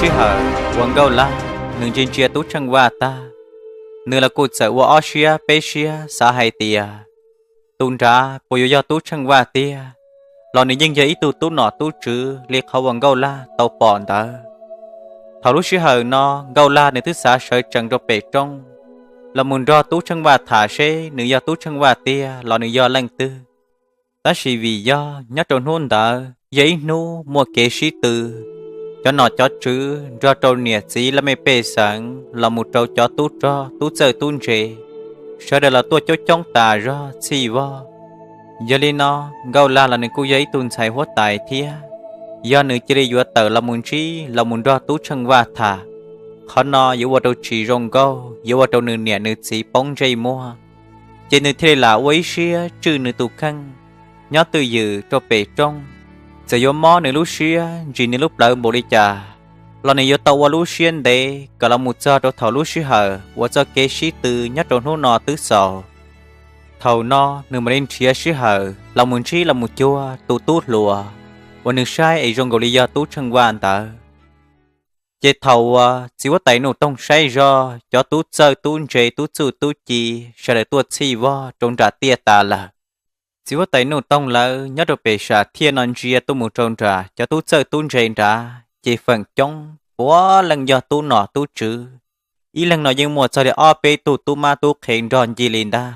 sĩ hở quăng gâu la nương trên chia tú trăng hoa ta nương là cột sở của Asia Asia xã hai tia tuôn ra bồi do tú trăng hoa tia lò này dân giấy tu nọ tú chữ liệt hậu quăng gâu la tàu bòn ta thảo lúc sĩ hở nó gâu la này thứ xã sở trăng cho bể trong là muốn do tú trăng hoa thả xe nương do tú trăng hoa tia lò nương do lăng tư ta chỉ vì do nhát tròn hôn ta giấy nu mua kế sĩ từ cho nó cho chữ cho trâu nhẹ gì là mấy bề sáng là một trâu cho tú chơi tuôn rể sau đó là tôi cho trong tà ra xì vo giờ lên nó gâu la là những cô giấy tuôn xài hóa tài thia do nữ chỉ đi vừa tờ là muốn chi là muốn ra tú chân va thả khó nó yếu vào trâu chỉ rong gâu yếu vào trâu nữ nhẹ nữ chỉ bóng dây mua chỉ nữ thế là quấy xia trừ nữ tụ khăn nhớ từ dự cho bể trong giờ yo mò này lúc xưa chỉ này lúc đợi bộ đi chả lần này yo tàu qua lúc xưa đấy cả là một giờ cho thầu lúc xưa hở và giờ kế sĩ từ nhất trong hôn nọ tứ sầu thầu no nửa mà đến chia xưa hở là một chi là một chua tu tút lùa và nửa sai ấy trong gọi lý do tu chân quan ta chế thầu chỉ có tay nụ tông sai do cho tu chơi tu chế tu chữ tu chi sẽ để tu chi vo trong trả tia ta là chỉ có tay nụ tông là nhớ được bề xã thiên anh chia tu một tròn trà cho tu chơi tu trên trà chỉ phần trong quá lần do tu nọ tu chữ ý lần nói nhưng một sau để op tu ma tu khen đòn gì liền đa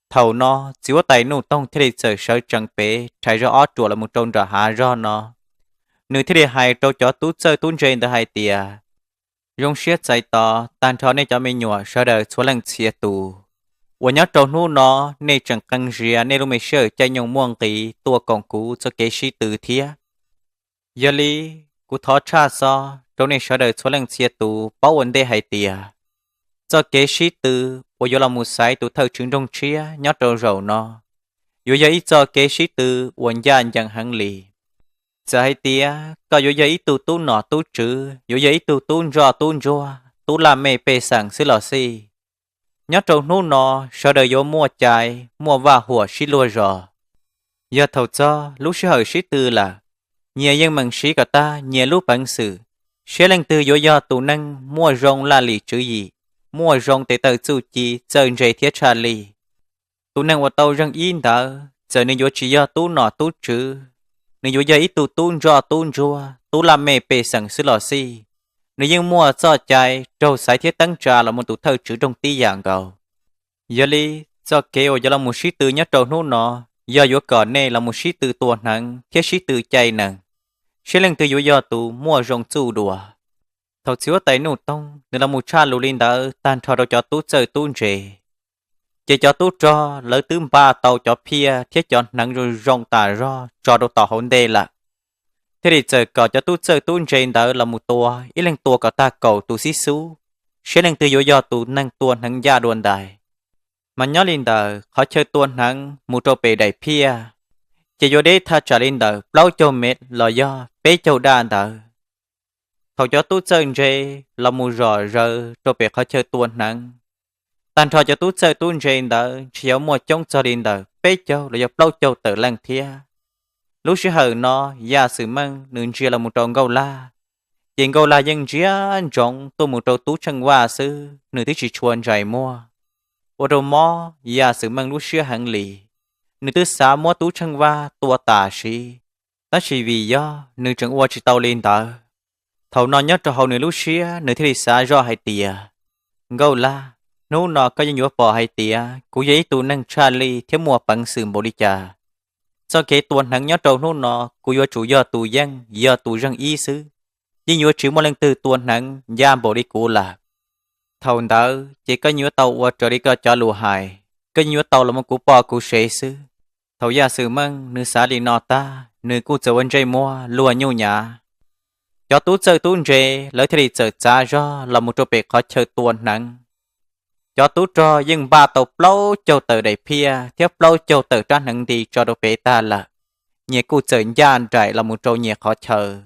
thầu nó chỉ có tay nụ tông thế thì sợ chẳng bể trái ra ót chùa là một tròn trà hạ do nó nửa thế thì hai trâu cho tu chơi tu trên từ hai tia dùng siết chạy to tan thọ này cho mình nhỏ sau đời số lần chia tù我nhớ trâu nu nó nên chẳng căng rìa nên lúc mình sợ chạy nhung muông kỹ tua còn cũ cho kế sĩ từ thía giờ li cú thọ cha so trâu này sợ đời số lần chia tù bảo vấn đề hay tìa cho kế sĩ từ我有了một sai tụ thơ chứng trong chia nhớ trâu rầu nó有giấy cho kế sĩ từ我gia chẳng hẳn lì giờ hay tìa có有giấy tụ tu nọ tu chữ有giấy tụ tu tu làm mê bê sẵn xí lò xì nhớ trâu nô nó sợ đời vô mua chạy mua và hùa xí lùa rò giờ thầu cho lúc xí hời xí tư là nhẹ dân mừng xí cả ta nhẹ lúc bản sự xí lần tư vô do tù năng mua rong là lì chữ gì mua rong để tờ chú chi chơi rầy thiết trà lì tù năng vào tàu răng yên đỡ giờ nên vô chỉ do tu nọ tu chữ nên vô do ít tu rùa tu làm mê bê sẵn xí lò xí nếu như mua cho chạy trâu sải thiết tăng trà là một tủ thơ chữ trong tí dạng cầu giờ li cho kêu giờ là một sĩ từ nhất trâu nô nọ giờ vô cỏ nè là một sĩ từ tuần nặng thiết sĩ từ chạy nặng sĩ lần từ vô giờ tụ mua rong chu đùa thầu chiếu tay nụ tông nên là một cha lù linh đỡ tan cho đâu cho tú chơi tú rể chỉ cho tú cho lỡ tứ ba tàu cho pia thiết cho nặng rồi rong tà ro cho đâu tỏ hồn đê là thế thì giờ có cho tu chơi tu trên đó là một tua ít lần tua có ta cầu tu xí xú sẽ lần từ do tu năng tua năng gia đuôn đài mà nhớ lên đời khó chơi tua năng một trâu bể đầy pia chỉ do đấy tha trả lên đời lâu cho mệt là do bé châu đan đời thầu cho tu chơi trên là một rò rơ trâu bể khó chơi tua năng tan trò cho tu chơi tu trên đời chỉ có một trong cho lên đời bé châu là do lâu châu tự lăng thia lúc xưa hờ nó gia sự mang nương chia là một tròn gâu la chuyện gâu la dân chia anh trọng tôi một trâu tú chân hoa sư nửa thứ chỉ chuồn chạy mua ô trâu mò gia sự mang lúc xưa hẳn lì nửa thứ xã mua tú chân hoa tua tà sĩ đó chỉ vì do nửa trận hoa chỉ tàu lên tờ thầu nó nhất cho hậu nửa lúc xưa nửa thứ xã do hai tìa gâu la nô nó có những bỏ hai tìa cú giấy tu năng Charlie thiếu mua bằng sự bộ đi trà sau khi tuần hằng nhớ trâu nô nọ của yo chủ do tù dân do tù dân y sứ nhưng yo chỉ một lần từ tuần hằng giam bộ đi cũ là thầu đỡ chỉ có nhớ tàu qua trở đi cho lùa hài cái nhớ tàu là một cú bò cú sế sứ thầu gia sử măng nửa xã đi nọ ta nửa cú chờ anh trai mua lùa nhau nhà cho tú chơi tú rề lấy thì chờ cha do là một trò bể khó chơi tuần hằng cho tú cho nhưng ba tàu lâu châu tờ đầy pia tiếp lâu châu tờ trang hứng đi cho đồ bể ta là nhẹ cụ trở gian trải là một trâu nhẹ khó chờ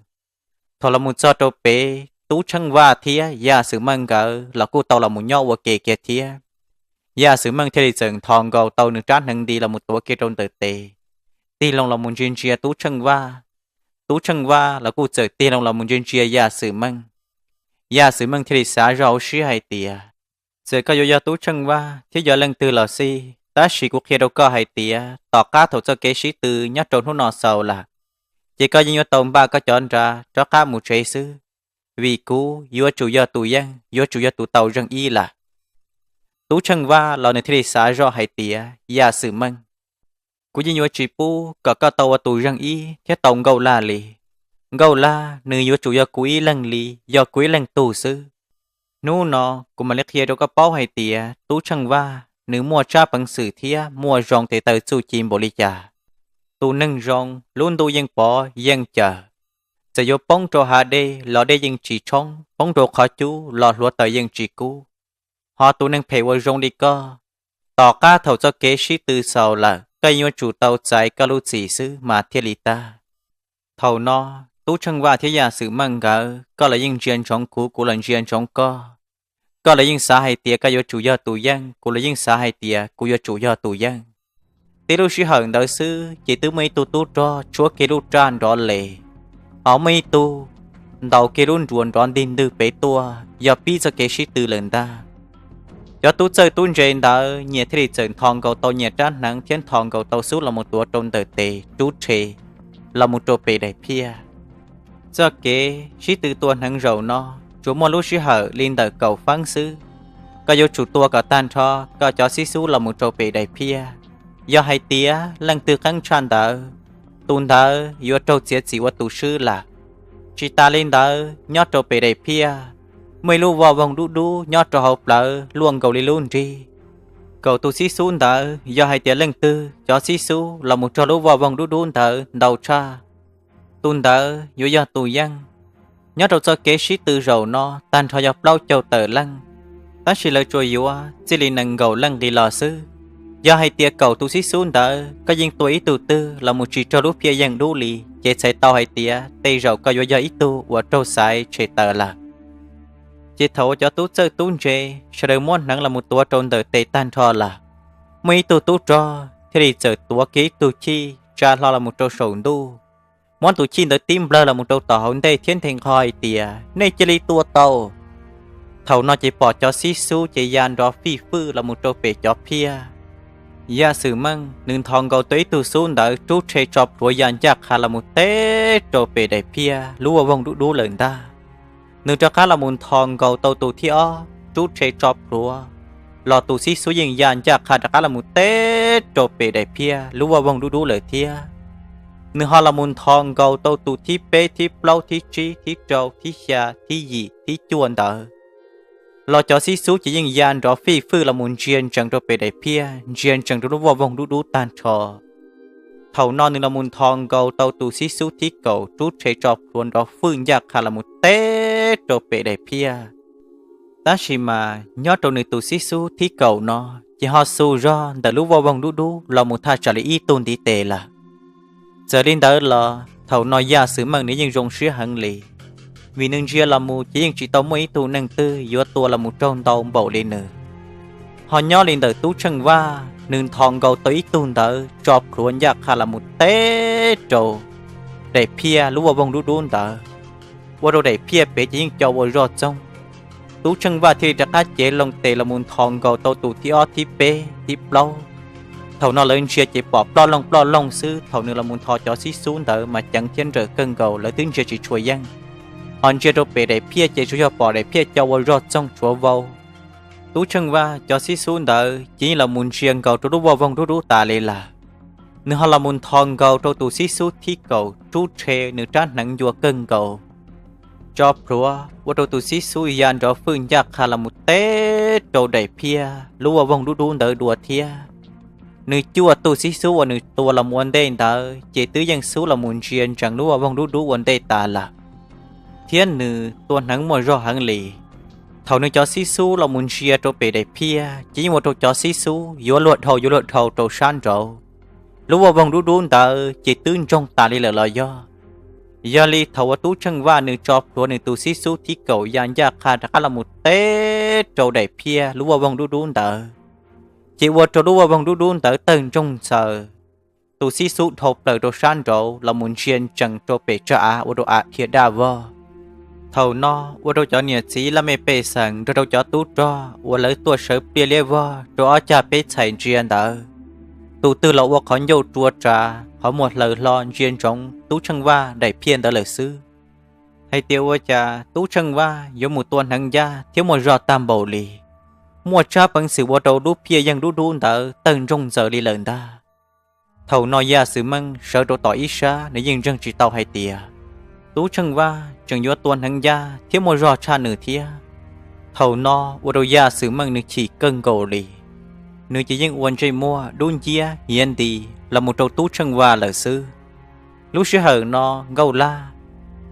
thôi là một cho đồ bể tú chân va thía gia sử mang gỡ là cụ tàu là một nhau và kề kề thía gia sử mang theo đi dừng thòng gầu tàu nước trang hứng đi là một tổ kia trong tờ tề ti lòng là một chuyên chia tú chân va là cụ trở ti lòng là một chuyên chia gia sử mang ยาสือมังทริสาเราชื่อไฮเตียเจอก็ยอยตู้ชังว่าที่ยอลังตือเหล่าซีตาชิกุเคโรก็ไฮเตียต่อก้าถจะเกชิตือยัดโจนหุ่นนอเศร้าละจีก็ยังยตอมบ้าก็จอนราจ้าก้ามูเชซื้อวีกูยัวจูยอตูยังยัวจูยอตูเตาจังอีละตู้ชังว่าเราในทริสาเราไฮเตียยาสือมังกูยังยัวจีปูก็เตาตูจังอีแค่ตองเกาลาลีเกาลาเนื้อยัวจูยอกุยลังลียอกุยลังตูซื้อนู่นอกูมาเล็กเฮียเราก็เป้าไฮเตียตู้ชังว่าหรือมัวจ้าปังสื่อเทียมัวรองเตยจูจีมบริจาตูนึ่งรองลุ้นตูยังปอยังเจอจะยกป้องโจหาเดหล่อได้ยังจีช่องป้องโจขอจูหล่อหัวเตยยังจีกูหอตูนึ่งเพวรองดีก็ต่อก้าเท่าเจ้าเกชิตือเสาละก็ยัวจูเตาใจก็รู้สีซื้อมาเทลิตาเท่านอตู้ชังว่าที่ยาสื่อมังกะก็เลยยังเจียนช่องกูเลยเจียนช่องก็เลยยิ่งสาให้เตียก็ยจูยอตูยังกูเลยยิ่งสาให้เตียกูยจูยอตูยังตีลูกชิหังเดาซื้อจีตื้อไม่ตูรอชัวเกลูจานร้อนเลยเอาไม่ตูเดาเกลุนรวนร้อนดินดื้อเปตัวอย่าปีจะเกชิตือเหลินตายอตูเจอตุ้นเจนเดาเนี่ยที่เจอทองเกาโตเนี่ยจ้านหนังเทียนทองเกาโตสู้ละมุตัวตนเตเตจูเชละมุตัวเปได้เพียเจ้าเกชิตือตัวหนังเราเนาะchủ mua lúc xí hở lên đời cầu phán xứ có vô chủ tua cả tan cho có cho xí xú là một trâu bể đầy pia do hai tía lần từ khăn tràn đỡ tuôn đỡ vô trâu chia chỉ qua tù sư là chỉ ta lên đỡ nhót trâu bể đầy pia mấy lu vào vòng đu nhót trâu hộp lỡ luôn cầu đi luôn đi cầu tù xí xú đỡ do hai tía lần từ cho xí xú là một trâu lu vào vòng đu đỡ đầu cha tuôn đỡ vô do tù dân nhớ đầu cho kế sĩ từ rầu no tan thọ dọc lâu châu tờ lăng ta chỉ lời chùa yếu chỉ lì nâng gầu lăng đi lò sư do hai tia cầu tu sĩ xuống đỡ có dân tuổi từ tư là một chỉ cho lúc phía dân đu lì chế sẽ tao hai tia tây rầu có do ít tu và trâu sai chế tờ là chế thấu cho tu chơi tu chế sẽ đời muốn nắng là một tua trôn tờ tây tan thọ là mấy tu cho thế thì giờ tua kế tu chi cha lo là một trâu sầu đu món tụ chi tới tim blơ là một trâu tỏ hồn đây thiên thành khỏi tìa nơi chơi li tua tàu thầu nó chỉ bỏ cho xí xú chỉ gian đó phi phư là một trâu bể cho pia gia sử măng nương thòng cầu tới từ xuống đỡ trú chơi chọc của gian chắc khá là một té trâu bể đầy pia lúa vòng đu lợn ta nương cho khá là một thòng cầu tàu tụ thi o trú chơi chọc của lò tụ xí xú dân gian chắc khá là một té trâu bể đầy pia lúa vòng đu lợn thia nương họ là môn thong cầu tàu tụ thi bê thi plau thi trí thi trâu thi xa thi dị thi chuồn đỡ lo cho xí xú chỉ những gian đó phi phư là môn riêng chẳng cho bề đại pia riêng chẳng cho nó vào vòng đu tan trò thầu non nương là môn thong cầu tàu tụ xí xú thi cầu trút chế trọc luôn đó phương giặc hà là một té cho bề đại pia ta chỉ mà nhớ trâu nương tụ xí xú thi cầu nó chỉ họ xù ra để lúc vào vòng đu là một tha trả lý y tôn tí tệ là giờ lên đó là thầu nói ra sự mừng để dân rong xía hận lì vì nương chia là một chỉ chỉ tao mấy tu nâng tư giữa tua là một tròn tàu bầu lên nữa họ nhớ lên đời tú chân va nương thòng cầu tới tuôn đỡ chọc ruộng giặc hà là một té trầu để pia lúa vào vòng đu đỡ qua đâu để pia bé chỉ cho vào rót trong tú chân va thì đã cá chế lòng tề là một thòng cầu tàu tụ thi o thi bê thi plau thầu nó lên chia chỉ bỏ plo long sư thầu nữa là muốn thò cho xí xuống đỡ mà chẳng trên rờ cân cầu lấy tiếng chia chỉ chuối dân hòn chia đâu bể để pia chỉ cho bỏ để pia cho vào rót trong chúa vào tú chân va cho xí xuống đỡ chỉ là muốn riêng cầu trú vào vòng trú tà lê là nữa họ là muốn thòng cầu trâu tụ xí xuống thi cầu trú tre nữa trát nặng vua cân cầu cho pruaว่าตัวซีซูยันเราฟื้นยากคาละมุเต้โตได้เพียรู้ว่าวงดูเดอดัวเทียนึกจั่วตัวซีซูว่านึกตัวละมวนเดินเดอเจตื้อยังซูละมุนเชียนจังรู้ว่าวงดูวันเดตาละเทียนนึกตัวหนังมัวรอหังหลีเท่านึกจอซีซูละมุนเชียโตเปได้เพียจีว่าตัวจอซีซูยัวลวดเท่าโตชันเรารู้ว่าวงดูเดอเจตื้อจงตาลีละลอยยาลีทว่าตู้ช่างว่าหนึ่งจอบตัวหนึ่งตู้ซิซูที่เก่ายานยาคาตะกะละมุเต้โจได้เพียรู้ว่าวงดูเตอจีว่าจะรู้ว่าวงดูเตอเติงจงเซอตู้ซิซูทบเปิดตัวชันโจละมุนเชียนจังโจเปจ้าอาวัดอาเทียดาว thầu no ô đâu cho nhà chỉ là mẹ bê sẵn đâu cho tú cho ô lấy tua sở bia lê vò cho cha bê chạy riêng đỡ tụ tư lậu ô khó nhiều chua trà họ một lời lo riêng trong tú chân va đẩy phiên đỡ lời sư hay tiêu ô cha tú chân va giống một tuần hằng gia thiếu một giọt tam bầu lì mua cha bằng sự ô đâu đu phía dân đu đỡ tân trong giờ đi lần ta thầu nói ra sự măng sợ đồ tỏi ít xa để dân dân chỉ tàu hay tìa tú chân va chừng vô tuần hằng gia thiếu một giọt cha nửa thia thầu no ô đâu ra sự măng nước chỉ cân gầu lì nửa chỉ dân uốn chơi mua đun chia hiện đi là một trâu tú chân va lời sư lúc xưa hở no gầu la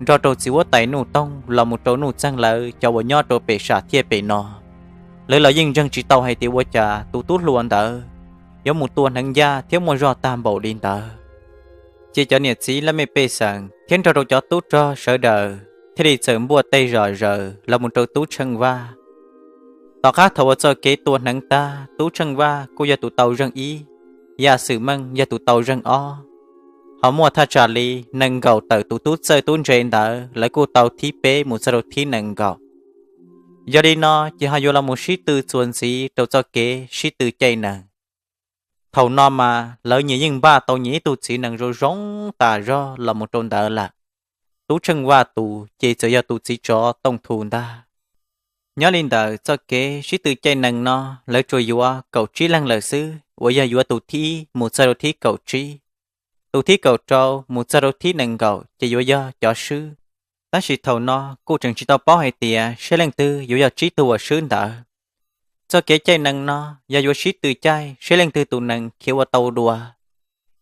do trâu chỉ vô tay nụ tông là một trâu nụ trăng lợi cho bộ nhót trâu bể xả thia bể no lấy là dân dân chỉ tàu hay tiêu ô trà tú tú luôn đỡ giống một tuần hằng gia thiếu một giọt tam bầu đi đỡ chỉ cho nhiệt sĩ là mê bê sẵn khiến cho cho tú cho sợ đờ thế thì sớm bùa tây rời rờ là một trâu tú chân va tỏ khác thầu cho kế tuần hằng ta tú chân va cô gia tụ tàu răng ý gia sử măng gia tụ tàu răng o họ mua tha trả lý nâng gầu tờ tụ tú chơi tú trên đỡ lấy cô tàu thí bế một sao thí nâng gầu giờ đi nó chỉ hai vô là một sĩ tư chuẩn sĩ trâu cho kế sĩ tư chạy nâng thầu nó mà lỡ nhỉ nhưng ba tàu nhỉ tu chỉ nâng rồi rống tà do là một trôn đỡ là tú chân qua tù chỉ cho gia tu chỉ cho tông thù ta nhớ linh đỡ cho kế sĩ tư chạy nâng nó lấy trôi vô cầu trí lăng lời sư với gia vô tu thi một sao thi cầu trí tu thi cầu trâu một sao thi nâng cầu chỉ vô gia cho sư ta chỉ thầu nó cô chẳng chỉ tao bỏ hay tìa sẽ lên tư vô gia trí tu ở sư đỡ cho kế chạy nâng nó gia vô sĩ từ chạy sẽ lên từ tụ nâng khiêu vào tàu đùa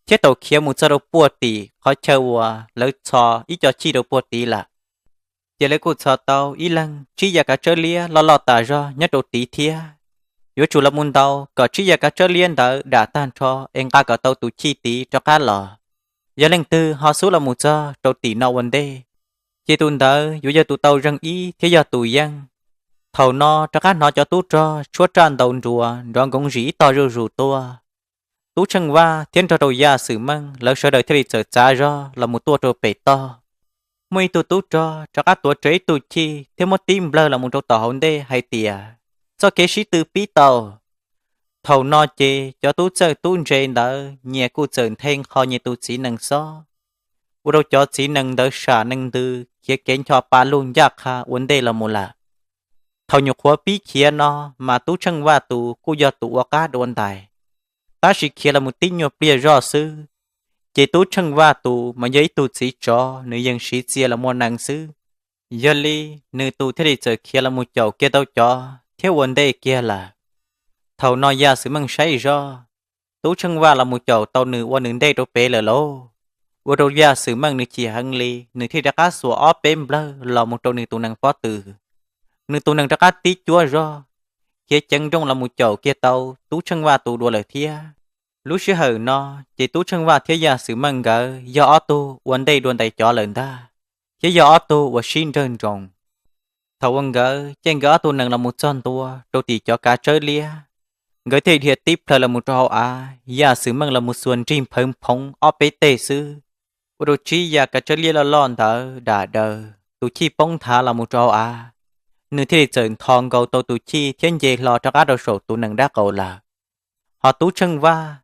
thiết tàu khiêu một sao bùa tỉ khó chơi vào lấy cho ít cho chi đầu bùa tỉ là giờ lấy cô cho tàu ý lăng chỉ giờ cả chơi lia lo tả ra nhất đầu tỉ thia vô chủ là muốn tàu có chỉ giờ cả chơi liên đỡ đã tan cho em ta cả tàu tụ chi tỉ cho cá lò giờ lên từ họ số là một cho đầu tỉ nào vấn đề chỉ tuần đỡ vô giờ tụ tàu răng ý thế giờ tụ dân thầu no cho các nó cho tú cho chúa tràn đầu rùa đoạn cũng rỉ to rù tua tú chân va thiên cho đầu gia sử măng lỡ sợ đời thế trở trả ra là một tua trâu bể to mấy tu tú cho các tua chế tu chi thêm một tim blơ là một trâu tàu hồn đê hay tìa cho kế sĩ từ pí tàu thầu no chê cho tú chơi tú trên đỡ nhẹ cu trơn thêm kho như tu chỉ nâng so u đâu cho chỉ nâng đỡ xả nâng tư kia kén cho ba luôn giác ha vấn đề là một là thầu nhục hóa bí kia nó mà tú chân va tụ cô giờ tụ qua cá đồn tài ta chỉ kia là một tín nhục bia rõ sư chỉ tú chân va tụ mà giấy tụ chỉ cho nữ dân sĩ chia là một năng sư giờ li nữ tụ thế thì giờ kia là một chậu kia đâu cho thiếu vấn đề kia là thầu nói ra sự măng say rõ tú chân va là một chậu tàu nữ qua nữ đây đâu bể là lô qua đâu ra sự măng nữ chỉ hăng li nữ thì đã cá sủa óp bém blơ là một trâu nữ tụ năng phó từ nữ tụ năng ra cá tí chúa rõ kia chân trong là một chậu kia tàu tú chân va tụ đùa lời thia lúc xưa hờ nó chỉ tú chân va thế gia sự măng gỡ do ó tu vấn đề đồn đầy cho lần ta chỉ do ó tu và xin trơn rồng thầu ông gỡ chân gỡ tu năng là một con tua đôi tỷ cho cá chơi lia gỡ thể hiện tiếp là một trò gia sự măng là một xuân chim phồng phồng ó bế tê sư đôi chi gia cá chơi lia là lon thở đã đờ tu chi bông thả là một trò nửa thế trận thòng cầu tàu tu chi thiên về lo cho các đầu sổ tu năng đá cầu là họ tú chân va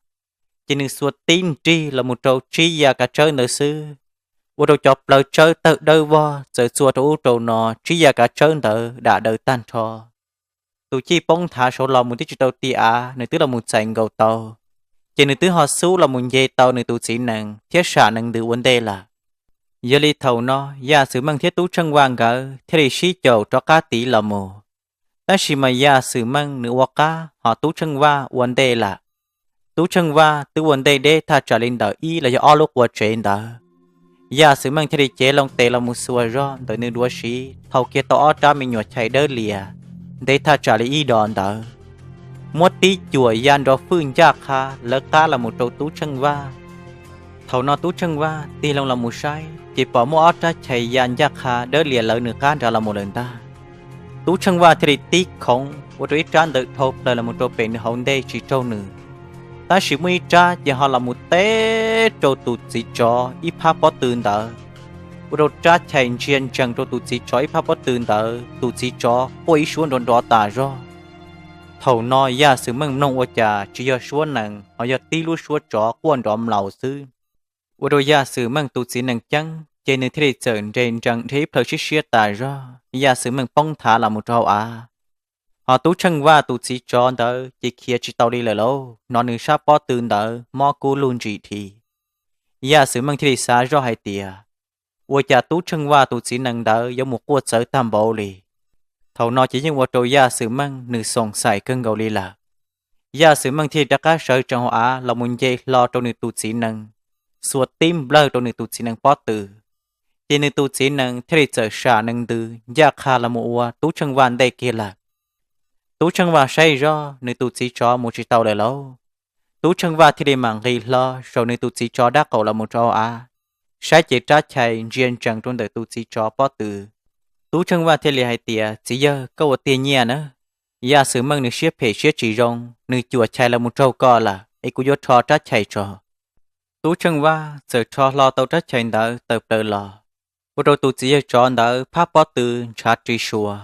chỉ nửa suốt tin tri là một trâu chi và cả chơi nửa sư vô đầu chọc lời chơi tự đôi vo giờ xua trâu trâu nọ chi và cả chơi nợ đã đời tan cho tu chi bông thả sổ lòng một tí trâu tia nửa tứ là một sành cầu tàu chỉ nửa tứ họ số là một dây tàu nửa tu sĩ năng thiết xả năng từ vấn đề là giờ li thầu nó gia sử mang thiết tú chân vàng gỡ thế thì xí chầu cho cá tỷ là mồ ta chỉ mà gia sử mang nửa hoa cá họ tú chân va vấn đề là tú chân va từ vấn đề để ta trả lên đỡ y là do ở lúc qua chuyện đỡ gia sử mang thế thì chế lòng tệ là một số rõ đỡ nửa đua xí thầu kia tỏ ra mình nhột chạy đỡ lìa để ta trả lên y đòn đỡ một tí chùa gian đó phương giác ha lỡ ta là một trâu tú chân va thầu nó tú chân va thì lòng là một sai chỉ bỏ mua ớt ra chạy gian giác ha đỡ lìa lỡ nửa cá ra là một lần ta tú chân va thì tí không một ít trán tự thộp là một trâu bền hồn đây chỉ trâu nửa ta chỉ mới tra và họ là một té trâu tụt chỉ cho ít pa bỏ tường đỡ đồ trát chạy chiên chẳng cho tụi chỉ chói pháp bấtตื่tờ tụi chỉ chó quay xuống đòn đó tà do thầu nói ya sự mừng nông ở trà chỉ do xuống nặng họ do tí lúa xuống chó quan đom lầu sư ở đồ ya sự mừng tụi chỉ nặng chăng trên nơi thế trận trên chẳng thế phơi chiết chiết tà do ya sự mừng bông thả là một trâu à họ tú chân qua tụi chỉ chó đỡ chỉ kia chỉ tàu đi lời lâu nó nữ sắp bỏตื่đỡ mò cú luôn chỉ thì ya sự mừng thế xa do hai tiề ủa cha tú chân qua tụi chỉ nặng đỡ giống một cuộc sở tam bộ lì thầu nó chỉ những vật đồ ya sự măng nữ sòng xài cơn gầu lì là ya sự măng thì đã cá sở trong họ là muốn dây lo trong nữ tụt chỉ năng suốt tim blơ trong nữ tụt chỉ năng bó từ chỉ nữ tụt chỉ năng thế giờ xả năng từ ya khá là một tú chân van đây kia là tú chân va say do nữ tụt chỉ cho một chỉ tàu lại lâu tú chân va thì để mảng ghi lo rồi nữ tụt chỉ cho đã cầu là một trò sai chỉ trả chạy riêng chẳng trong đời tụt chỉ cho bó từ tú chân va thế hai tia chỉ giờ câu tiền nhẹ nữa ya sự măng nữ xếp phê xếp chỉ rong nữ chùa chạy là một trâu co là ấy cũng do cho trách chạy cho tú chân va giờ cho lo tàu trách chạy đỡ tập đỡ lò bắt đầu tú chỉ cho đỡ pháp bó từ trả trí xùa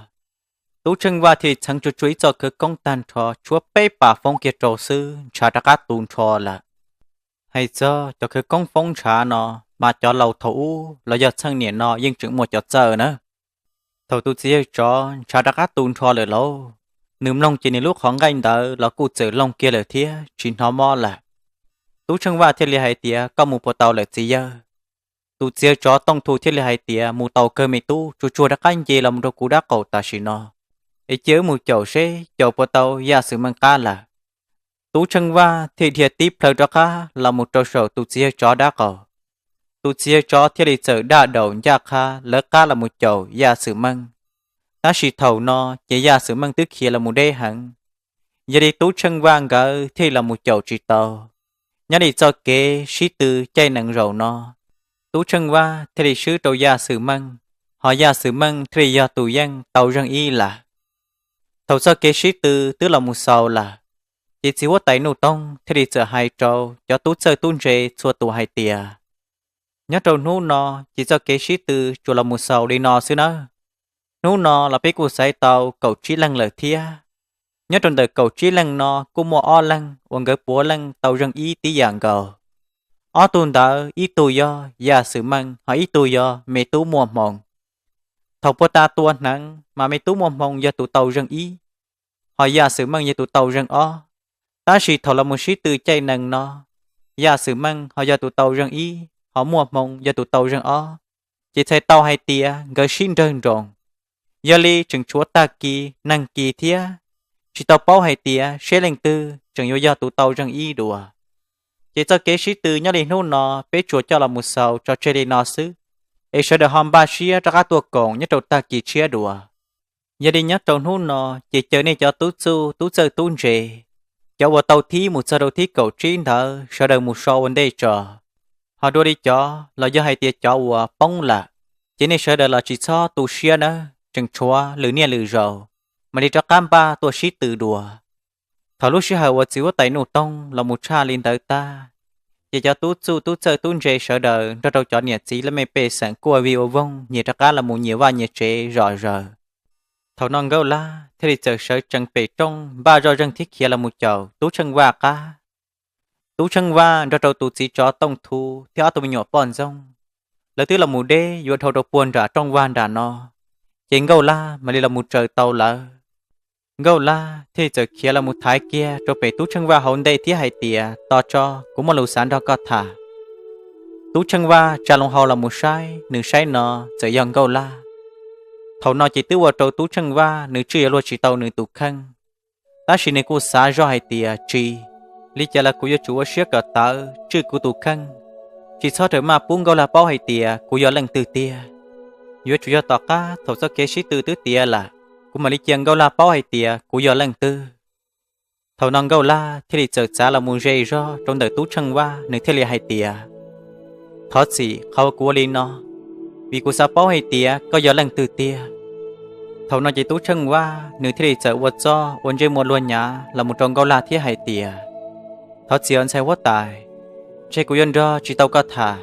tú chân va thì chẳng cho chuối cho cái công tan cho chúa bê bà phong kia trò sư trả ra các tùn cho là hay cho cái công phong trả nó mà cho lầu thủ là do sang niệm nó nhưng chừng một chọt giờ nữa thầu tu chỉ cho trả ra các tùn cho lời lâu nếm lòng chỉ nên lúc khoảng ganh đỡ là cụ chở lòng kia lời thía chỉ nó mò là tú chân va thì hai tia có một bộ tàu lời chỉ giờ tu chỉ cho tông thu thì hai tia một tàu cơ mi tu chua chua đã canh gì làm đồ cú đã cầu ta chỉ nó ấy chớ một chậu xe chậu bộ tàu ya sự mang ca là tú chân va thì thiệt tiếp thời đó cá là một trò sầu tu chỉ cho đã cầu tu chỉ cho thì đi chở đa đầu ya kha lỡ cá là một chậu ya sự mang ta chỉ thầu nó chỉ ya sự mang tức kia là một đê hẳn giờ đi tú chân vang gỡ thì là một chậu chỉ tàu nhớ đi cho kế sĩ tư chay nặng rầu nó tú chân va thì đi sứ tàu ya sự mang họ ya sự mang thì ya tù dân tàu răng y là thầu cho kế sĩ tư tức là một sầu là chỉ có tay nụ tông thì đi chở hai trâu cho tú chơi tuôn rê chua tù hai tìa nhớ trâu nụ nó chỉ cho kế sĩ tư chua là một sầu đi nó xứ nó nụ nó là biết của sai tàu cầu trí lăng lời thia nhớ trong đời cầu trí lăng nó cũng mua o lăng uống gỡ búa lăng tàu răng y tí dạng gầu o tuôn đỡ y tù do ya sự mang hỏi y tù do mẹ tú mua mộng thầu bố ta tuôn nắng mà mẹ tú mua mộng do tụ tàu răng y hỏi ya sự mang do tụ tàu răng o ta chỉ thầu là một sĩ từ chay nằng nó ya sự mang họ do tụ tàu răng y họ mua mộng do tụ tàu răng o chỉ thấy tàu hai tia gỡ xin rơn rộn giờ li chừng chúa ta kỳ năng kỳ thía chỉ tàu bao hai tia sẽ lên tư chừng yo do tụ tàu răng y đùa chỉ cho kế sĩ từ nhớ đến nô nó bé chúa cho là một sầu cho chơi đi nó xứ ấy sẽ được hòm ba xia cho các tua cổng nhất đầu ta kỳ chia đùa giờ đi nhớ trâu nô nó chỉ chờ này cho tú su tú chơi tuôn rề cho vào tàu thi một giờ đầu thi cầu chín thở sẽ được một số vấn đề trò họ đua đi cho là do hai tia cho vào bông là chỉ này sẽ được là chỉ cho tu xia nữa chừng chúa lử nia lử rầu mà đi cho cam ba tua sĩ từ đùa thảo lúc xưa hậu chịu tay nụ tông là một cha linh tới ta chỉ cho tú su tú chơi tuôn rề sợ đời cho đâu cho nhiệt chỉ là mấy bề sản của viu vong nhiệt ra cá là một nhiều và nhiệt chế rõ rờ thảo non gấu la thế thì chờ sợ chẳng bề trong ba do răng thiết kia là một chậu tú chân va cá tú chân va cho đâu tú chỉ cho tông thu theo tụi mình nhỏ bòn rong lời thứ là một đê vừa thầu đầu buồn trả trong van đà no chính gấu la mà đây là một trời tàu lỡ gấu la thế giờ kia là một thái kia cho bể tú chân va hồn đây thì hai tìa to cho cũng một lũ sản đó có thả tú chân va trả lòng hầu là một sai nửa sai nọ giờ dòng gấu la thầu nọ chỉ tiêu vào trâu tú chân va nửa chia luôn chỉ tàu nửa tụ khăn ta chỉ này cô xã do hai tìa chi lý cha là cô do chúa siết cả tờ chứ cô tụ khăn chỉ sau thời mà buông gấu la bao hai tìa cô do lần từ tìa do chúa tỏ cá thầu sau kế sĩ từ tứ tìa là cô mà lý chàng gấu la bao hai tìa cô do lần tư thầu non gấu la thì đi chợ xã là một dây do trong đời tú chân va nửa thế li hai tìa thoát gì khâu của lý nó vì cô xã bao hai tìa có do lần từ tìa thầu nó chỉ tú chân va nửa thế li chợ vật do ôn dây một luôn nhá là một trong gấu la thiết hai tìa thoát gì ôn sai quá tài chơi của dân do chỉ tàu có thả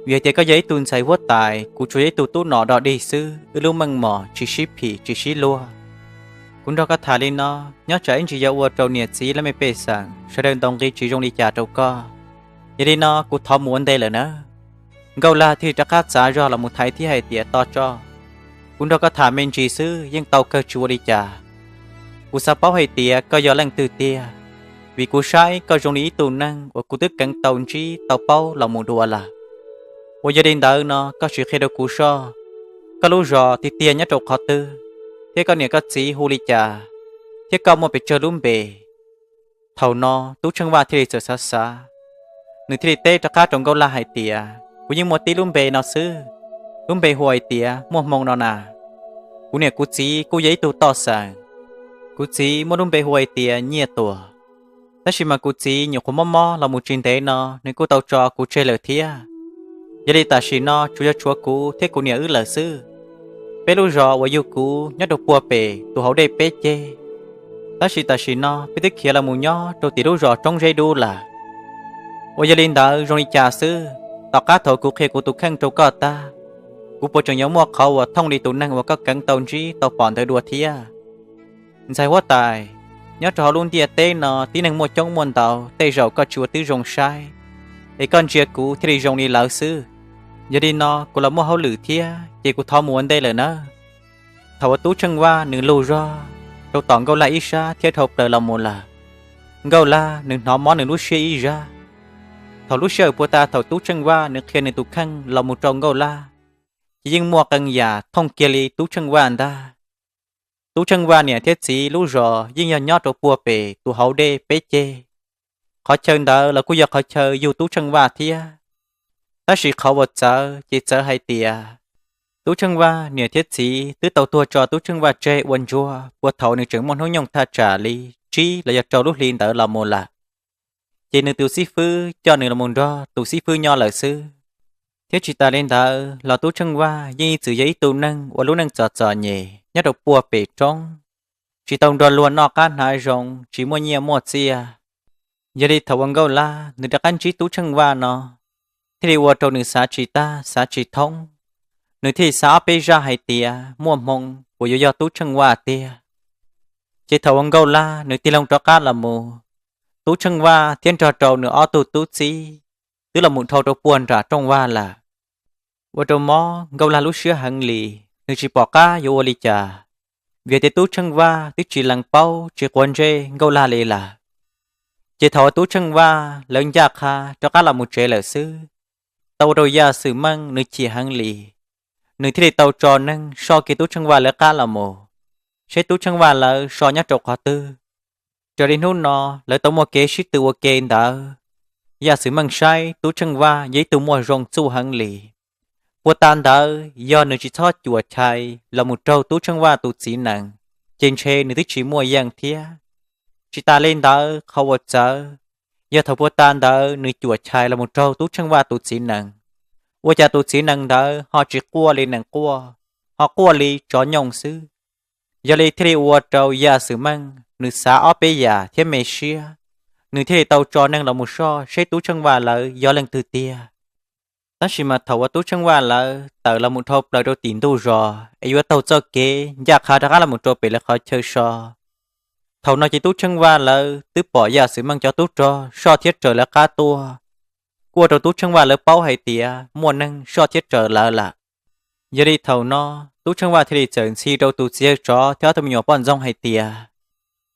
Vì thế có giấy tuôn say vốt tài, cụ chú giấy tu tu nọ đỏ đi sư, lưu măng mỏ, chỉ xí phì, chỉ xí lua. Cũng đó có thả lên nó, nhớ trả anh chỉ dạo ua trâu nhiệt xí là mấy bê sẵn, sẽ đơn đồng ghi chỉ dùng đi trả trâu co. Vậy đi nó, cụ thọ muốn đây là nữa. Gâu là thì chắc khát xá do là một thái thi hay tía to cho. Cũng đó có thả mình chỉ sư, nhưng tàu cơ chúa đi trả. Cụ xa báo hay tía, có gió lăng từ tía. Vì cụ sai, có dùng ý tù năng, và cụ tức cắn tàu chí, tàu báo là một đùa là. Và gia đình đó nó có sự khai đầu cụ so. Có lúc rõ thì tiền nhất trục khó tư. Thế có nhiều có chí hù lý trà. Thế có một bị chơi lùm bề. Thầu nó tú chân vào thì sợ xa xa. Nữ thì tê cho khá trong câu là hải tìa. Cũng như một tí lùm bề nó sư. Lùm bề hồi tìa một mong nó nà. Cũng nhiều cụ chí cụ giấy tù to sàng. Cụ chí một lùm bề hồi tìa nhẹ tùa. Thế chỉ mà cụ chí nhiều khu mò là một trình tế nó. Nên cụ tàu cho cụ chơi lời thịa. Giờ đi ta chỉ nó chú cho chúa cú thế cú nhiều ư là sư. Bé lu rò và yêu cú nhớ được bùa bể tụ hậu đây bé chê. Ta chỉ nó bé tức kia là mù nhó rồi tí lu rò trong dây đu là. Và giờ lên đó rồi đi trà sư. Tao cá thổi cú khê cú tụ khăn trâu cọ ta. Cú bộ trưởng nhóm mua khẩu và thông đi tụ năng và các cắn tàu trí tao bọn thời đùa thía. Sai quá tài. Nhớ cho họ luôn tia tê nó tí năng mua chống muôn tàu tê rầu có chúa tứ rồng sai. Để con chia cú thì đi rồng đi lão sư. Giờ đi nó cũng là mua hậu lử thia, chỉ cũng thao muốn đây là nó. Thầu tú chân qua nương lù ra, đâu tỏng gâu lại ít ra thiết hợp đời là một là. Gâu la nương nó món nương lú xe ít ra. Thầu lú xe của ta thầu tú chân qua nương khen nương tú khăn là một trong gâu la. Chỉ riêng mua cần giả thông kia li tú chân qua anh ta. Tú chân qua nè thiết sĩ lú rò riêng nhờ nhót đồ bùa bể tú hậu đê bế chê. Khó chân đó là cú giật khó chơi dù tú chân qua thia. Ta chỉ khẩu vật chờ, chỉ chờ hay tìa. Tú chân va, nửa thiết sĩ, tứ tàu tua cho tú chân va chê uẩn chua, buộc thầu nửa trưởng môn hối nhông tha trả lý, chi là giật trâu lúc liên tớ là một là. Chỉ nửa tù sĩ phư, cho nửa là một đo, tù sĩ phư nho lời sư. Thiết chỉ ta lên tớ, là tú chân va, như sự giấy tù nâng, và lúc nâng trò nhẹ, nhất độc bùa bể trong. Chỉ tông đo luôn nọ cán hai rồng, chỉ mua nhẹ một xìa. Giờ đi thầu ông gâu la, nửa đặc ăn trí tú chân va nó. Thế thì ua trâu nửa xá chỉ ta, xá chỉ thông. Nửa thì xá bê ra hay tìa, mua mông, của do tú chân hoa tìa. Chỉ thầu ông gâu la, nửa tì lông trò cá là mù. Tú chân hoa, thiên trò trâu nửa ó tù tú xí. Tức là một thâu trâu buồn ra trong hoa là. Ua trâu mó, gâu la lúc xưa hẳn lì, nửa chỉ bỏ cá vô ua lì trà. Vì thế tú chân hoa, tức chỉ lăng bao, chỉ quần rê, gâu la lì là. Chỉ thầu tú chân hoa, lớn giác ha, trò cá là một chế lỡ sư. Tàu đầu ya sử măng nơi chỉ hàng lì. Nơi thì tàu trò nâng so kỳ tú chân hoa lỡ cá là mồ. Sẽ tú chân hoa lỡ so nhá trọc hóa tư. Trở đến hôn nó lỡ tàu mua kế xí từ ô kê đã. Ya sử măng sai tú chân hoa giấy từ mua rong su hàng lì. Bộ tàn đã do nơi chỉ thoát chùa chai là một trâu tú chân hoa tụ xí nặng. Trên chê nơi chỉ mua yang thía. Chỉ ta lên đã khâu vật trở. Giờ thầu bộ tàn đã nơi chùa chai là một trâu tú chân hoa tụt xí nặng. Ua cha tụt xí nặng đã họ chỉ qua lên nặng qua. Họ qua li cho nhông sư. Giờ li thế ua trâu ya sử măng. Nơi xã ó bê ya thế mê xia. Nơi thế tàu cho nặng là một so. Sẽ tú chân hoa là do lần từ tia. Ta chỉ mà thầu tú chân hoa là tờ là một thộp là đô tín tu rò. Ê ua tàu cho kế. Dạ khá ra là một trâu bể là khó chơi so. Thầu nói chỉ tú chân hoa là tứ bỏ giả sử mang cho tú cho so thiết trở là cá tua. Qua đầu tú chân hoa là bao hay tía mua nâng so thiết trở là. Giờ đi thầu nó tú chân hoa thì đi chẩn si đâu tú chia cho theo tụi mình nhỏ bọn rong hay tía.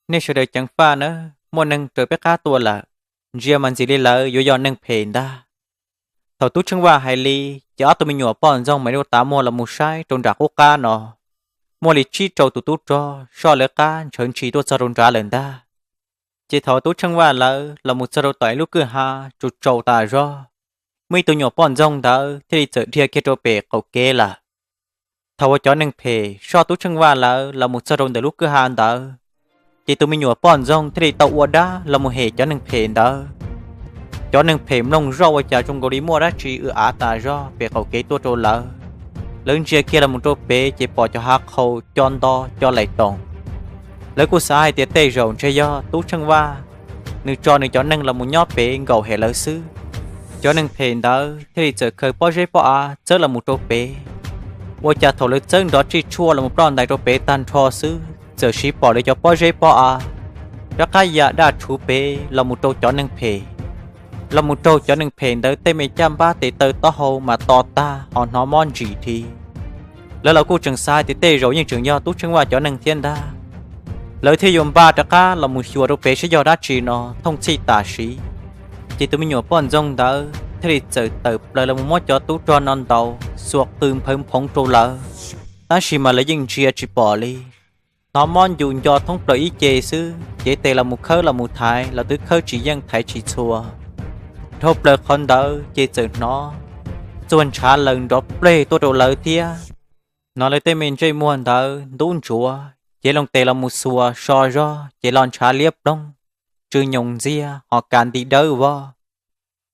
Nên sẽ đời chẳng pha nữa mua nâng trở bé cá tua là. Giờ mình chỉ đi là do nâng phền đa. Thầu tú chân hoa hay li cho tụi mình nhỏ bọn rong mấy đôi tá mua là một sai trôn rạc ô cá nó. Mua lịch chi trâu tụ tú cho, so lỡ cá chấn trí tôi cho rôn ra lần ta. Chỉ thảo tú chân hoa là một sơ tỏi lúc cửa hà, chụt trâu ta ra. Mấy tụ nhỏ bọn rong đó, thì đi chợ thịa kia trâu bể cầu kê là. Thảo cho nâng phê, so tú chân hoa là một sơ rôn lúc cửa hà đó. Chỉ tụ mình nhỏ bọn rong, thì đi tàu ua đá là một hệ cho nâng phê đó. Cho nâng phê nông rau ở chả trong cầu đi mua đá trí ư á ta ra, bể cầu kê tôi trâu lỡ. Lớn chia kia là một trâu bế chỉ bỏ cho hát khâu chọn to cho lại tổng. Lớn của xã hay tiết tê rộng cho do tú chân hoa. Nữ cho nâng là một nhót bế ngầu hệ lỡ sư. cho nên phèn đó thì giờ khởi bao giờ bỏ chớ là một trâu bé vô cha thổ lực chân đó chỉ chua là một đòn đại trâu bé tan thò xứ giờ chỉ bỏ để cho bao giờ bỏ ra cái nhà đã chú bé là một trâu cho nên phèn là một trâu cho nên phèn đó tên mày chăm ba để tới to hầu mà to ta họ nó món gì thì lỡ là cô chẳng sai thì tê rồi nhưng trường do tú chân qua cho nên thiên đa lời thì dùng ba ra cá là một chùa trâu bé sẽ do đã chỉ nó thông chi tả sĩ chỉ tụi mình nhỏ bọn rong đó thế thì giờ tập lại là một món cho tú cho non đầu suộc tươm phơm phóng trâu lỡ ta chỉ mà lấy những chia chỉ bỏ đi nó món dùng cho thông lợi ý chê sư chỉ tệ là một khớ là một thái là tứ khớ chỉ dân thái chỉ chùa thốt lời con đỡ chỉ giờ nó chuẩn trả lần đó play tôi đồ lợi tia nó lấy tên mình chơi muôn đỡ đun chúa chỉ lòng tệ là một xùa so do chỉ lon trả liếp đông chứ nhung ria họ càn đi đâu vô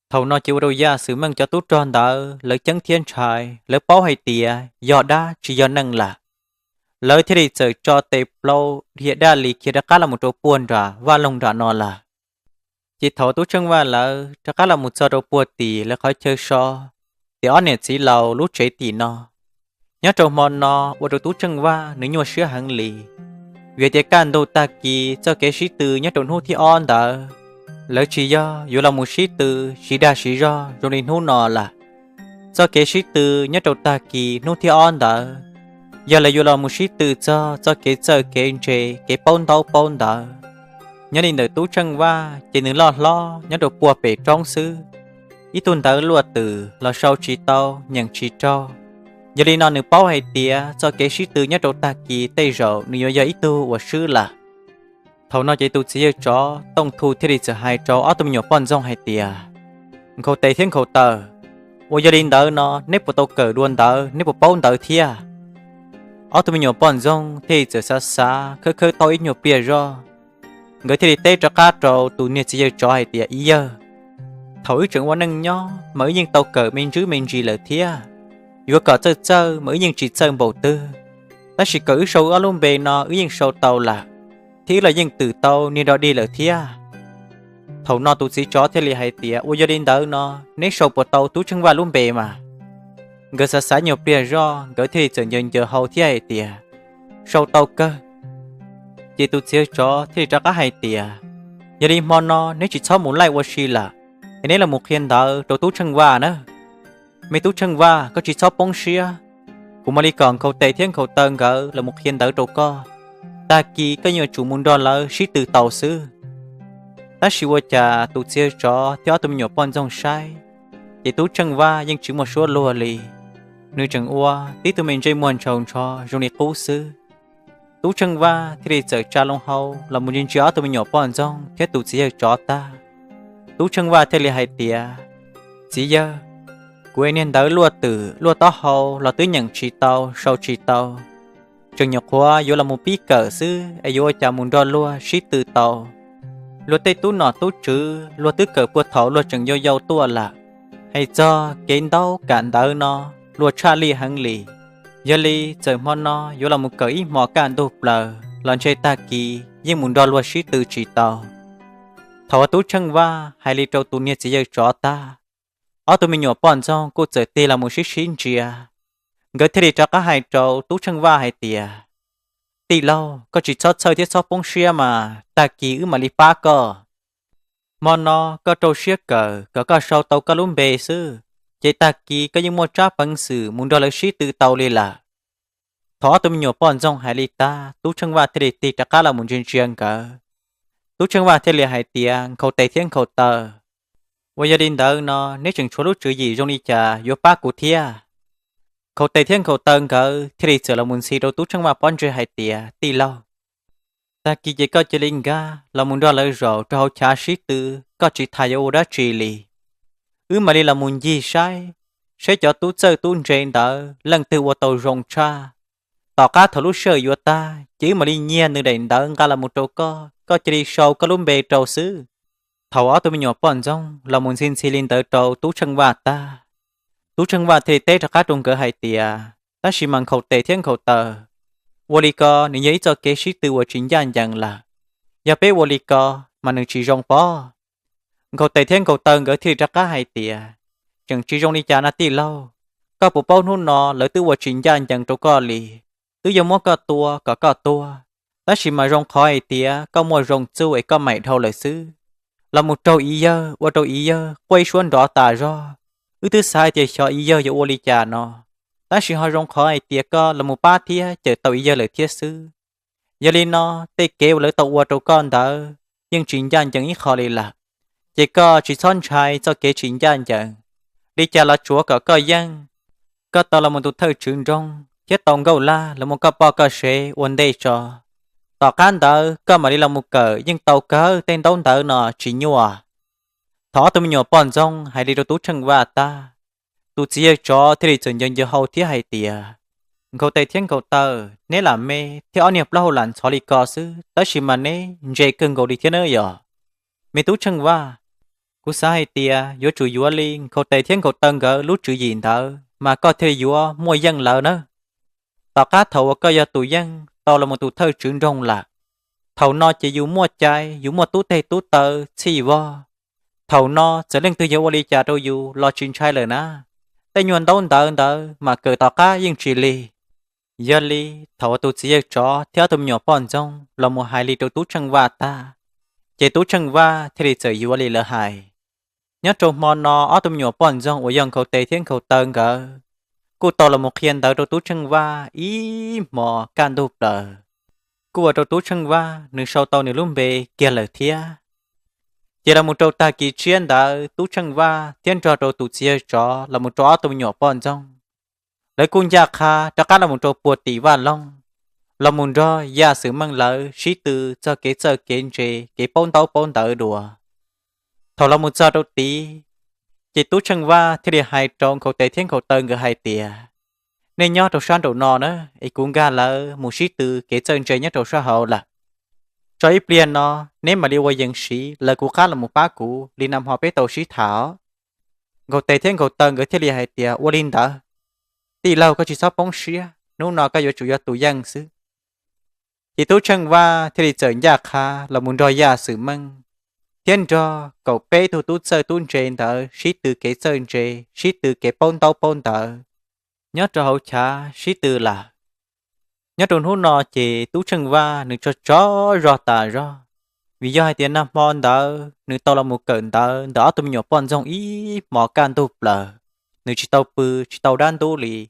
thầu nó chịu đâu ra sự mừng cho tú tròn đỡ lấy chân thiên trời lấy bao hay tìa do đa chỉ do năng là lời thế thì giờ cho tệp lâu hiện đa lì kia đã cá là một chỗ buồn ra và lòng ra nó là chỉ thầu tú chân và là đã cá là một số đồ buồn tì lấy khỏi chơi so thì ở này chỉ lâu lúc chế tì nó nhớ trâu mòn nó và đồ tú chân và nếu như sửa hàng lì việc để can đồ ta kỳ cho cái sĩ từ nhớ trộn hú thì on đã lỡ chỉ do dù là một sĩ từ sĩ đa sĩ do rồi nên hú nọ là cho cái sĩ từ nhớ trộn ta kỳ hú thì on đã giờ là dù là một sĩ từ cho cái giờ cái chế cái bông đã nhớ đến đời tú chân và chỉ nên lo nhớ đồ bùa bể trong sư ít tuần tới lùa từ là sau chỉ tao nhận chỉ cho giờ đi nó nửa bao hay tía cho cái sĩ từ nhớ trộn ta kỳ tây rồi nửa giờ ít tu và sư là thầu nó chỉ tu chỉ cho tông thu thế thì giờ hai cho ở tụi nhỏ bọn rong hay tía khẩu tây thiên khẩu tờ bây giờ đi đỡ nó nếp bộ tàu cờ luôn đỡ nếp bộ bao đỡ thia ở tụi nhỏ bọn rong thì giờ xa xa khơi tao ít nhiều bia rồi người thì tây cho cá trâu tụi nhỏ chỉ cho hay tía ý giờ thầu ý trưởng quan năng nhỏ mới nhưng tàu cờ mình gì lợi thia vừa có chơi mới nhưng chỉ chơi bầu tư ta chỉ cử sâu ở luôn bề nó ứng nhưng sâu tàu là thì là nhưng từ tàu nên đó đi lợi thia thầu nó tụi sĩ chó thế li hay tía ôi gia đình đỡ nó nếu sâu bộ tàu tú chân vào luôn bề mà người xa xa nhiều bia do gửi thì giờ nhận giờ hậu thì hay tía sâu tàu cơ chỉ tụi sĩ chó thì ra cả hay tía gia đình mòn nó nếu chỉ cho muốn lại qua xì là nếu là một hiện đỡ đồ tú chân vào nữa mấy tú chân va có chỉ shop bông xia cũng mà đi còn khẩu tệ thiên khẩu tần gỡ là một hiện đỡ đồ co ta kỳ có nhiều chủ muốn đo là sĩ từ tàu sư ta sĩ vô trà tụ chia cho theo tụi nhỏ bọn dòng sai chỉ tú chân va nhưng chỉ một số lùa lì nơi chẳng ua tí tụi mình chơi muôn trồng cho dùng để cố sư tú chân va thì để chờ cha long hậu là một nhân chó tụi mình nhỏ bọn dòng theo tụ chia cho ta tú chân va theo li hai tía chỉ giờ quê nên đỡ lúa to hậu là tứ nhận chỉ tàu sau chỉ tàu trường nhọc hoa vô là một bí cờ sư ai vô chả muốn đo lúa xí từ tàu lúa tây tú nọ tú chữ lúa tứ cờ bùa thảo lúa trường vô tua là hay cho kiến đâu cản đỡ nó lúa cha li hăng lì giờ li trời mòn nó vô là một cờ ít mò cản đục lờ lần chơi ta kỳ nhưng muốn đo lúa xí từ chỉ tàu thảo tú chân va hay li trâu tú nia chỉ giờ cho ta ở tụi mình nhỏ bọn rong cô trở tê là một xí xin chia gửi thế thì cho các hai trâu tú chân va hai tìa tì lâu có chỉ cho chơi thiết cho bông xia mà ta kỳ ư mà li ba cơ mòn nó có trâu xia cờ có sâu tàu có lúm bề sư chế ta kỳ có những một tráp bằng sử muốn đo lấy xí từ tàu li là thọ tụi mình nhỏ bọn rong hai li ta tú chân va thế thì tì cho các là một chuyện riêng cờ tú chân va thế li hai tìa khẩu tây thiên khẩu tờ bây giờ đi đỡ nó nếu chừng số lúc chữ gì trong đi trà vô ba cụ thia khẩu tây thiên khẩu tần cỡ thì đi sửa là muốn xì đâu tú trong mà bón chơi hai tìa tì lâu ta kỳ chỉ có chơi linh ga là muốn đo lời rồi cho hậu trả sĩ tư có chỉ thay ô đã trì lì mà đi là muốn gì sai sẽ cho tú chơi tú trên đỡ lần từ qua tàu rồng cha tỏ cá thầu lúc sơ vô ta chỉ mà đi nhiên nơi đèn đỡ ga là một trâu có chỉ đi sâu có lúm bề trâu xứ thầu ở tụi mình nhỏ bọn rong là muốn xin xin tới trâu tú chân va ta tú chân va thì tê cho cá trung cỡ hai tìa ta chỉ mang khẩu tê thiên khẩu tờ vô lý co nếu nhớ cho kế sĩ từ của chính gian rằng là giờ bé vô lý co mà đừng chỉ rong bó khẩu tê thiên khẩu tờ gỡ thì cho cá hai tìa chẳng chỉ trong đi cha na tì lâu có bộ bao nôn nó lỡ tư vật chính gian chẳng trâu có lì tư giờ mua có tua ta chỉ mà rong khói tía có mua rong chu ấy có mày thâu lời xứ là một trâu ý dơ và trâu ý dơ quay xuống đó tà ro thứ sai thì cho ý dơ ô li cha nó ta chỉ hỏi rong khói tía có là một ba thía chờ tàu ý dơ lời thiết xứ giờ lên nó tê kêu lỡ tàu và trâu con đỡ nhưng chính gian chẳng ít khó lì lạc chỉ có chỉ son trai cho kế chính gian chẳng đi cha là chúa có dân có tao là một tụt thơ trường trong chết tông gấu la là một cái bao cái xe ổn định cho tao can đỡ có mà đi làm một cờ nhưng tàu cờ tên tông đỡ nó chỉ nhua thọ tụi mình nhỏ bọn rong hay đi đâu tú chân và ta tụi chia cho thì dần dần giờ hậu thiết hay tìa cậu tây thiên cậu tờ nếu làm mê thì anh nhập lâu lặn xóa đi cò sư tới chỉ mà nè dễ cưng cậu đi thiên ơi giờ mẹ tú chân và cú sai tìa vô chủ yếu liên cậu tây thiên cậu tờ gỡ lúc chữ gì thở mà có thể yếu mua dân lỡ nữa tao cá thầu có giờ tụi dân tao là một tụi thơ trưởng rong lạc thầu nó chỉ yếu mua chai yếu mua tú tây tú tờ xì vo thầu nó sẽ lên từ yếu đi trả đâu yếu lo chuyện trai lời na tay nhuận đâu đỡ mà cờ tao cá nhưng chỉ lì giờ lì thầu tụi chỉ cho theo tụi nhỏ bọn rong là một hai lì tụi tú chân va ta chỉ tú chân va thì sẽ yếu lì lỡ hại nhớ trong mòn nó ở tụi nhỏ bọn rong ở dân cầu tây thiên cầu tơn gỡ cô tao là một hiền đỡ tú chân va ý mò can đục đỡ cô ở tú chân va nửa sau tao nửa lùm bề kia lời thia chỉ là một trâu ta kỳ chiến đỡ tú chân va thiên trò trâu tú chia cho là một trò tụi nhỏ bọn rong lấy cung gia kha cho cá là một trâu bùa tỷ và long là một trò gia sử mang lỡ sĩ từ cho kế sơ kế chế kế bông tàu đùa thầu là một giờ đầu tí chỉ tú chân va thì để hai trong cầu tây thiên cầu tơn người hai tìa nên nhớ đầu sáng đầu nọ nữa ấy cũng ga là một sĩ từ kế chân chơi nhất đầu sáng hậu là cho ít liền nó nếu mà đi qua dân sĩ là cũng khá là một bá cụ đi nằm họ bé tàu sĩ thảo cầu tây thiên cầu tơn người thì để hai tìa qua linh đó tí lâu có chỉ sót bóng xía nếu nó có chủ yếu tụ dân xứ chỉ tú chân va thì để chơi nhà kha là một đôi gia sử măng thiên cho cậu bé thu tú sơ tuôn trên tờ sĩ từ kế sơn trề sĩ từ kế bông tờ nhớ cho hậu cha sĩ từ là nhớ trốn hút nọ chỉ tú chân va nữ cho chó rò tà rò vì do hai tiền năm bon tờ nữ tao là một cơn tờ đó tụi nhỏ bon trong ý mỏ can tu lờ nữ chỉ tao bự chỉ tao đan tu lì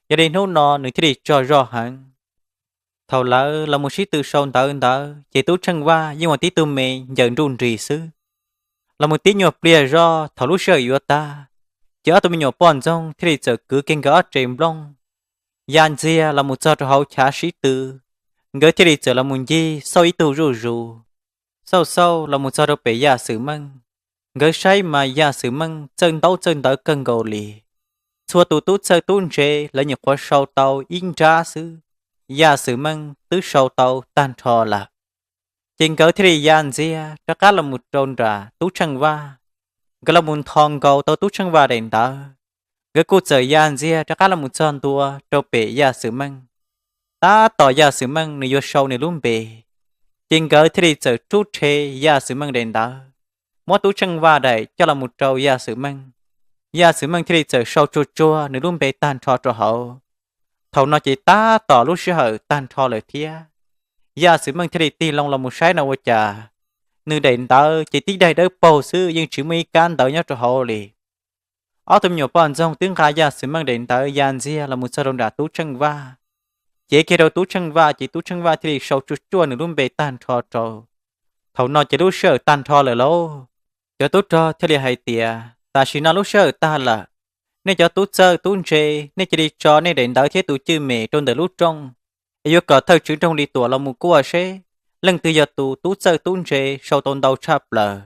gia đình hút nọ nữ thì cho rò hẳn thầu lỡ là một sĩ từ sâu tờ chỉ tú chân va nhưng mà tí từ mình dần run rì xứ là một tí nhỏ bia do thầu lúc sợ yếu ta chớ tụi mình nhỏ bọn rong thì giờ cứ kinh gõ trềm long yan zia là một giờ hậu trả sĩ từ ngỡ thì giờ là một gì sau ý tu rù sau là một giờ đâu bị ya sử măng ngỡ say mà ya sử măng chân tàu cân gầu lì xua tụ tút sơ tuôn trề là những quả sâu tàu in ra xứ ya sử măng tứ sâu tàu tan thò là chính cỡ thì yan zia cho cá là một trôn ra tú chân va cái là một thòng cầu tàu tú chân va đèn tờ cái cô chờ yan zia cho cá là một tròn tua trâu bể ya sử măng ta tỏ ya sử măng này vô sâu này luôn bể chính cỡ thì chờ chút chê ya sử măng đèn tờ mỗi tú chân va đầy cho là một trâu ya sử măng thì chờ sâu chua này luôn bể tan thò cho hậu thầu nó chỉ ta tỏ lúc sẽ hở tan thò lời thia ya sử măng thì ti long là một sai nào chả nữ đèn tờ chỉ tí đây đỡ bầu sư nhưng chỉ mấy can tờ nhớ cho họ lì ở tụi nhỏ bọn trong tiếng khai ya sử măng đèn tờ yan zia là một sao đồng đà tú chân va chỉ khi đầu tú chân va chỉ tú chân va thì sầu chua nữa luôn bề tan thò trò thầu nó chỉ lúc sợ tan thò lời lâu cho tú trò thì hay tìa ta chỉ nó lúc sợ ta là nên cho tú sơ tú chê nên chỉ đi cho nên đèn tờ thế tú chư mẹ trong đời lúc trong yêu cầu thơ chữ trong đi tủa là một cô à xe lần từ giờ tú sơ tú chê sau tôn đầu chạp lờ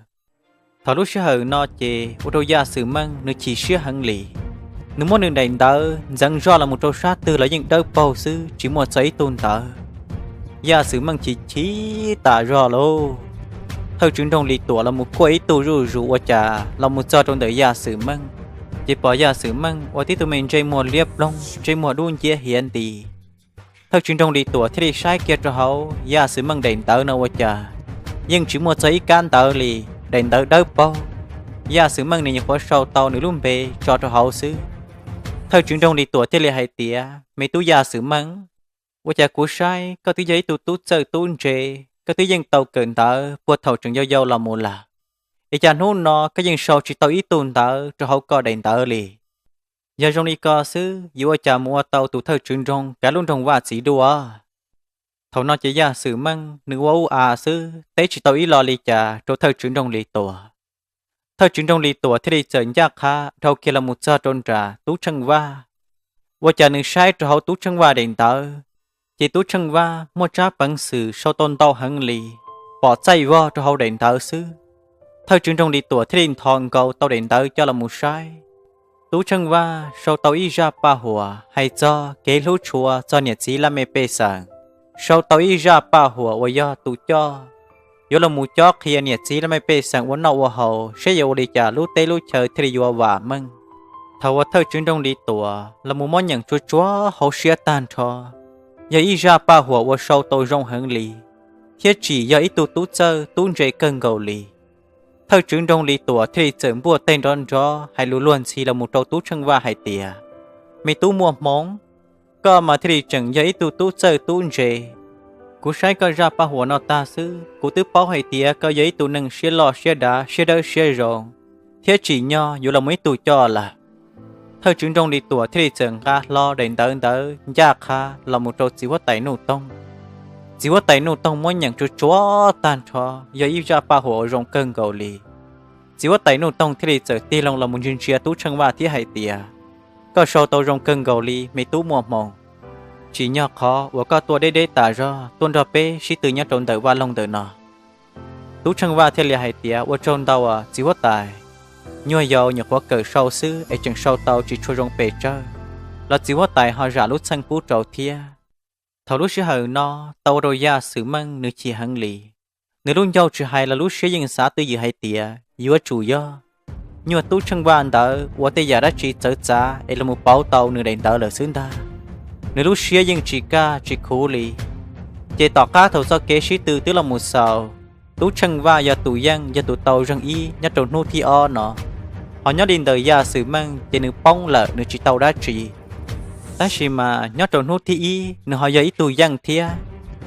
thảo lúc sẽ hở nó chê ô tô gia sử măng nó chỉ xưa hẳn lì nếu muốn đường đèn tờ rằng do là một trâu sát từ là những đợt bầu sư chỉ một giấy tôn tờ gia sử măng chỉ tả rõ lô thơ chữ trong đi tủa là một cô ấy tu rủ chả là một giờ trong đời gia sử măng chỉ bỏ gia sử măng và tí tụi mình chơi mùa liếp lông chơi mùa đun chia hiện tì thơ chuyện trong đi tủa thì sai kia cho hậu ya sử măng đèn tờ nào chả nhưng chỉ một giấy can tờ lì đèn tờ đớp bao ยาซื้อมังในยังพอเช่าเตาในลุ่มเบจอดเฮาซื้อเธอจึงตรงดีตัวที่เลยให้เตียไม่ตู้ยาซื้อมังว่าจะกู้ใช้ก็ที่ยัยตู้ตู้เจอตู้เจก็ที่ยังเตาเกินเตาปวดเท่าจึงยาวๆละมูละไอจานหูนอก็ยังเช่าจิตเตาอีตูนเตาจะเขาก็ได้เตาเลยยาตรงนี้ก็ซื้ออยู่ว่าจะมัวเตาตู้เธอจึงตรงแกลุ่นตรงว่าสีดัวเท่านอจะยาซื้อมังนึกว่าซื้อเตจิตเตาอีลอลีจ่าตัวเธอจึงตรงลีตัวเธอจึงตรงลีตัวที่ได้เจอยากค่ะเท่าเกลมุจจาตนจ่าตู้ช่างว่าจะนึกใช้ตัวเขาตู้ช่างว่าเด่นเตาchỉ tú chân va mua trả bằng sự sau tôn tàu hằng lì bỏ chạy vào cho hậu đền tàu sư thời trường trong đi tuổi thiên thòn cầu tàu đền tàu cho là một sai tú chân va sau tàu y ra ba hùa hay cho kế lũ chùa cho nhiệt chí là mê bê sàng sau tàu y ra ba hùa và do tú cho yếu là một chó khi nhiệt chí là mê bê sàng uốn nọ hậu sẽ yếu đi trả lũ tê lũ chờ thì yếu và mừng thầu thời trường trong đi tuổi là một món nhận chúa hậu sẽ tan cho giờ ý ra ba hùa và sau tôi rong hẳn lì thiết chỉ giờ ý tụ tú chơ tú dễ cân gầu lì thời trưởng đông lì tủa thì chởm bùa tên đón gió hay lũ luôn chỉ là một trâu tú chân va hay tìa mày tú mua món có mà thì chẳng giờ ý tụ tú chơ tú dễ cú sai có ra ba hùa nó ta sư cú tứ bao hay tìa có giờ ý tụ nâng xe lò xe đá xe đỡ xe rồng thiết chỉ nho dù là mấy tụ cho là thời trưởng trong đi tuổi thì chẳng ra lo đến tới gia kha là một trâu chỉ có tay nụ tông mỗi nhận chúa tan cho giờ ít ra ba hộ rong cơn gầu lì chỉ có tay nụ tông thì giờ ti lòng là một nhân chia tú chân va thì hay tìa có sau tàu rong cơn gầu lì mấy tú mùa mộng chỉ nhỏ khó và có tua đế tả ra tuôn ra bé chỉ từ nhát trộn tới va lông tới nọ tú chân va thì là hay tìa và trộn tàu chỉ có tài nhua dầu nhờ quá cờ sau xứ ở chân sau tàu chỉ cho rong bể trơ là chỉ có tài họ giả lúc sang phú trầu thia thầu lúc sẽ hở no tàu rồi ra xử măng nửa chỉ hăng lì người luôn dâu chỉ hay là lúc sẽ dừng xã tư dự hay tía vừa chủ do nhua tú chân van đỡ và tây giả đã chỉ chở giá ấy là một bao tàu nửa đèn đỡ là xứng ta nửa lúc sẽ dừng chỉ ca chỉ khổ lì chỉ tỏ cá thầu do kế sĩ tư tức là một sào tú chân va do tụ dân do tụ tàu răng y nhất trộn nô thi o nọ họ nhớ đến đời gia sử mang chỉ nửa bông lợ nửa chỉ tàu đã chỉ ta chỉ mà nhớ trộn nô thi y nửa họ giấy tụ dân thia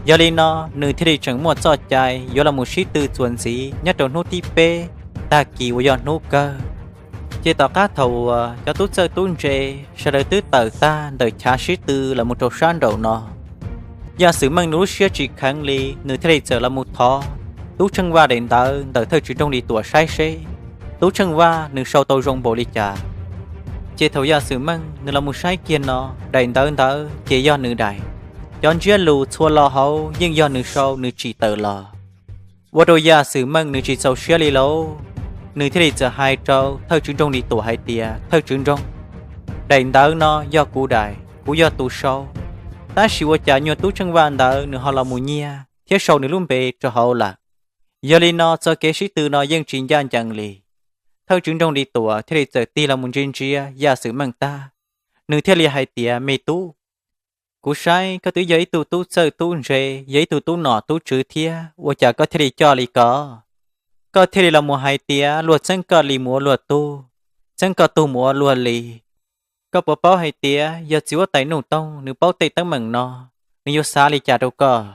giờ lên nó nửa thì đi chẳng một trò chạy do là một sĩ tư chuẩn gì nhớ trộn nô thi p ta kỳ của do nô cơ chỉ tỏ cá thầu cho tú chơi tú dê sau đời tứ tờ ta đời cha sĩ tư là một trò san đầu nọ gia sử mang nửa sĩ chỉ kháng ly nửa thì giờ là một thọ tú chân va đến đời thời chỉ trong đi tuổi sai xế tú chân va nửa sau tôi rong bộ đi chả chỉ thầu gia sử măng nửa là một sai kia nó đầy tới chỉ do nửa đại do chia lù xua lo hậu nhưng do nửa sau nửa chỉ tờ lò và đôi gia sử măng nửa chỉ sau xia li lâu nửa thì giờ hai trâu thời chỉ trong đi tuổi hai tia thời chỉ trong đầy tới nó do cú đại cú do tu sau ta chỉว่าจะnhua tú chân va tới nửa họ là một nhia thiết sau nửa luôn bề cho hậu là giờ li nó cho kế sĩ từ nó dân chính gian chẳng lì theo chứng trong đi tuổi thì giờ ti là một trên chia gia sử mang ta nửa theo li hai tia mê tú cú sai có tới giấy tu sơ tu rề giấy tu nọ tu chữ thia và chả có thể cho li có thể là một hai tia luật chân có li múa luật tu chân có tu múa luật li có bỏ bao hai tia giờ chỉ có tay nụ tông nửa bao tay tăng mừng nó nửa xa li chả đâu có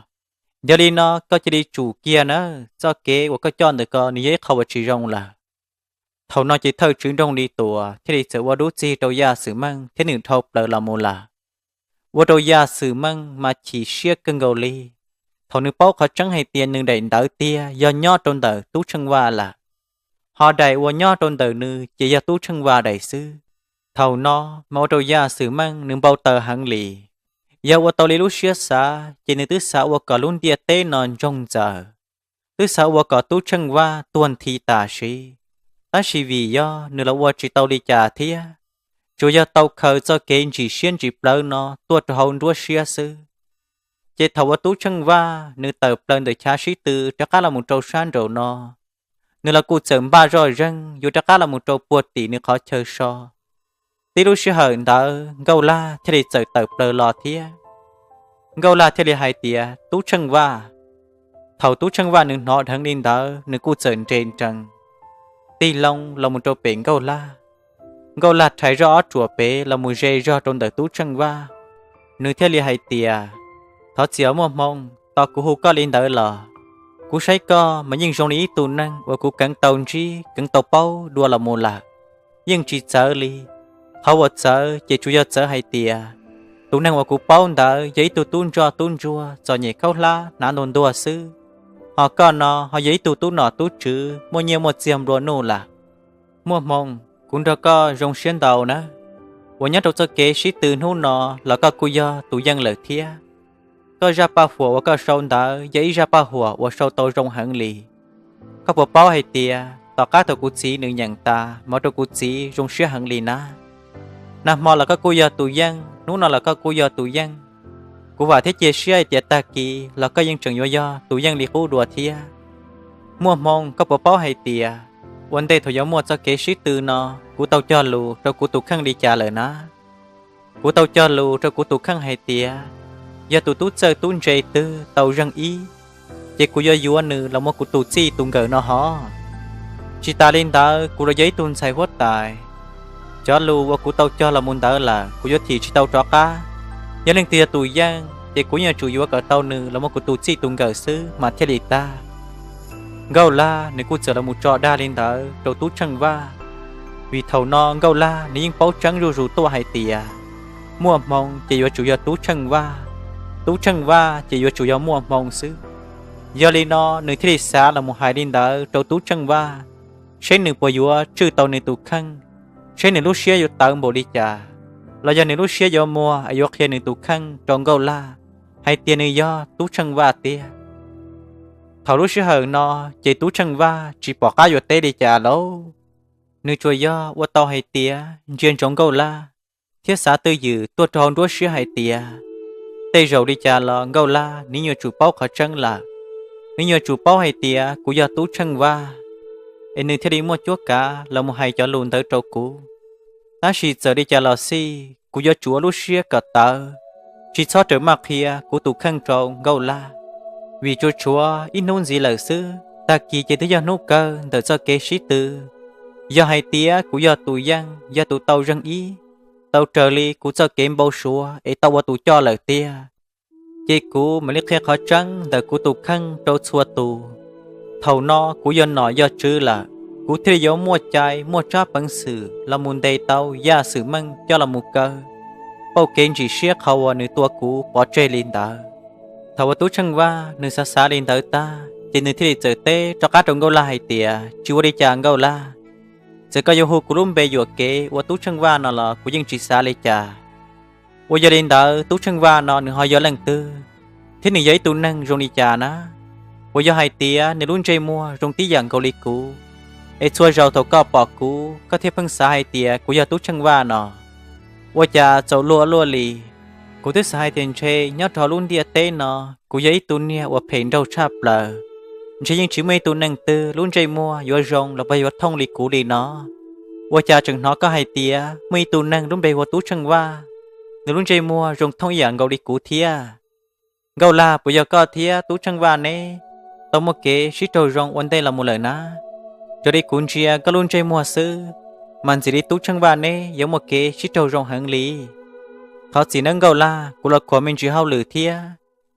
giờ đi nó có chỉ đi chủ kia nữa cho kế và có cho được có như không phải chỉ rong là thầu nó chỉ thâu chứng trong đi tùa thế thì sự qua đốt chi đầu gia sử măng thế nửa thâu lời là một là qua đầu gia sử măng mà chỉ xia cân gầu ly thầu nửa bao họ trắng hay tiền nửa đầy đỡ tia do nho trong tờ tú chân va là họ đầy qua nho trong tờ nửa chỉ do tú chân va đầy sư thầu nó mà đầu gia sử măng nửa bao tờ hẳn lì giờ qua tàu lấy lúc xưa xa chỉ nên tứ xã qua cả luôn địa tê non trong giờ tứ xã qua cả tú chân va tuần thi tà sĩ ta chỉ vì do nửa là qua chỉ tàu đi trả thia chủ yếu tàu khởi cho kênh chỉ xuyên chỉ bờ nó tuột hồn đua xia sư chỉ thầu qua tú chân va nửa tàu bờ để trả sĩ từ chắc là một trâu san rồi nó nửa là cụ sớm ba rồi răng dù chắc là một trâu buột tỉ nửa khó chơi so tí lúc xưa hờn đó gâu la thì để chờ tập lờ lò thía gâu la thì để hai tía tú chân va thầu tú chân va nương nọ thằng nên đó nương cụ sờn trên trần ตีลงเรามุนโตเป็นเกาลาไทยรอจัวเปเรามุเจรอตนเดตู้จังว่าเนื้อเทลีไฮเตียทอเสียวมัวมองต่อกูหูก็ลินเดอร์หล่อกูใช้ก็มันยิ่งตรงนี้ตูนั่งว่ากูกังเตาจีกังเตาเป้าดัวละมูละยิ่งจีเจอลีเขาว่าเจอเจจุยเจอไฮเตียตูนั่งว่ากูเป้าเดอยัยตูตุนจัวจอเหย่เข้าละน้าโดนดัวซื้อhọ có nó họ giấy tu nọ tu chữ mua nhiều một xiêm rồi nô là mua mong cũng đã có rong xuyên đầu nữa và nhớ đâu cho kế sĩ từ nô nọ là có cùi do tu dân lợi thía có ra ba phùa và có sâu đỡ giấy ra ba hùa và sâu tôi rong hẳn lì có bộ báo hay tia tỏ cá tàu cú chỉ nữ nhận ta mà tàu cú chỉ rong xuyên hẳn lì na mò là có cùi do tu dân nô nọ là có cùi do tu dânกูว่าที่เจเชียเตียตากีแล้วก็ยังจังย่อตัวยังลีกูดัวเทียมัวมองก็ปเป้าให้เตียวันเดถอยมัวจะเกชิตือนอกูเต้าจอลูเรากูตุกข้างดีจ่าเลยนะกูเต้าจอลูเรากูตุกข้างให้เตียอย่าตุตุเจอตุนเจตือเต้ายังอีเจกูย่อยัวนือเรามัวกูตุจี้ตุงเกินอฮอจิตาลินดากูเราย้ายตุนใส่หัวตายจอลูว่ากูเต้าจอละมุนดาละกูย่อถีจิเต้าจอกายังเล่นเตียตุยังเด็กกูยังจู่อยู่ว่ากับเต้าหนึ่งแล้วมันกูตูจี้ตุงเกิดซื้อมาเทลิตาเกาล่าในกูเจอละมุจอดาลินเตอร์ตัวตู้ช่างว่าvì thầu noเกาล่าในยิ่งเป้าจังรูตัวไฮเตียมัวมองจะอยู่จู่ยตู้ช่างว่าจะอยู่จู่ยมัวมองซื้อยาลีนอหนึ่งที่สาละมุไฮลินเตอร์ตัวตู้ช่างว่าใช้หนึ่งปอยว่าชื่อเต้าในตู้ข้างใช้หนึ่งลูกเชียอยู่เติมบริจาเราจะในรู้เชียยอมัวอายุเคียนในตุขังจงเกาล่าให้เตียนยอตุชังว่าเตียเขารู้เชื่อเหรอนอเจตุชังว่าจีปอกาอยู่เตดิจ่าโลนึกช่วยยอว่าต่อให้เตียเจียนจงเกาล่าเทียสาตือยืตัวทองรู้เชื่อให้เตียเตยเราดิจ่าลองเกาล่านี่ยอจูเป้าเขาจังละนี่ยอจูเป้าให้เตียกูยอตุชังว่าเอ็นนึกเทดิมัวจัวกาเราไม่ให้จอลุนเตอโจกูta chỉ giờ đi chơi lò xì, cú do chúa lúc xưa cả tờ, chỉ cho trở mặt kia, cú tụ khăn tròn gâu la, vì chúa ít nôn gì lời xưa, ta chỉ thấy do nô cơ, đợi cho kế sĩ tư, do hai tía, cú do tụ dân, do tụ tàu dân ý, tàu trở li, cú cho kém bao số, ấy tàu vào tụ cho lời tía, chỉ cú mà liếc khe khó trắng, đợi cú tụ khăn trâu xua tụ, thầu no, cú do nọ do chữ làกูเที่ยวมัวใจมัวจ้าปังสื่อละมุนเดเตายาสื่อมั่งเจ้าละมุกเกอเป้าเกณฑ์จีเชียเขาว่าในตัวกูปอเจลินดาถ้าว่าตู้ช่างว่าในซาซาลินดาตาจีในที่เจอเต้จอกาตรงเกาลาให้เตียจิวริจางเกาลาเจอก็ยังหูกูรุ่มเบยอยู่เกว่าตู้ช่างว่านั่นละกูยังจีซาลิจาว่าจะลินดาตู้ช่างว่านั่นหนึ่งหอยลังตื้อที่หนึ่งยัยตู้นั่งตรงนิจานะว่าจะให้เตียในรุ่นใจมัวตรงที่อย่างเกาหลีกูไอ้ช่วยเราเท่าก็ปอกกูก็เทียบพังสายเตียกูอยากตู้ช่างว่าหนอว่าจะเจ้าลัวลีกูที่สายเตียนเชยยอดทอรุ่นเดียเต้นอกูอยากตัวเนี่ยว่าเพลงเราชอบเลยใช่ยังชิไม่ตัวนั่งตื้อรุ่นใจมัวยัวรงเราไปวัดท่องลีกูลีเนาะว่าจะจังเนาะก็ให้เตียไม่ตัวนั่งรุ่นไปว่าตู้ช่างว่าในรุ่นใจมัวรงท่องอย่างเกาลีกูเทียเกาลาปุยก็เทียตู้ช่างว่าเน่ต้องมาเกชิโตรงวันเดละมุเลยนะcho đi cuốn chia có luôn chơi mùa sư mình chỉ đi tú chân vàng nè giống một cái chiếc trâu rồng hẳn lý họ chỉ nâng gầu la của lực của mình chỉ hao lử thia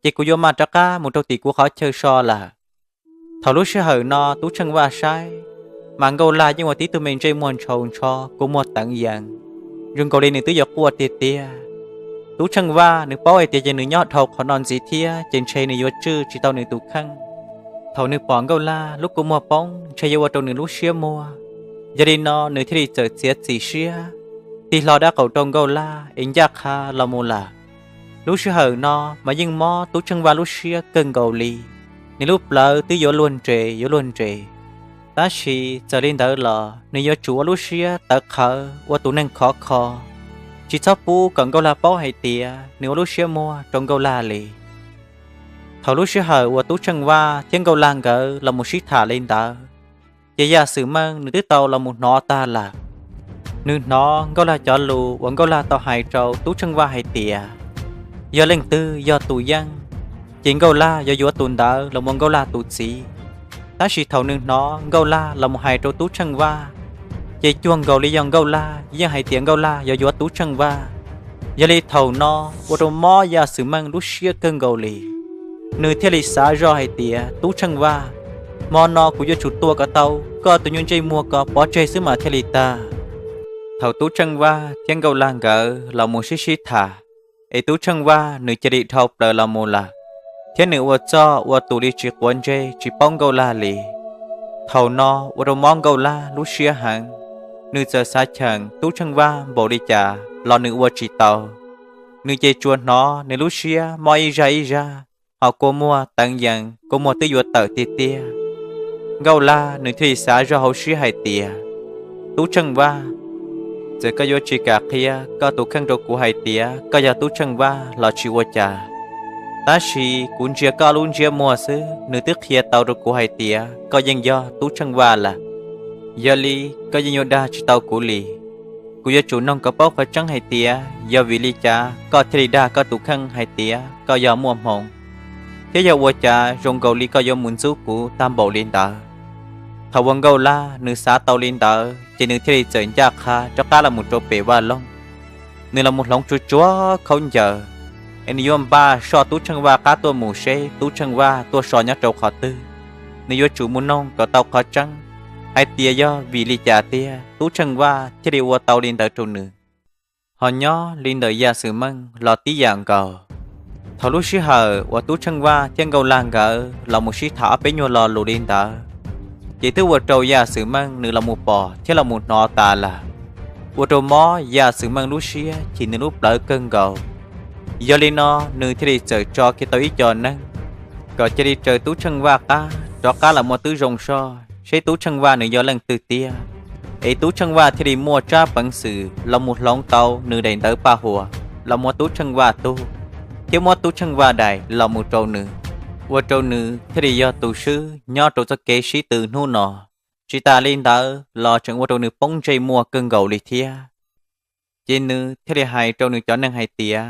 chỉ của vô mặt trắc cá một trâu tỷ của họ chơi so là thảo lúc sẽ hở no tú chân vàng sai mà gầu la nhưng mà tí tụi mình chơi muôn trầu cho của một tặng dạng rừng cầu lên nửa tứ giọt của tiệt tia tú chân vàng nửa bao ấy tiệt trên nửa nhọt thầu họ non gì thia trên chơi nửa giọt chư chỉ tao nửa tú khăn thầu nửa bỏng gầu la lúc của mua bóng chơi vô trong nửa lúc xía mua gia đình nó nửa thì chờ chết gì xía thì lo đã cầu trong gầu la anh giác ha là mua là lúc xưa hở nó mà nhưng mò tú chân va lúc xía cơn gầu lì nửa lúc lỡ tứ vô luôn trề ta chỉ chờ lên đỡ lò nửa vô chúa lúc xía tớ khờ qua tú năng khó khó chỉ cho pu cần gầu la bao hay tía nửa lúc xía mua trong gầu la lì thầu lúc xưa hở qua tú chân va tiếng gầu lang gỡ là một xí thả lên đỡ giờ giả sử mang nửa tứ tàu là một nó ta là nửa nó gầu la cho lù vẫn gầu la tàu hai trâu tú chân va hay tía do lên tư do tù dân chuyện gầu la do vua tùn đỡ là một gầu la tù xí ta chỉ thầu nương nó gâu la là một hai trâu tú chân va chạy chuông gâu lấy dòng gâu la giang hai tiếng gâu la do gió tú chân va giờ lấy thầu nó vô trâu mò ya sử mang lúc xưa cơn gâu lì nơi thế lịch xã do hai tiếng tú chân va mò nó của do chủ tua cả tàu có tụi nhung chơi mua có bỏ chơi xứ mà thế lịch ta thầu tú chân va tiếng gâu la gỡ là một xí thả ấy tú chân va nơi chơi đi thầu đời là một là thế nữ vợ cho vợ tụ đi chỉ quấn dây chỉ bông gâu la lì thầu nó vợ mong gâu la lúc xưa hàng nữ giờ xa chẳng tú chân va bộ đi chả lo nữ vợ chỉ tàu nữ chơi chuột nó nữ lúc xưa mọi ra họ cô mua tặng dần cô mua tới vợ tờ tia tia gâu la nữ thì xa do hậu xưa hai tia tú chân va giờ có vợ chỉ cả kia có tú khăn đồ của hai tia có giờ tú chân va lo chỉ vợ chả ta chỉ cũng chưa có luôn chưa mua xứ nữ tức kia tàu được của hai tia có dân do tú chân va là giờ li có dân đa chỉ tàu của li của giờ chủ nông có bóc có trắng hai tia giờ vì li cha có thề đa có tú khăn hai tia có giờ mua mộng thế giờ vợ cha rong gầu li có giờ muốn giúp của tam bộ liên tờ thầu vong gầu la nữ xã tàu liên tờ chỉ nữ thề chơi cha kha cho ta là một trò bể va long nữ là một lòng chúa không giờ anh yom ba so tú chân va cá tua mù xe tú chân va tua so nhát trâu khó tư nếu yo chủ muốn nông có tàu khó trắng hai tia do vì li chả tia tú chân va thế đi qua tàu lên tới trâu nữ họ nhỏ lên tới gia sử măng lò tí dạng cờ thầu lúc xí hờ qua tú chân va chân gầu làng gỡ là một xí thả bé nhô lò lù lên tới chỉ thứ qua trâu gia sử măng nữ là một bò thế là một nọ tà là qua trâu mó gia sử măng lúc xí chỉ nữ lúc lỡ cơn gầu giờ lên nó nữ thì đi chơi cho cái tối cho năng có chơi đi chơi tú chân va cá cho cá là một thứ rồng so sẽ tú chân va nữ do lần từ tia ấy tú chân va thì đi mua cha bằng sự là một lóng tàu nữ đèn tới ba hùa là một tú chân va tu thiếu một tú chân va đại là một trâu nữ và trâu nữ thì đi do tu sư nhỏ trâu cho kế sĩ từ nu nọ chỉ ta lên tới lo chẳng qua trâu nữ bông chơi mua cơn gầu lì thia trên nữ thì đi hai trâu nữ cho năng hai tia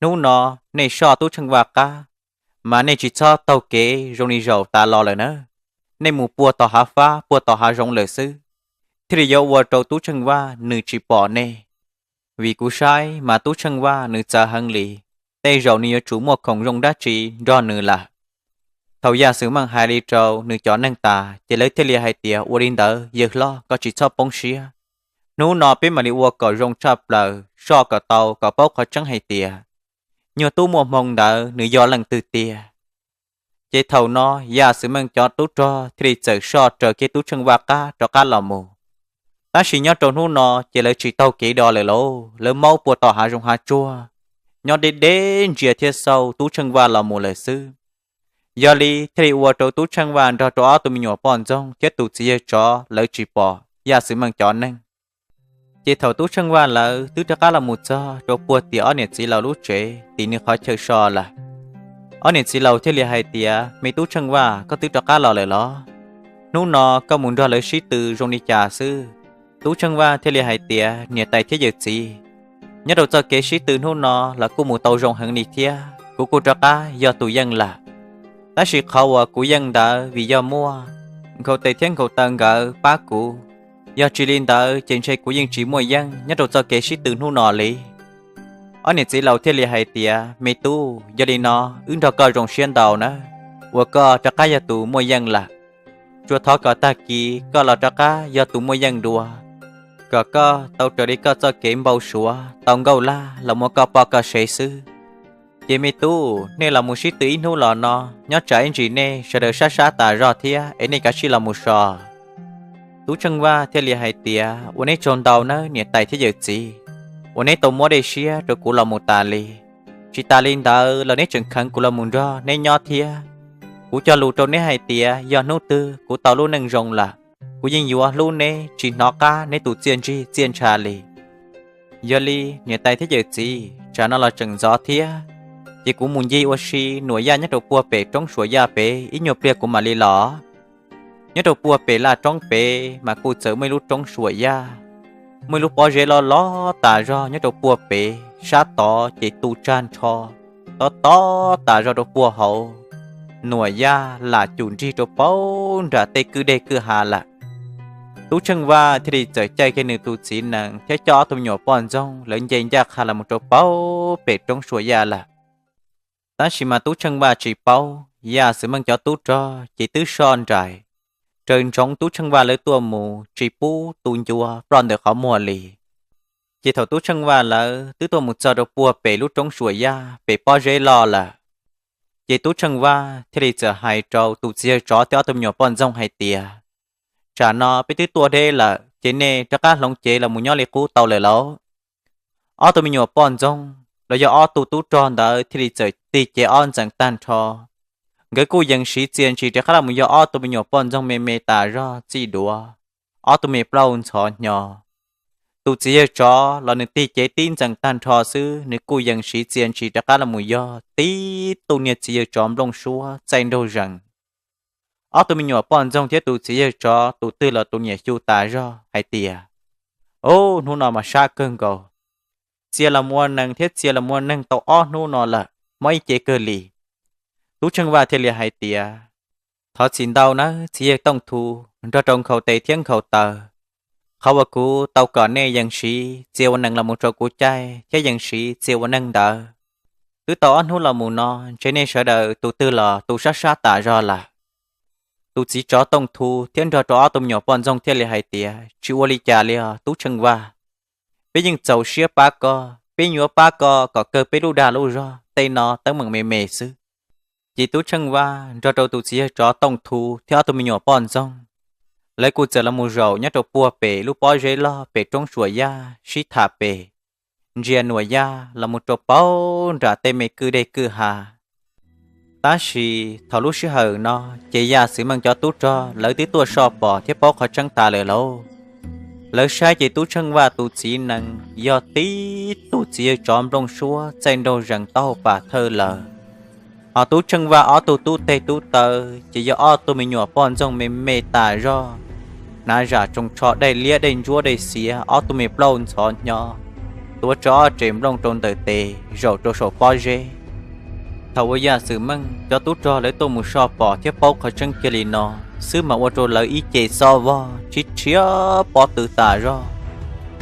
nú nó này so tú chân va cá mà này chỉ cho tàu kế rong đi dầu ta lo lại nữa này mù bùa tỏ hạ phá bùa tỏ hạ rong lời sư thì để dầu vợ trâu tú chân va nữ chỉ bỏ nè vì cú sai mà tú chân va nữ cha hăng lì tây dầu nữ chủ một khổng rong đá chỉ do nữ là thầu gia sử mang hai ly trâu nữ chọn năng tà chỉ lấy thế lia hai tia uo đi đỡ giờ lo có chỉ cho bông xía nú nó biết mà đi uo cỏ rong chập lờ so cỏ tàu cỏ bốc cỏ trắng hai tia nhờ tu một mong đỡ nữ do lần từ tia chế thầu nó gia sử mang cho tú cho thì chờ so chờ cái tú chân va cá cho cá lò mù ta chỉ nhớ trâu nó chỉ lấy chỉ tàu kỹ đo lại lỗ lấy máu bùa tỏ hạ rong hạ chua nhớ đến chia thiết sâu tú chân va lò mù lời sư giờ li thì uo trâu tú chân va cho trâu tụi mình nhỏ bòn rong chết tụt chia cho lấy chỉ bỏ gia sử mang cho nên chỉ thầu tú chân va là tú cho cá là một cho bùa tía ở nhiệt chỉ là lúc chế tí nữa khó chơi so là ở nhiệt chỉ là thế li hai tía mấy tú chân va có tú cho cá lò lại lo nú nó có muốn ra lấy sĩ từ trong đi trà sư tú chân va thế li hai tía nhiệt tay thế giờ gì nhớ đầu cho kế sĩ từ nú nó là cô một tàu rong hàng đi thia cô cho cá do tụi dân là ta sĩ khẩu của dân đã vì do mua khẩu tây thiên khẩu tầng gỡ bá cụ do chỉ liên tới trên xe của dân chỉ mua dân nhất đầu cho kế sĩ từ nu nọ lý ở nhiệt chỉ lầu thiên li hai tia mê tu do đi nó ứng cho coi rồng xuyên tàu nữa và co cho cá do tụ mua dân là chùa thọ có ta kỳ co là cho cá do tụ mua dân đùa có tàu trở đi co cho kiếm bầu sủa tàu gầu la là một co bò co sấy sư chỉ mê tu nên là một sĩ tử nu lò nó nhớ trả anh chị nè sẽ được sát sát tà rõ thia ấy nên cả chỉ là một sò tú chân va theo li hai tiaวันนี้chọn tàu nó nhiệt tay thế giờ gìวันนี้tàu mua để xia rồi cũng là một tà li chỉ tà linh tàu là nét chừng khăn cũng là một ro nên nhỏ thia cũng cho lù trâu nét hai tia do nô tư của tàu luôn nâng rồng là cũng nhìn vừa luôn nè chỉ nó cá nét tụ chiên trà li giờ li nhiệt tay thế giờ gì chả nó là chừng gió thia chỉ cũng muốn gì oxy nổi da nhất đầu bùa bể trong suối da bể ít nhiều bia của mà li lỏ nhớ đầu bùa bể là trong bể mà cô chở mấy lúc trong suối da mấy lúc bỏ rễ lo tả ra nhớ đầu bùa bể sát tỏ chỉ tu chan cho to tả ra đầu bùa hậu nùa ya là chuẩn chi cho bao ra tê cứ đây cứ hà là tú chân va thì đi chơi chơi cái nữ tu sĩ nàng thế cho tôi nhỏ bọn rong lớn dây ra hà là một chỗ bao bể trong suối ya là ta chỉ mà tú chân va chỉ bao ya sự mang cho tú cho chỉ tứ son trải trên trong tú chân va lấy tua mù chỉ pu tuôn chua còn được khó mùa lì chỉ thầu tú chân va là tứ tua một giờ được bùa bể lúc trong suối ya bể bao dễ lo là chỉ tú chân va thì đi giờ hai trâu tu chia chó theo tôi nhỏ bọn rong hai tia chả nó biết thứ tua đây là chế nè chắc cá lông chế là một nhóm liệt cú tàu lời lỗ ở tôi mình nhỏ bọn rong là do ở tu tú tròn đó thì đi chơi tì chế on chẳng tan cho người cô dân sĩ tiền chỉ chắc là một do ở tôi mình nhỏ bọn rong mê mê tà ra chỉ đùa ở tôi mình bao cho nhỏ tu chỉ cho là người tì chế tin chẳng tan cho xứ người cô dân sĩ tiền chỉ chắc là một do tí tu nhiệt chỉ cho lông xua tranh đâu rằng ở tụi mình nhỏ bọn trong thiết tụ chỉ cho tụ tư là tụ nhẹ chu tá ra hay tìa ô nu nào mà xa cơn cầu chia là mua năng thiết chia là mua năng tàu o nu nào là mấy chế cơ lì tú chân va thiết lìa hay tìa thọ xin đau nó chia tông thu cho trong khẩu tây thiên khẩu tờ khẩu và cú tàu cỏ nè dân sĩ chia năng là một trò cú trai chế dân sĩ chia năng đờ tứ tàu nu là mù no chế nên sợ đờ tụ tư là tụ sát sát tả ra là tu chỉ cho tông thu thiên cho tông nhỏ bọn dòng thiên lệ hai tia chịu oli trà lệ tu chân va bây giờ giàu xía ba co bây nhỏ ba co có cơ bây lu đà lu ra tây nó tới mừng mề mề sư chỉ tu chân va cho tu chỉ cho tông thu theo tông nhỏ bọn dòng lấy cụ giờ là mù rầu nhát đầu bùa bể lu bó dễ lo bể trong suối ya xí thả bể riêng nuôi ya là một trò bao ra tây mê cứ đây cứ hà ta chỉ thảo lúc xưa hờ nó chỉ ra sự mang cho tú cho lỡ tí tua so bỏ thiết bó khỏi trăng ta lời lâu lỡ sai chỉ tú chân và tú chỉ năng do tí tú chỉ chọn trong xua trên đâu rằng tao bà thơ lờ họ tú chân và ở tú tê tú tờ chỉ do ở tú mình nhỏ bọn trong mình mê tà do nà ra trong trọ đầy lia đầy chúa đầy xía ở tú mình lâu chọn nhỏ tú cho chìm trong trong tờ tê rồi cho sổ bao dê thầu với gia sử măng cho tú cho lấy tôi một so bỏ thiết bao khỏi chân kia lì nó sư mà ô tô lấy ý chế so vo chỉ chia bỏ tự tả ra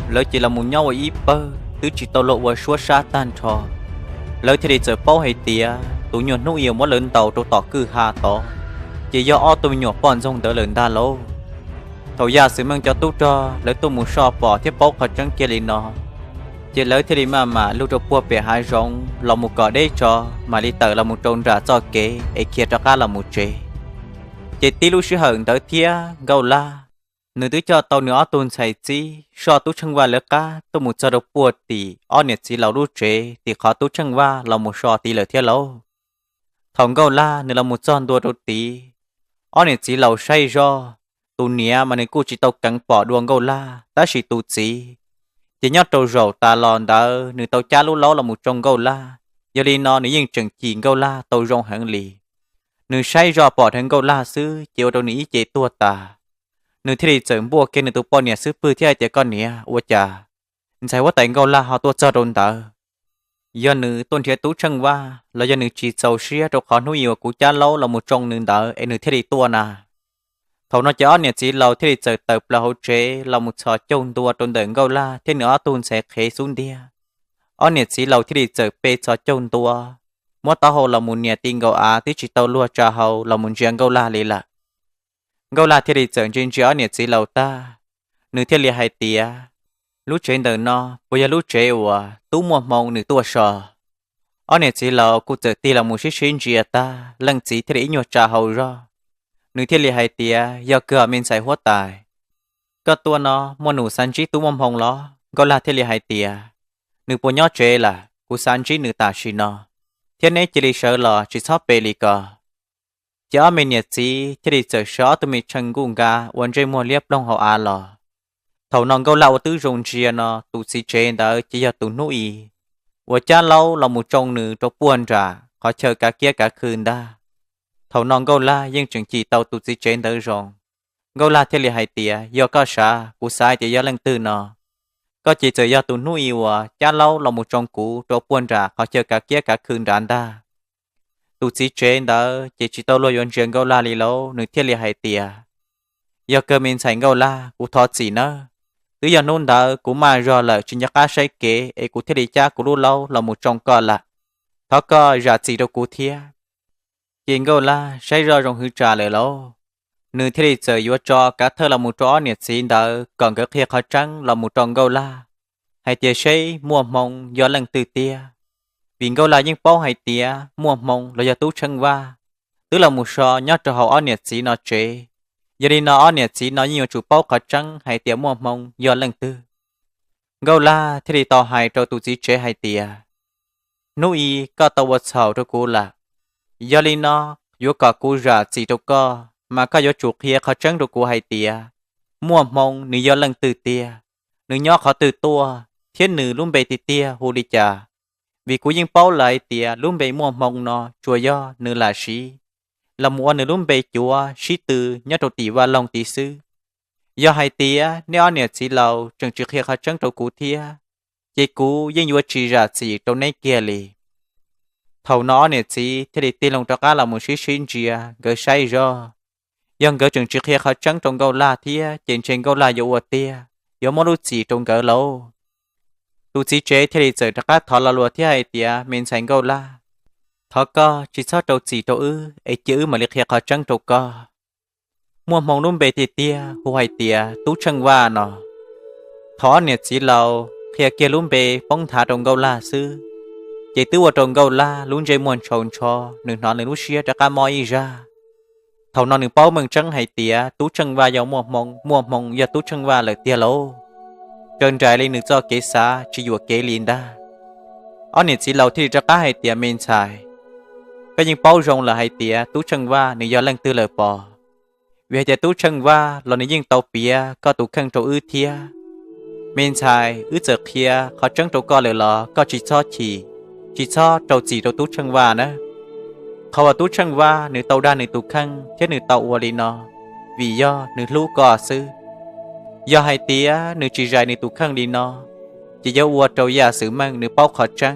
lấy chỉ là một nhau ý bơ tứ chỉ tàu lộ vào xua xa tan trò lấy thì để chờ bao hay tía tụ nhuận nụ yêu mỗi lớn tàu trâu tỏ cư hà tỏ chỉ do ô tô nhỏ bọn rong đỡ lớn đa lâu thầu gia sử măng cho tú cho lấy tôi một so bỏ thiết bao khỏi chân kia lì nó chỉ lấy thì mà lưu trục bùa bể hai rong là một cỏ đấy cho mà đi tới là một trôn ra cho kế ấy kia cho cá là một chế chỉ tí lúc sư hận tới thia gầu la nửa thứ cho tàu nữa tuần xài chi so tú chân va lỡ cá tôi một giờ độc bùa tỷ ở nhiệt chỉ lâu lúc chế thì khó tú chân va là một so tỷ lỡ thia lâu thòng gầu la nửa là một giòn đua đôi tỷ ở nhiệt chỉ lâu say do tu nia mà nên cô chỉ tàu cắn bỏ đuông gầu la ta chỉ tu chỉ nhớ trâu rầu ta lòn đỡ nửa tàu cha lú ló là một trong gầu la giờ đi nó nửa yên chừng chỉ gầu la tàu rong hẳn lì nửa say rò bỏ thành gầu la xứ chiều đâu nửa chế tua ta nửa thì đi chở bùa kia nửa tụ bỏ nhà xứ bự theo chế con nè ua chà sai quá tại gầu la họ tua cho đồn đỡ giờ nửa tôn thiệt tú chân va là giờ nửa chỉ sầu xía trong khó nuôi nhiều của cha lâu là một trong nửa đỡ em nửa thì đi tua nà thầu nó cho nhiệt chỉ lâu thì chờ tập là hỗ trợ là một trò trông tua trôn đợi gầu la thế nữa tuôn sẽ khé xuống đi ở nhiệt chỉ lâu thì chờ pe trò trông tua mỗi tao hồ là một nhiệt tin gầu á thì chỉ tao lúa trà hầu là một chuyện gầu la lì là gầu la thì chờ trên chỉ ở nhiệt chỉ lâu ta nửa thì lì hai tía lúc trên đời nó bây giờ lúc chế ủa tú mua mông nửa tua sò ở nhiệt chỉ lâu cô chờ ti là một chiếc xin gì ta lần chỉ thì ít nhiều trà hầu rồi nửa thiên lì hai tia do cửa mình sai hóa tài có tua nó mua nụ san chí tú mông hồng lo gọi là thiên lì hai tia nửa bộ nhót chế là cú san chí nửa tà xì nó thiên này chỉ đi sợ lò chỉ sót bê lì cờ cho mình nhiệt chí chỉ đi sợ sợ tụi mình chân gung ga uốn dây mua liếp lông hậu à lò thầu non câu lâu tứ rồng chia nó tụ xì chế đó chỉ do tụ nuôi uốn cha lâu là một trong nửa trong buồn trả họ chờ cả kia cảคืนđa thầu non gâu la nhưng chừng chỉ tàu tụt dưới trên tới rồi gâu la theo lì hai tia do có sa cú sai thì do lần tư nọ có chỉ chờ do tụi nuôi yêu cha lâu là một trong cũ cho buôn ra họ chờ cả kia cảคืนđàn đa tu chỉ chế đó chỉ tao lo yon chuyện gấu la lì lâu nửa thiết li hay tiệt giờ cơ mình sành gấu la cú thọ gì nữa từ giờ nôn đó cú mà rồi là chuyện nhắc cá say kế ấy cú thiết đi cha cú lâu là một trong con là thọ co ra gì đâu cú thiết chuyện gấu la say rồi trong hư trà lời lâu nửa thiết đi chờ yếu cho cả thơ là một chó nhiệt xin đó còn cái kia khó trắng là một trong gấu la hay tiệt say mua mông do lần từ tia vì gấu la những bao hay tiệt mua mông là do tú chân va tức là một số nhát cho họ nhiệt sĩ nó chế giờ đi nó nhiệt sĩ nó nhiều chủ bao khó trắng hay tiệt mua mông do lần tư gấu la thì đi tàu hay cho tu sĩ chế hay tiệt nuôi có tàu vật sầu cho cô là giờ đi nó yếu cả cô ra chỉ cho co mà có yếu chủ kia khó trắng cho cô hay tiệt mua mông nữ do lần tư tiệt nữ nhỏ khó từ tua thiên nữ luôn bề tiệt hồ đi chả vì cú yên bao lại tiệt luôn bề mua mông nó chùa do nữ là sĩ là mua nữ luôn bề chùa sĩ từ nhớ đầu tỷ và lòng tỷ sư do hai tiệt nếu anh nhớ chỉ lâu chẳng chịu kia khó trắng cho cú tiệt chỉ cú yên yếu chỉ ra chỉ trong này kia li thầu nó nhớ chỉ thì để tiền lòng cho cá là một sĩ sinh chia gỡ say rồi dân gỡ chẳng chịu kia khó trắng trong câu la tiệt trên câu la yếu tiệt yếu món đồ chỉ trong gỡ lâu tu sĩ chế thì giờ tất cả thọ là lúa thì hay tiệt mình sành câu la thọ co chỉ sao trâu chỉ trâu ấy chữ mà liệt hiệp họ trắng trâu co mua mong đúng bề tiệt hồ hay tiệt tú trăng va nọ thọ nhiệt chỉ lâu khi kia đúng bề bóng thả trong câu la sư chỉ tứ vào trong câu la luôn dây muôn tròn cho nương nọ nương xia tất cả mọi ra thầu nọ nương bao mừng trắng hay tiệt tú trăng va giàu mua mong giờ tú trăng va lời tiệt lâu trơn trái lên nương cho kế xa chỉ dụ kế liền đa anh nhiệt chỉ lâu thì tất cả hay tiệt mình xài cái những bao rong là hay tiệt tú trăng va nương do lần tư lời bò vì hay tú trăng va là nương những tàu bia có tú khăn trâu thia mình xài giờ kia họ trắng trâu co lời lò có chỉ cho trâu chỉ trâu tú trăng va nữaเขาว่าตู้ช่างว่าหนึ่งเตาด้านหนึ่งตู้ข้างเช่นหนึ่งเตาอวลีนอวิย่อหนึ่งลูกก่อซื้อย่อให้เตี้ยหนึ่งจีใจหนึ่งตู้ข้างลีนอจีย่อวัวเจ้ายาสื่อมั่งหนึ่งเป้าขอจัง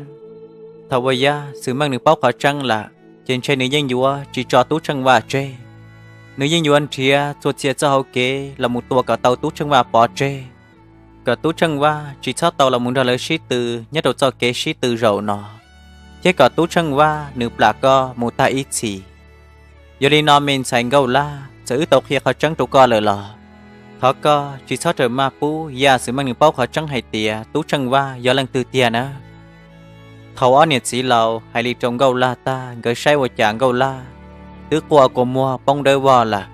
ทว่ายาสื่อมั่งหนึ่งเป้าขอจังล่ะเจนใช่หนึ่งยังยัวจีจอตู้ช่างว่าเจหนึ่งยังยวนเทียตัวเทียเจ้าเก๋là mộtตัวกับเตาตู้ช่างว่าปอเจกับตู้ช่างว่าจีชอบเตาlà một đợtเลยชีตือnhất đầu choเก๋ชีตือrầu nọ chế cả tú trăng va nữ bạc co một ta ít gì giờ đi nó mình sành gấu la giữ tàu kia khó trắng tụ co lời lò khó co chỉ sót trời ma pu ya sự mang nữ bao khó trắng hay tiề tú trăng va giờ lần từ tiề nữa thầu ở nhiệt sĩ lầu hay đi trồng gấu la ta gửi say vào chàng gấu la tứ qua của mua bông đôi vò là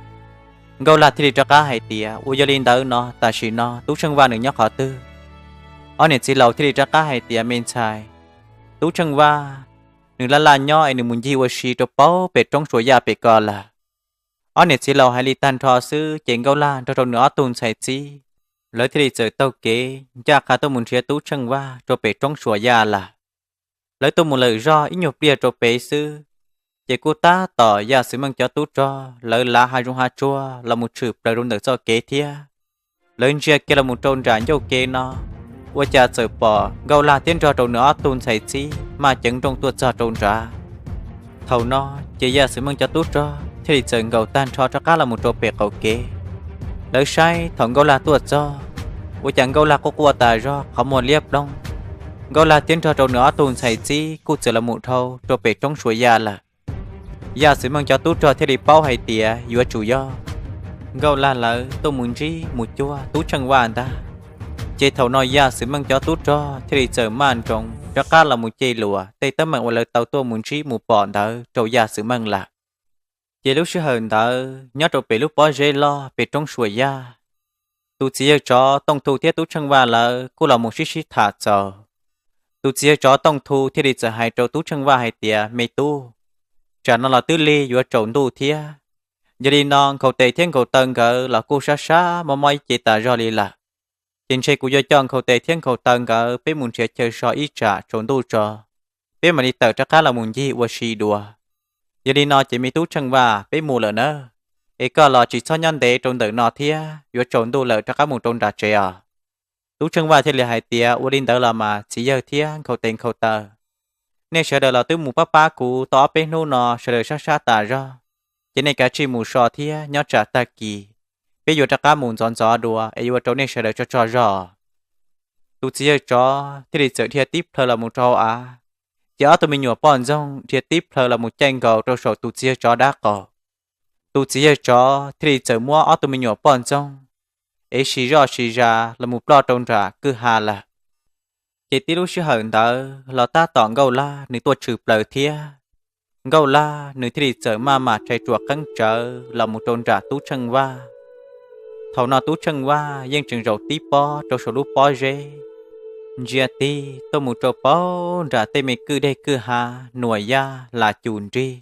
gấu la thì đi cho cá hay tiề u giờ lên đỡ nó ta chỉ nó tú trăng va nữ nhóc họ tư ở nhiệt sĩ lầu thì đi cho cá hay tiề mình xài tú trăng va nương là nhỏ ai nương muốn gìว่าชีตัวเป้าเป็ดตรงสวยยาเป็ดก่อนล่ะอันนี้สิเราให้ลิตันทอซื้อเจงเกาล้านตัวเนื้อตูนใส่จีแล้วที่ได้เจอเต้าเก๋จากขาตัวมุนเชียตู้ช่างว่าตัวเป็ดตรงสวยยาล่ะแล้วตัวมุนเลยรออีหยกเปียตัวเป็ดซื้อเจกูตาต่อยาซื้อมังเจ้าตู้จอแล้วลาหาจงหาชัวเรามุนสืบประดุนเดือดเจ้าเก๋เทียแล้วเชียเกเรามุนโจนจานโยเก๋เนาะว่าจะเจอปอเกาลาเตียนจอตัวเนื้อตูนใส่จีมาจังตรงตัวจอตรงจ้าthầu nó chỉ ra sự mong cho tốt cho thì chừng gầu tan cho cá là một trò bẹt cầu kế đỡ sai thằng gầu là tuột cho của chẳng gầu là có qua tài do không một liệp đông gầu là tiến cho trâu nữa tuần xảy chi cụ chỉ là một thâu trò bẹt trong suối già là già sự mong cho tốt cho thì đi bao hay tía vừa chủ do gầu là lỡ tôi muốn chi một chua tú chẳng hoàn ta chế thầu nói già sự mong cho tốt cho thì đi chờ màn trong cho cá là một chế lùa tây tấm mạng lời tàu tôi muốn trí một bọn đỡ trâu già sự mong là chế lúc sư hờn đỡ nhớ trâu bị lúc bỏ dê lo bị trong suối già tu chỉ cho tông thu thiết tú chẳng va là cô là một xí thả chờ tu chỉ cho tông thu thiết đi chờ hai trâu tú chẳng va hai tía mê tu chả nó là tứ ly vừa trộn tu thiết giờ đi non cầu tề thiên cầu tân cỡ là cô xa mà mọi chế ta do đi là trên xe của do chọn cầu tề thiên cầu tân cỡ bé muốn chơi chơi so ít trả trộn tu trò bé mà đi tờ chắc khá là muốn gì và xì đùa giờ đi non chỉ mê tú chẳng va bé mù lỡ nữa ấy có là chỉ cho nhân để trộn tự nọ thia vừa trộn tu lỡ chắc các một trộn đã trẻ à tú chẳng va thì là hai tia u linh đỡ là mà chỉ giờ thia cầu tiền cầu tờ nên sợ đời là tứ mù papa cụ tỏ bên nô nọ sợ đời sát sát tà ra chỉ nên cả chi mù sò thia nhớ trả ta kỳ bây giờ chắc cả mù giòn giò đùa ấy vừa trâu nên sợ đời cho rõ tụ chỉ cho thì để sợ thiệt tiếp thôi là một trâu à chỉ ở tụi mình nhỏ bọn rong thiệt tiếp thôi là một tranh cầu trâu sầu tụ chỉ cho đá cỏ tụ chỉ cho thì để sợ mua ở tụi mình nhỏ bọn rong ấy xì ra là một lo trông ra cứ hà là chỉ tí lúc xưa hận đó là ta tỏng gâu la nữ tua chụp lời thia gâu la nữ thì sợ mà chạy chuột cắn trở là một trôn trả tú chân va thầu nào tú chân va dân chừng rầu tí po trâu sầu lúc po rê gia ti tôi một trâu po ra tê mê cứ đây cứ hà nuôi ya là chùn ri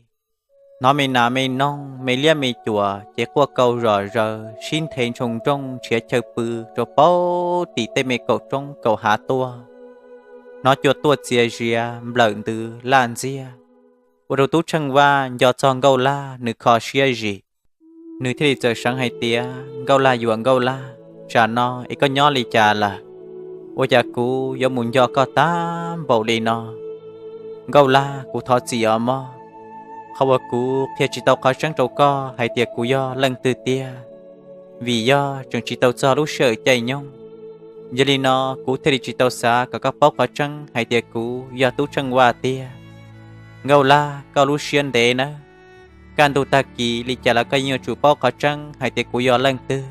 nó mê nà mê nông mê lia mê chùa chế qua câu rờ xin thèn trồng trong chế chơi bự trâu po tì tê mê cầu trong cầu hạ tua nó cho tua chia ria lợn từ lan ria và đầu tú chân va do chọn gâu la nữ khó xia gì nữ thì giờ sáng hay tia gâu la yuan gâu la cha nó ấy có nhỏ lì cha là ôi cha cú do muốn do có tám bầu đi nó gâu la cú thọ gì ở mò không có cú khi chỉ tàu khó sáng trâu co hay tia cú do lần từ tia vì do trường chỉ tàu cho lúc sợ chạy nhông giờ đi nó cú thấy chỉ tàu xa có các bóc khó trăng hay tia cú do tú trăng qua tia ngâu la cao lú xuyên đế nữa can tu ta kỳ li chả là cái nhiều chủ bóc khó trăng hay tia cú do lần tư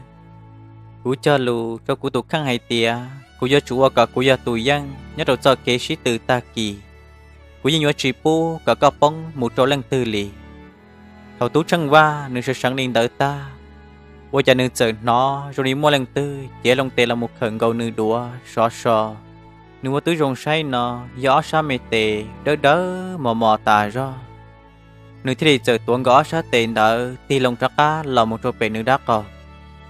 cú cho lù cho cú tụ khăn hay tia cú do chủ cả cú do tụ dân nhất đầu cho kế sĩ từ ta kỳ cú như chỉ pu cả các bóng một chỗ lần tư lì thầu tú trăng va nữ sẽ sáng lên đỡ ta ôi cha nữ sợ nó rồi đi mua lần tư chế lòng tê là một khẩn gầu nữ đùa so nữ mua túi rồng say nó gió sa mê tê đỡ mò tà ra nữ thì sợ tuấn gõ sa tên đỡ thì lòng trắc cá là một chỗ bể nữ đá cò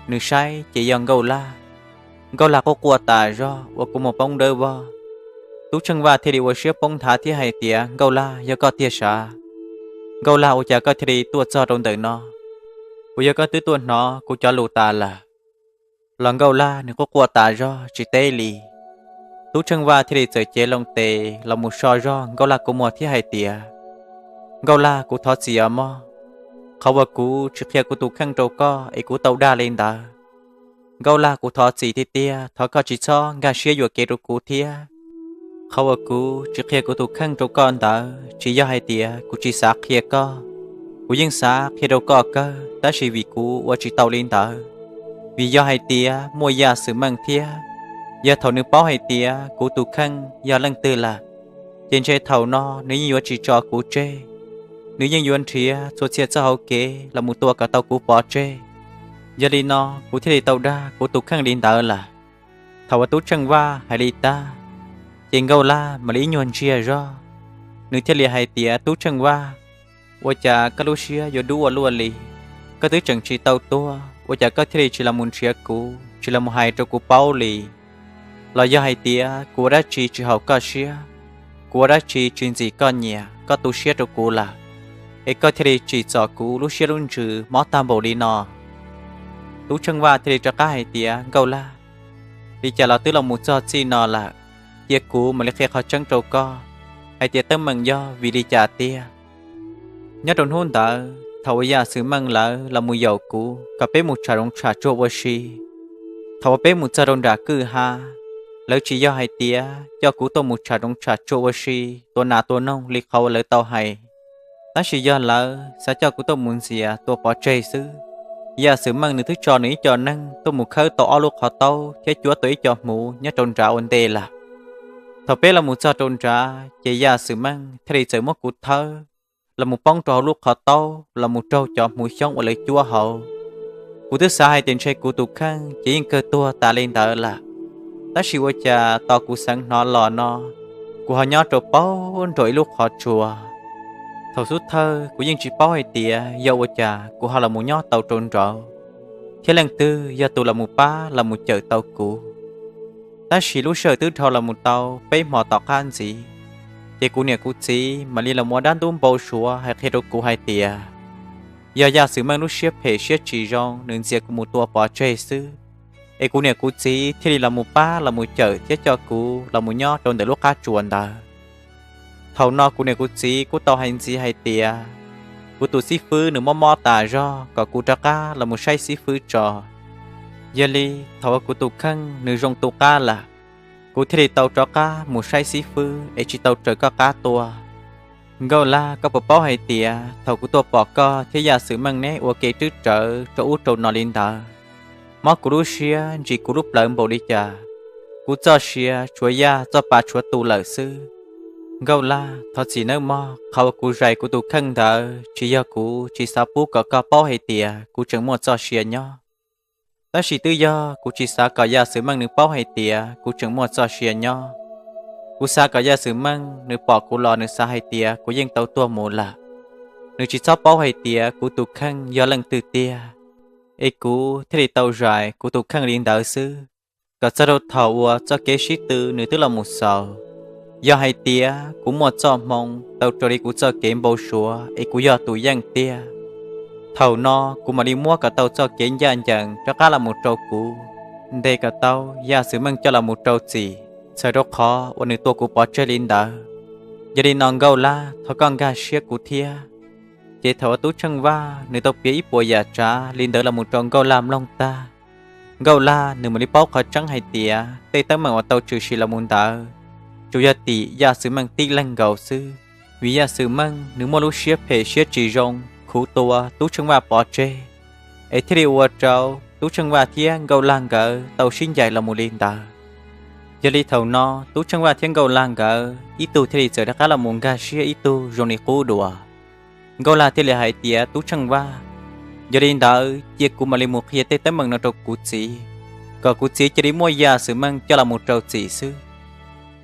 nữ say chỉ dần gầu la có qua tà ra và cũng một bông đỡ va tú trăng va thì đi qua xếp bông thả thì hay tía gầu la do có tia sa gầu la ôi cha có thì đi tuột cho trong đời nó bây giờ có tứ tuần nó cũng cho lù ta là lần gầu la nếu có qua ta do chỉ tê lì tú chân va thì để chế lông tê là một sò do gầu la cũng mua thì hay tía gầu la cũng thoát gì à mò không vào cú trước khi cú tụ khăn trâu co ấy cú tàu đa lên đó gầu la cũng thoát gì thì tía thoát có chỉ cho gà xía vừa kêu cú thía không vào cú trước khi cú tụ khăn trâu con đó chỉ do hay tía cú chỉ sạc kia co cú dân xã khi đâu có cơ ta chỉ vì cú và chỉ tàu lên tờ vì do hai tia mua gia sự mang thia do thầu nước báo hai tia cú tụ khăn do lăng tư là trên chơi thầu nó nếu như chỉ cho cú chê nếu như yuan thia số chia cho hậu kế là một tua cả tàu cú bỏ chê do đi nó cú thì tàu đa cú tụ khăn lên tờ là thầu tú chân va hay đi ta trên gâu la mà lý nhuận chia do nếu thiết liệt hai tia tú chân va ôi cha các lũ xía giờ đua luôn lì các thứ chẳng chỉ tàu tua ôi cha các thứ chỉ là một xía cũ chỉ là một hai trâu cũ bao lì là do hai tia của đã chỉ học các xía của đã chỉ chuyện gì con nhẹ các tu xía trâu cũ là ấy các thứ chỉ cho cũ lũ xía luôn trừ mót tam bộ đi nọ tú chân va thì cho các hai tia gâu la đi cha là tứ là một cho chi nọ là tia cũ mà lấy khe khó chân trâu co hai tia tâm mừng do vì đi cha tia nhớ trong hôn ta thầu gia sự mang là mùi dầu cũ cả bé một trà rong trà chua wa shi thầu bé một trà rong đá cư ha lỡ chỉ do hai tía cho cũ tôi một trà rong trà chua wa shi tôi nà tôi nông liệt khâu lỡ tàu hay ta chỉ do lỡ sẽ cho cũ tôi muốn gì à tôi bỏ chơi xứ gia sự mang nửa thứ trò nửa trò năng tôi một khơi tàu lúc họ tàu chế chúa tuổi cho mù nhớ trong trà ôn tê là thầu bé là một trà trong trà chỉ gia sự mang thay sự mất cũ thơ là một bông trò lúc họ tao là một trâu chọn mùi xong và lấy chua hậu cụ thứ sai tiền xe cụ tục khăn chỉ những cơ tua ta lên tờ là ta chỉ qua cha tao cụ sáng nó lò nó cụ họ nhỏ trâu bao rồi lúc họ chùa thầu suốt thơ của những chỉ bao hay tía do qua cha cụ họ là một nhỏ tàu trôn trọ thế lần tư do tụ là một ba là một chợ tàu cụ ta chỉ lúc sợ tứ thầu là một tàu bế mò tàu khăn gì chỉ cú nè cú chỉ mà liên là mua đan tôm bầu sủa hay khi đâu cú hai tia giờ sự mang lúc xếp hệ xếp chỉ rong nên giờ cú một tua bỏ chơi xứ ấy cú nè cú chỉ thì là một ba là một chợ chết cho cú là một nhót trong để lúc cá chuồn đó thầu nó của này của chỉ của tàu hành gì hay tiệt của tụ sĩ phứ nửa mò tà do có của trà cá là một say sĩ phứ trò giờ li thầu của tụ khăn nửa rong tụ cá là của thế tàu trà cá một say sĩ phứ ấy chỉ tàu trời cá tua ngô la có bộ hay tiệt thầu của tụ bỏ co thế giả sử mang nét ok trước trở cho út trâu nọ lên tờ móc của Russia chỉ của lúc lợn bộ đi chả của cho xia chúa ya cho bà chúa tu lợi sư gâu la thật chỉ nơi mò khâu của dạy của tụ khăn thở chỉ do của chỉ sao bố có bao hay tiệt của chẳng một cho xia nhau đó chỉ tự do của chỉ sao có ya sử mang nước bao hay tiệt của chẳng một cho xia nhau của sao có ya sử mang nước bỏ của lò nước sao hay tiệt của dân tàu tua mồ là nước chỉ sao bao hay tiệt của tụ khăn do lần từ tiệt ấy cú thế thì tàu dài của tụ khăn liên đạo sư có sao đâu thầu cho kế sĩ tư nữa tức là một sầu do hai tia cũng một cho mong tàu trôi đi của cho kế bao số ấy cú do tụ giang tia thầu no cũng mà đi mua cả tàu cho kế gian chẳng cho cá là một trâu cú đây cả tàu gia sử mang cho là một trâu gì sợ rất khó và nữ tôi cũng bỏ chơi liên đạo giờ đi non gâu la thọ con gà xía của thia chế thọ tú chân va nữ tôi biết ít bồi giả trả liên đạo là một trâu gâu làm long ta gâu la nữ mà đi bóc khó trắng hay tía tây tấm mà tàu trừ xì là môn ta chủ gia tỷ gia sử mang tí lăng gầu sư vì gia sử mang nữ mô lú xía phê xía trì rong khu tua tú chân va bỏ chê ấy thế đi ua trâu tú chân va thiên gâu lang gỡ tàu sinh dài là một liên ta giờ đi thầu no tú chân va thiên gâu lang gỡ ít tu thế đi giờ đã cá là môn gà xía ít tu rồi đi cú đùa gâu la thế là hai tía tú chân va giờ đi đợi chia của mà đi một khi tây tấm bằng nó trâu cú chỉ có cú chỉ chỉ đi mua gia sử mang cho là một trâu chỉ sư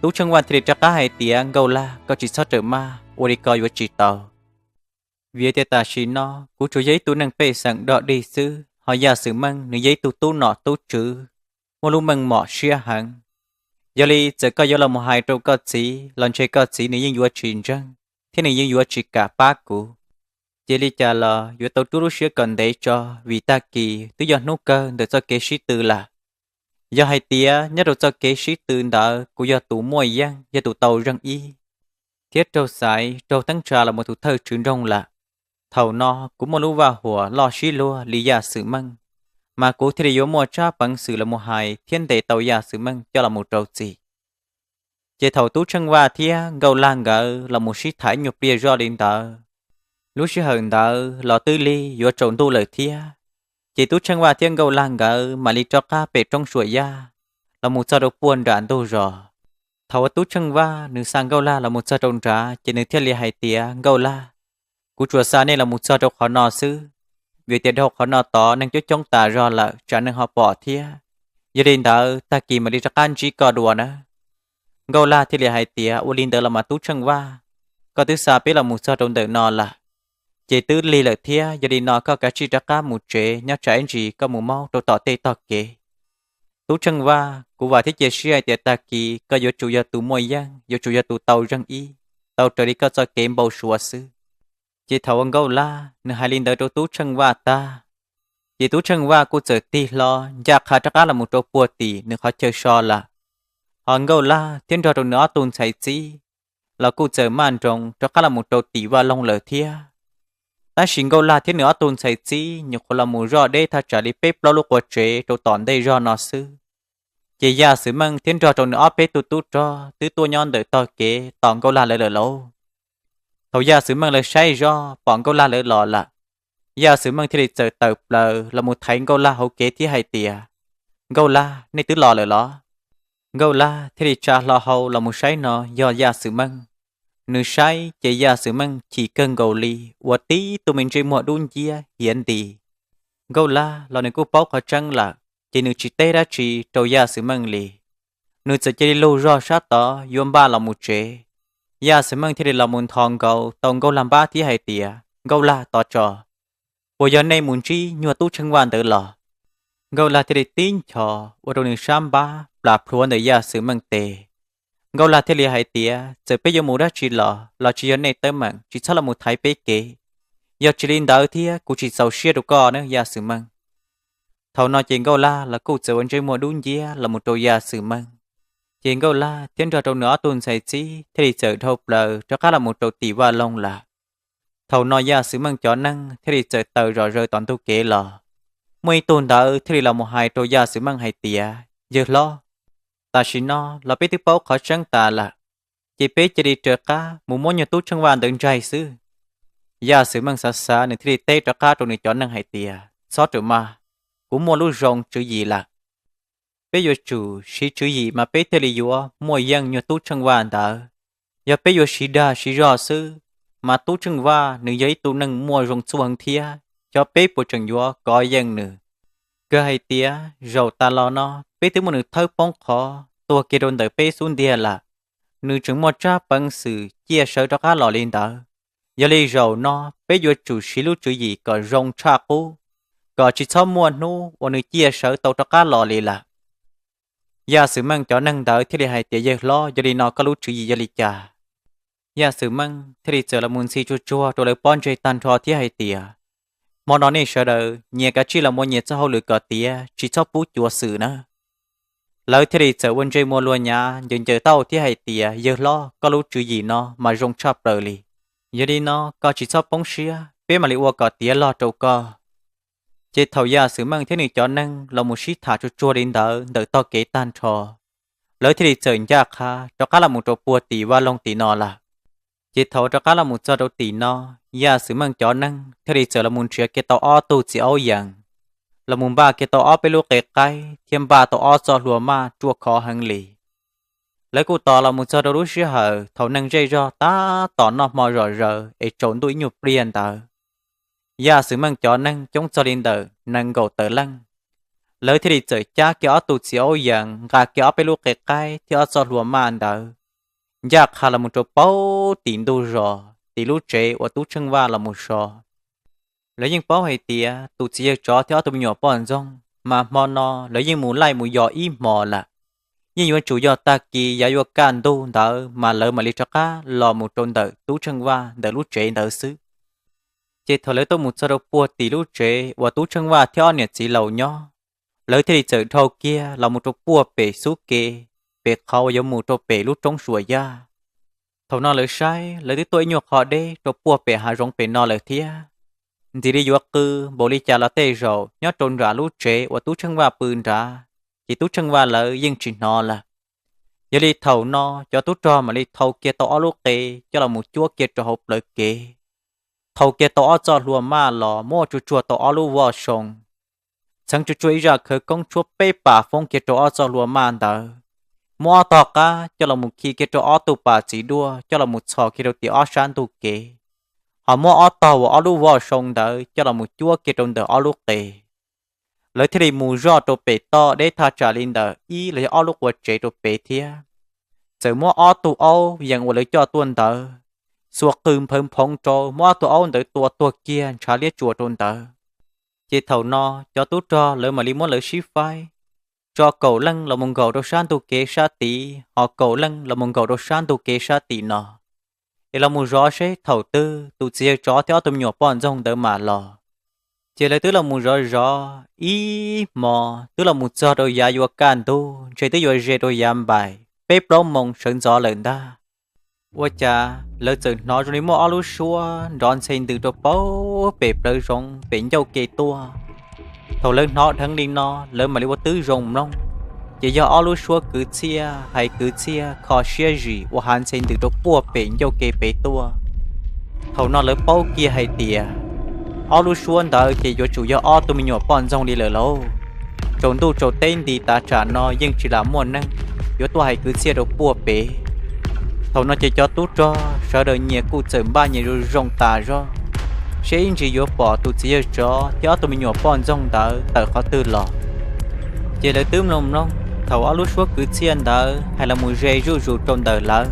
tú chân quan thì chắc cả hai tiếng gâu la có chỉ sót trở ma ô đi coi với chỉ tàu vì thế ta chỉ nó cú chủ giấy tú năng phê sẵn đọ đi sư họ gia sử mang nữ giấy tú tú nọ tú chữ mua luôn mang mỏ xia hẳn giờ đi giờ có giờ là một hai trâu có chỉ lần chơi có chỉ nữ dân vua truyền răng thế nữ dân vua chỉ cả ba cú chỉ lý trả là vua tàu tú xia cần để cho vì ta kỳ tự do nấu cơ để cho kế sĩ tư là do hai tía nhất là cho kế sĩ tư đã của do tụ môi giang do tụ tàu răng y thiết trâu sải trâu tăng trà là một thủ thơ trứng rong là thầu no cũng một lũ vào hùa lo xí lua lý giả sử măng mà cố thì yếu mua cha bằng sự là một hài thiên đệ tàu giả sử măng cho là một trâu gì chế thầu tú chân va thía gâu lang gỡ là một sĩ thái nhục bia do đến tờ lúc sĩ hờn tờ lò tư ly do trộn tu lời thía chỉ tú chân va thiên gâu lang gỡ mà lý cho cá bể trong suối ya là một sao đầu buồn đạn đâu rồi thầu tú chân va nữ sang gâu la là một sao trộn trả chỉ nữ thiên li hai tía gâu la cú chùa xa này là một sao trộn khó nọ sư vì tiền học khó nọ tỏ nên cho trong tà do là trả nên họ bỏ thía giờ đến đó ta kỳ mà đi ra can chỉ có đùa nữa gâu la thiên li hai tía u linh đỡ là mà tú chân va có thứ xa biết là một sao trộn đỡ nọ là chỉ tứ ly lợi thía giờ đi nọ có cả chi ra cá một chế nhớ trái gì có một mau đồ tỏ tê tỏ kê tú chân va cụ và thiết chế sĩ ai tiệt ta kỳ có do chủ gia tụ môi giang do chủ gia tụ tàu răng y tàu trời đi có cho kém bầu sủa sư chỉ thầu ông gâu la nửa hai linh đỡ đồ tú chân va ta chỉ tú chân va cụ chờ tì lo giặc hà chắc là một đồ bùa tì nửa họ chơi so là ông gâu la thiên trò đồ nữa tuôn chạy chi là cụ chờ man rồng chắc là một đồ tì va long lợi thía ta xin gâu la thế nữa tuần sai chi nhục là mù rò đây ta trả đi bếp lo lúc qua chế đồ tòn đây rò nó sư chỉ gia sử mang thiên rò trồng nữa bếp tu tu rò tứ tua nhon đợi to kế tòn gâu la lợi lợi lâu thầu gia sử mang lời say rò bọn gâu la lợi lò là gia sử mang thế chờ tập là một thành gâu la hậu kế thế hai tìa gâu la nên tứ lò lợi lò gâu la thế cha lò hậu là một say nó do gia sử mang nữ sai chỉ gia sử mang chỉ cần gầu ly và tí tụi mình chỉ mua đun chia hiện đi gầu la là nữ cô bóc họ trăng là chỉ nữ chỉ tê ra chỉ trâu gia sử mang lì nữ sẽ chỉ lâu rõ sát đó yếm ba là một chế gia sử mang thì là một thòng gầu tổng gầu làm ba thì hai tỉa gầu la tỏ trò bây giờ này muốn chi nhua tu chân quan tự lò gầu la thì tin trò và đồ nữ sam ba là phuan để gia sử mang tề gâu là thế li hai tía giờ bây giờ mua đã chỉ là chỉ ở này tới mạng chỉ sao là một thái bế kế giờ chỉ linh đạo thì cũng chỉ giàu xia được co nữa gia sử măng thầu nói chuyện gâu là cô giờ anh chơi mua đúng gì là một đồ gia sử măng Chuyện câu la, tiếng trò trâu nữa tuôn xảy chí, thế thì chờ thâu bờ, cho khá là một trâu tỷ và lông là. Thầu nói ra sự măng chó năng, thế thì chờ tờ rõ rơi toàn tu kế lò. Mùi tuôn đỡ, thế thì là một hai trâu ra sự măng hay tìa, giờ lo. Ta chỉ nó, là bế tư báu khó trăng ta là. Chỉ bế chỉ đi chờ cá, mù môn nhà tú trăng vàng đừng trai sư. Ra sự măng xa xa, nên thế thì tê cho cá trâu này chó năng hay tìa, xót trở mà. Cũng mua lũ rồng chữ gì là. Bây giờ chủ sĩ chữ gì mà bế thế lý dùa mua dân như tú trăng vàng đỡ. Giờ bây giờ sĩ đa sĩ rõ sư mà tú trăng vàng nữ giấy tú nâng mua rồng xuống thia cho bế bộ trăng dùa có dân nữ. Cơ hay tía rầu ta lo nó bế thứ một nữ thơ bóng khó tua kia đồn đợi bế xuống đia là nữ chứng một tra bằng sự chia sẻ cho các lò lên đỡ. Giờ lý rầu nó bế giờ chủ sĩ lưu chữ gì có rồng tra cú có chỉ cho mua nụ và nữ chia sẻ tàu cho các lò lên là. Gia sử măng cho năng đỡ thì hai tía giờ lo giờ đi nó có lúc chữ gì giờ đi chả. Gia sử măng thì giờ là muốn xì chua chua rồi lại bón chơi tan trò thì hai tía. Món đó này sợ đời nhẹ cả chỉ là mua nhiệt cho hậu lửa cỏ tía chỉ cho bút chua sử nữa. Lời thì giờ quân chơi mua luôn nhà dừng chờ tao thì hai tía giờ lo có lúc chữ gì nó mà rong chắp đời li. Giờ đi nó có chỉ cho bóng xía bé mà lại qua cỏ tía lo trâu co. Chế thầu gia sử măng thế này cho năng là một sĩ thả cho chua đến đỡ to kế tan trò. Lời thì giờ nhà khá cho cá là một trò bùa tỷ và lông tỷ nọ là. Chế thầu cho cá là một trò đầu tỷ nọ, gia sử măng cho năng thế này giờ là một chuyện kế tàu o tu chỉ áo dạng. Là một ba kế tàu o bê lô kế cái, thêm ba tàu o cho lùa ma chua khó hăng lì. Lời cụ tỏ là một trò đầu sĩ hở, thầu năng dây do ta tỏ nó mò rõ rờ, ấy trốn đuổi nhục riêng tờ. Gia sử măng cho năng chống cho đến đỡ, năng gầu tờ lăng. Lời thì đi chơi cha kéo tụt xíu dạng, gà kéo bê lô kế cái, thì ở cho lùa màn đỡ. Gia khá là một trò báu tín đô rò, tí lũ chế và tú chân va là một rò. Lấy những báu hay tía, tụt xíu chó thì ở tụi nhỏ bọn rong, mà mò nó lấy những mũ lai mũ giò im mò là. Nhưng những chủ giò ta kỳ giá yếu can đô đỡ, mà lỡ mà lý cho cá, lò một trôn đỡ, tú chân va, đỡ lũ chế đỡ xứ. Chế thở lấy tôi một sơ đồ bùa tỷ lũ chế và tú chân va theo nhiệt chỉ lầu nhỏ. Lấy thì chở thâu kia là một trò bùa bể xú kê, bể khâu giống một trò bể lũ trống sủa ra. Thầu nó lời sai, lấy tí tôi nhọc họ đê, trò bùa bể hạ rong bể nó lời thia. Thì đi dọc cư, bộ lý chả là tê rầu, nhó trôn ra lũ chế và tú chân va bươn ra. Chỉ tú chân va lời nhưng chỉ nó là. Giờ đi thầu nó, cho tú trò mà đi thầu kia tỏ lũ kê, cho là một chúa kia trò hộp lời kê. Thầu kia tỏ cho lùa ma lò mua chua tỏ lù vò sông. Chẳng chú ý ra khởi công chúa bê bà phong kia tỏ cho lùa ma đỡ. Mua tỏ cá cho là một khi kia tỏ tù bà chỉ đua cho là một sò kia đầu tì ó sáng tù kế. Họ mua ó tỏ và lù vò sông đỡ cho là một chúa kia trông đỡ lù tề. Lời thế thì mù rõ tù bê to để tha trả linh đỡ ý lấy lù vò chế tù bê thia. Giờ mua tù ô dành vào lấy cho tuần đỡ. Suốt cơm phơm phong trò mua tụi ôn tới tụi kia trả liết chùa trôn tờ. Chế thầu nó cho tú trò lỡ mà lý muốn lỡ ship phai. Cho cầu lăng là một cầu đồ san tù kế xa tí. Họ cầu lăng là một cầu đồ san tù kế xa tí nọ. Để là một rõ sẽ thầu tư tụ chia chó theo tụi nhỏ bọn dòng tới mà lò. Chế lấy tức là một rõ ý mò tức là một giọt đôi giá yếu can tu. Chế tức yếu dê đôi giam bài. Bếp đó mong sân gió lớn ta. Ủa chà, lỡ chừng nó rồi mua alo xua, đón xin từ trò bố, bếp lỡ rong, bến dâu kê tua. Thầu lỡ nó thắng đi nó, lỡ mà lưu tứ rồng nông. Chỉ do alo xua cứ chia, hay cứ chia, khó xia gì, và hàn xin từ trò bố, bến dâu kê bế tua. Thầu nó lỡ bố kia hay tìa. Alo xua đỡ chỉ do chủ do tụi mình nhỏ bọn rong đi lỡ lâu. Trông tu trò tên đi ta trả nó, nhưng chỉ là muôn năng. Do tôi hay cứ chia trò bố bế. Thầu nó chỉ cho tú cho, sợ đời nhẹ cụ chởm ba nhẹ rồi rong tà cho. Sẽ in chỉ vô bỏ tụ chỉ cho, cho tụi mình nhỏ bọn rong tờ khó tư lọ. Chỉ là tươm lông nông, thầu áo lút suốt cứ chiên đỡ, hay là mùi rê rù trong tờ lỡ.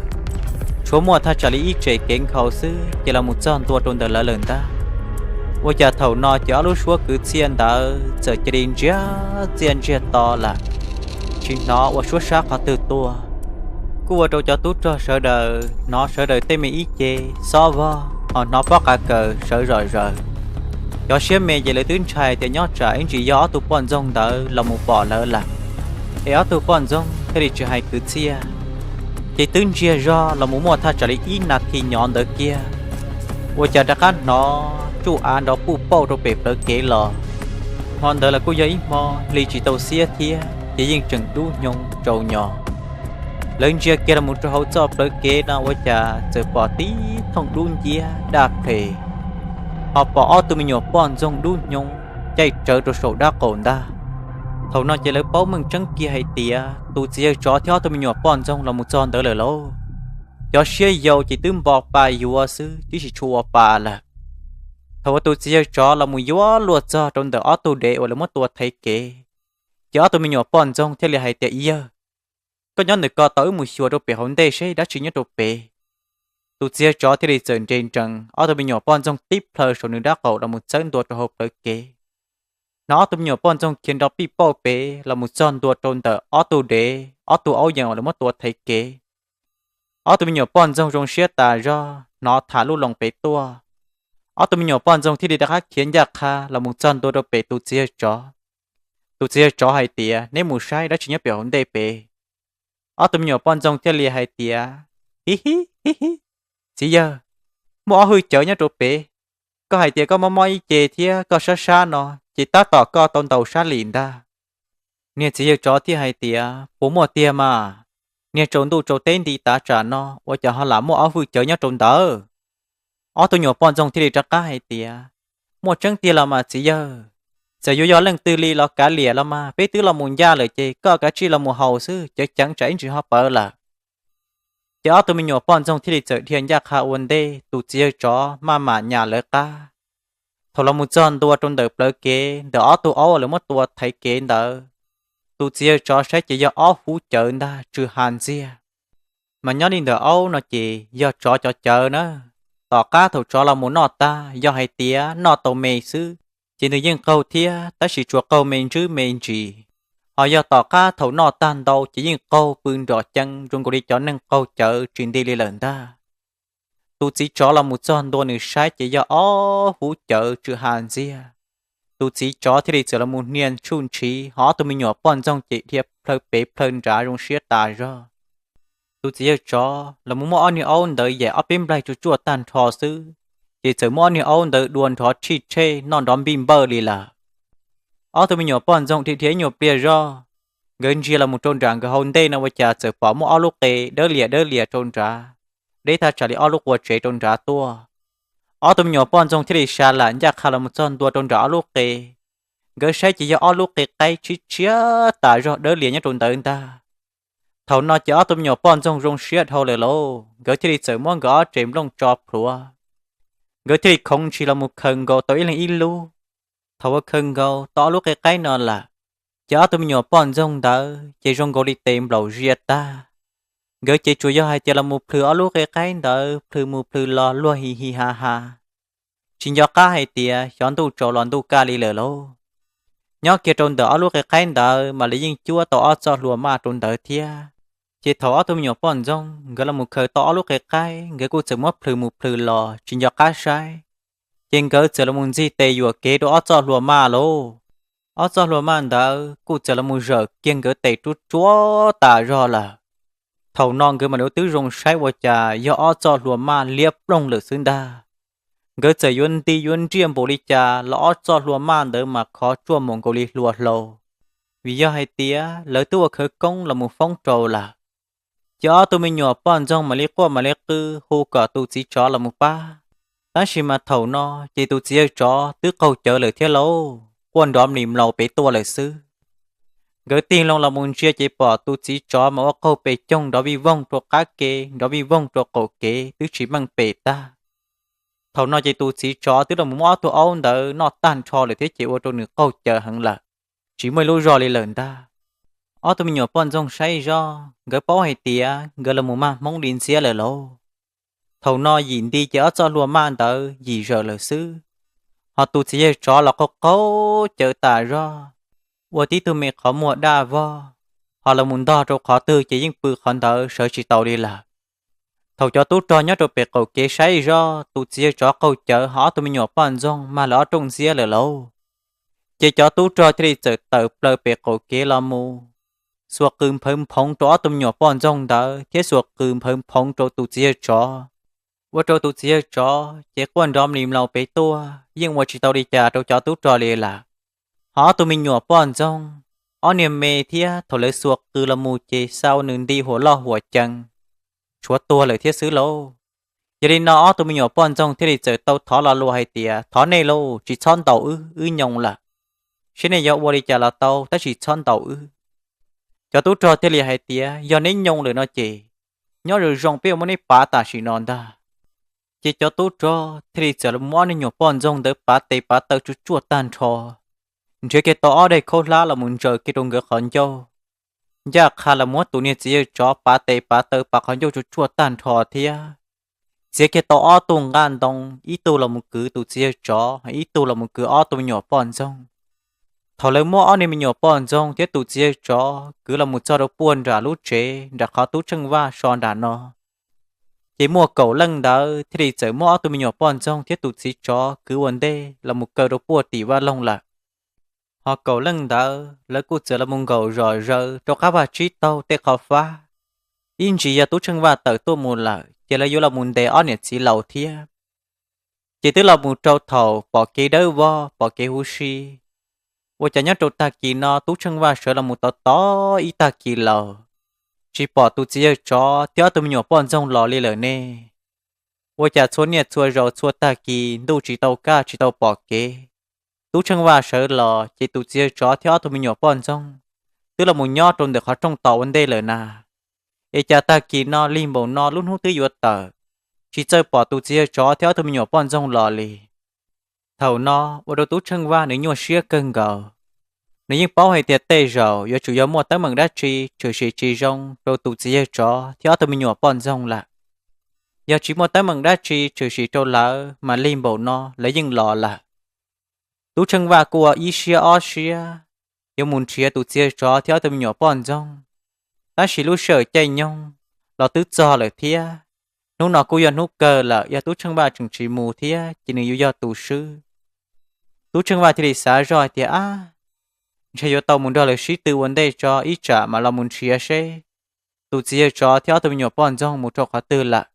Số mùa ta trả lý ít trẻ kén khẩu sư, chỉ là một chân tua trong tờ lỡ lần ta. Vô chả thầu nó chỉ áo lút suốt cứ chiên đỡ, giờ chỉ đến chiên to là. Chỉ nó và suốt sát khó tư tua. Cú ở cho tú cho sợ đời, nó sợ đời tên mình ít chê, so vò, nó bắt cả cờ sợ rồi. Cho xem mẹ về lại tuyến trai thì nhót trả anh chỉ gió tụ bọn rong đỡ là một bỏ lỡ lạc. Éo tụ bọn rong thế thì chưa hay cứ chia chỉ tương chia do là muốn mua tha trả lý ý nạt thì nhọn đỡ kia và chả đã khác nó chú án đó phụ bao đồ bếp đỡ kế lò hòn đỡ là cô giấy mò lì chỉ tàu xia thia chỉ riêng chừng đu nhung trâu nhỏ lớn chia kia là một trâu hậu cho đỡ kế nào và chả giờ bỏ tí thông đun chia đạp thể họ bỏ tụi mình nhỏ bọn dòng đu nhung chạy trở rồi sổ đá cồn đa thầu nó chỉ lấy báu mừng trắng kia hay tía tụi chia chó theo tụi mình nhỏ bọn dòng là một tròn đỡ lời lâu cho xe dầu chỉ tưm bọt bà vua sư chứ chỉ chua bà là thầu tụi chia chó là một vua luộc cho trong đỡ tụi đệ hoặc là một tụi thấy kế chó tụi mình nhỏ bọn dòng theo lời hay tía yêu có nhóm được co tới một chùa đâu bị hỗn đề sẽ đã chỉ nhớ đâu bị tụi chia chó thì đi dần trên trần tụi mình nhỏ bọn dòng tiếp lời số nữ đá cậu là một chân đuột hộp đỡ kế nó tụi nhỏ bọn trong khiến đó bị bỏ bể là một con đua trôn tờ ở tù đế ở tù áo dàng là một tua thấy kế ở tụi nhỏ bọn trong rong xếp tà do nó thả lũ lòng bể tua ở tụi nhỏ bọn trong thì đi đã khiến giặc kha là một con đua đâu bể tụi chia chó hay tía nếu một sai đã chỉ nhớ biểu hồn đề bể ở tụi nhỏ bọn trong thì lìa hay tía hi chỉ giờ mua hơi chở nhá tụi bể có hay tía có mò chè thía có xa nó chỉ ta tỏ co tôn tàu sát lìn ta nè chỉ cho thì hay tía bố mua tia mà nè trốn đủ trốn tên đi ta trả nó và cho họ làm mua áo vui chở nhau trốn đỡ ở tôi nhỏ bọn dòng thì đi chắc cá hay tía mua trắng tia là mà chỉ giờ giờ lần tư ly là cả lìa là mà bé tứ là muốn gia lời chị có cả chi là muốn hầu sư chắc chắn tránh chỉ họ bỡ là cho tôi mình nhỏ bọn dòng thì đi chợ thiên gia khá ổn đê tụ chia chó mà nhà lỡ cá thầu là một con tua trong đời bờ kế đỡ tụ ó là một tua thấy kế đỡ tụ chia cho sẽ chỉ do ó phú chợ ta trừ hàn chia mà nhớ đi đỡ ó nó chỉ do cho chợ nữa tỏ cá thầu cho là muốn nọ ta do hay tía nọ tàu mề sư chỉ được những câu thía ta chỉ chuột câu mình chứ mình chỉ họ do tỏ cá thầu nọ tan đâu chỉ những câu bưng đỏ chân trong cô đi cho nên câu chợ truyền đi lên ta tu chỉ cho là một con đua nữ sai chỉ do ó hú chợ trừ hàn gì tu chỉ cho thì chỉ là một niên chun trí họ tụi mình nhỏ bọn trong chỉ thiệp phơi bể phơi trả trong xía tài ra tu chỉ cho là một món ăn ôn đợi dễ ở bên đây chua tan thò sư chỉ chỉ món ăn ôn đợi đuôn thò chi chê non đom bìm bơ đi là ở tụi mình nhỏ bọn trong thì thế nhỏ bia ra gần chỉ là một trôn tràng cái hôn đây nào bây giờ chỉ bỏ một áo lúc tê đỡ lìa trôn trà để ta trả lời ở lúc qua chế trôn trả tua ở tụi nhỏ bọn trong thì xa là chắc khá là một con tua trôn trả lúc tê gỡ sai chỉ do ở lúc tê tay chỉ chia tại do đỡ liền nhá trôn tới ta thầu nó chỉ ở tụi nhỏ bọn trong rong xía thôiเลยlô gỡ thì sợ món gõ chém lông chọp rùa gỡ thì không chỉ là một khẩn gò tới là in lu thầu khẩn gò tỏ lúc cái nó là chỉ ở tụi nhỏ bọn trong đó chỉ rong gò đi tìm lầu riết ta gỡ chị chủ yếu hay chỉ là một thứ ở lúc cái đó thứ một thứ lo lo hi ha chỉ do cá hay tiệt chọn tu trò lon tu cá li lờ lô nhớ kia trôn đỡ ở lúc cái đó mà lấy những chúa tỏ cho lùa ma trôn đỡ thia chỉ thọ tôi nhiều bọn rong gỡ là một khởi tỏ lúc cái gỡ cô chỉ mất một thứ lo chỉ do cá sai trên gỡ chỉ là một gì tệ vừa kế đó cho lùa ma lô ở cho lùa ma đó cô chỉ là một giờ kiên gỡ tệ chút chúa tả ra là thầu non cứ mà nếu tứ rong sai vào trà do cho lùa ma liệp rong lửa xương đa gỡ chạy yun ti yun chiêm bồ đi trà lõ cho lùa ma đỡ mà khó chua mong cầu đi lùa lầu vì do hai tía lỡ tu khởi công là một phong trào là cho tôi mình nhỏ bọn trong mà liếc qua mà liếc tư hô cả tu chỉ cho là một ba ta chỉ mà thầu no chỉ tu chỉ cho tứ câu chờ lời thiết lâu quân đóm niệm lầu bể tua lời sư gỡ tiền lòng là muốn chia chỉ bỏ tu chỉ cho mà câu bể trong đó vì vong cho cá kê đó vì vong cho cổ kê tứ chỉ bằng bể ta thầu nó chỉ tu chỉ cho tứ là muốn tu ôn đỡ nó tan cho lời thiết chỉ ô tô nửa câu chờ hẳn là chỉ mới lối rồi lên ta ở tụi mình nhỏ bọn trong say do gỡ bao hay tía gỡ là một mà mong đến xe lời lâu thầu nó nhìn đi chở cho lùa man đỡ gì giờ lời sư họ tu chỉ cho là có câu chờ ta ra và tí tụi mình khó mua đa vo họ là muốn đo cho khó tư chỉ những bự khẩn đỡ sợ chỉ tàu đi là thầu cho tú cho nhớ cho bề cầu kế say do tu chỉ cho câu chờ họ tụi mình nhỏ bọn trong mà lỡ trong xe lời lâu chỉ cho tú cho thì tự tự bề cầu kế là mù suộc cừm phơm phong trò tụm nhỏ bọn rong đỡ thế suộc cừm phơm phong trò tụ chia tròว่าโจตุเสียจอเจ้าคนรอมริมเราไปตัวยิ่งว่าจิตเอาดีจ่าเราจอตุจอเลยล่ะหอตัวมีหนัวป้อนจงอ๋อเนี่ยเมเทียถเลยสวกคือละมูเจเศร้าหนึ่งดีหัวล่อหัวจังชัวตัวเลยเทียซื้อโลอย่าได้นอตัวมีหนัวป้อนจงที่ได้เจอเต้าถอละโลให้เตียถอในโลจิช้อนเต่ายงล่ะเช่นในยอวริจ่าละเต้าแต่จิช้อนเต่าจอตุจอที่เลยให้เตียยอนในยงเลยเนาะเจย้อนหรือจงเปี้ยวมันในป่าตาสีนอนได้ chỉ cho tú cho thì giờ là món nhỏ bọn rong đỡ bá tơ chút chuột tan trò chỉ cái tỏ ở đây khô lá là muốn chờ cái đông gỡ khẩn châu giờ khá là món tụi này chỉ cho bá tơ bá khẩn châu chút chuột tan trò thia chỉ cái tỏ ở tung gan đông ít tu là một cứ tụi chỉ cho ít tu là một cứ ở tụi nhỏ bọn rong thầu lấy món ở này mình nhỏ bọn rong thế tụi chỉ cho cứ là một cho đâu buồn ra lút chế đã khó tú chân va son đàn nó chỉ mua cầu lăng đó thì chỉ mua tụi mình nhỏ bọn trong thiết tụt xí chó cứ vấn đề là một cầu đồ bùa tỷ va lông là họ cầu lăng đó là cụ chỉ là một cầu rồi cho các bà trí tàu để khó phá in chỉ là tú chân va tới tôi muốn là chỉ là vô là muốn để ở nhiệt chỉ lầu thia chỉ tức là một trâu thầu bỏ cái đâu vo bỏ cái hú xì và chả nhớ trâu ta kỳ nó tú chân va sợ là một tao to ít ta kỳ lầu chỉ bỏ tụi chỉ cho theo tụi mình nhỏ bọn trong lò lì lờ nè, ôi chả số nhiệt xua rồi xua ta kỳ đủ chỉ tàu cá chỉ tàu bỏ kế, tú chân va sợ lò chỉ tụi chỉ cho theo tụi mình nhỏ bọn trong, tức là một nhỏ trong được họ trong tàu vấn đề lờ nà, ê chả ta kỳ nó lim bầu nó luôn hút tứ yuột tờ, chỉ chơi bỏ tụi chỉ cho theo tụi mình nhỏ bọn trong lò lì, thầu nó, và đồ tú chân va nếu nhỏ xía cân gờ. Nếu những bảo hay tiệt tê rồi, do chủ yếu mua tới mừng đá chi, trừ sĩ chi rong, rồi tụ chỉ cho, thì ở tụi mình nhỏ bọn rong là. Do chỉ mua tới mừng đá chi, trừ sĩ trâu lỡ, mà lên bầu nó, lấy những lọ là. Tú chân va của ý xia ó xia, do muốn chia tụ chỉ cho, thì ở tụi mình nhỏ bọn rong. Ta chỉ lúc sợ chạy nhông, lọ tứ cho lời thia. Nếu nó cũng do nút cờ là, do tú chân va chừng chỉ mù thia, chỉ nên do tụ sư. Tú chân va thì đi xả rồi thì chỉ có tàu muốn đưa lời sĩ từ vấn đề cho ít trả mà là muốn chia sẻ. Tụi chia cho theo tụi nhỏ bọn trong một chỗ khó tư là.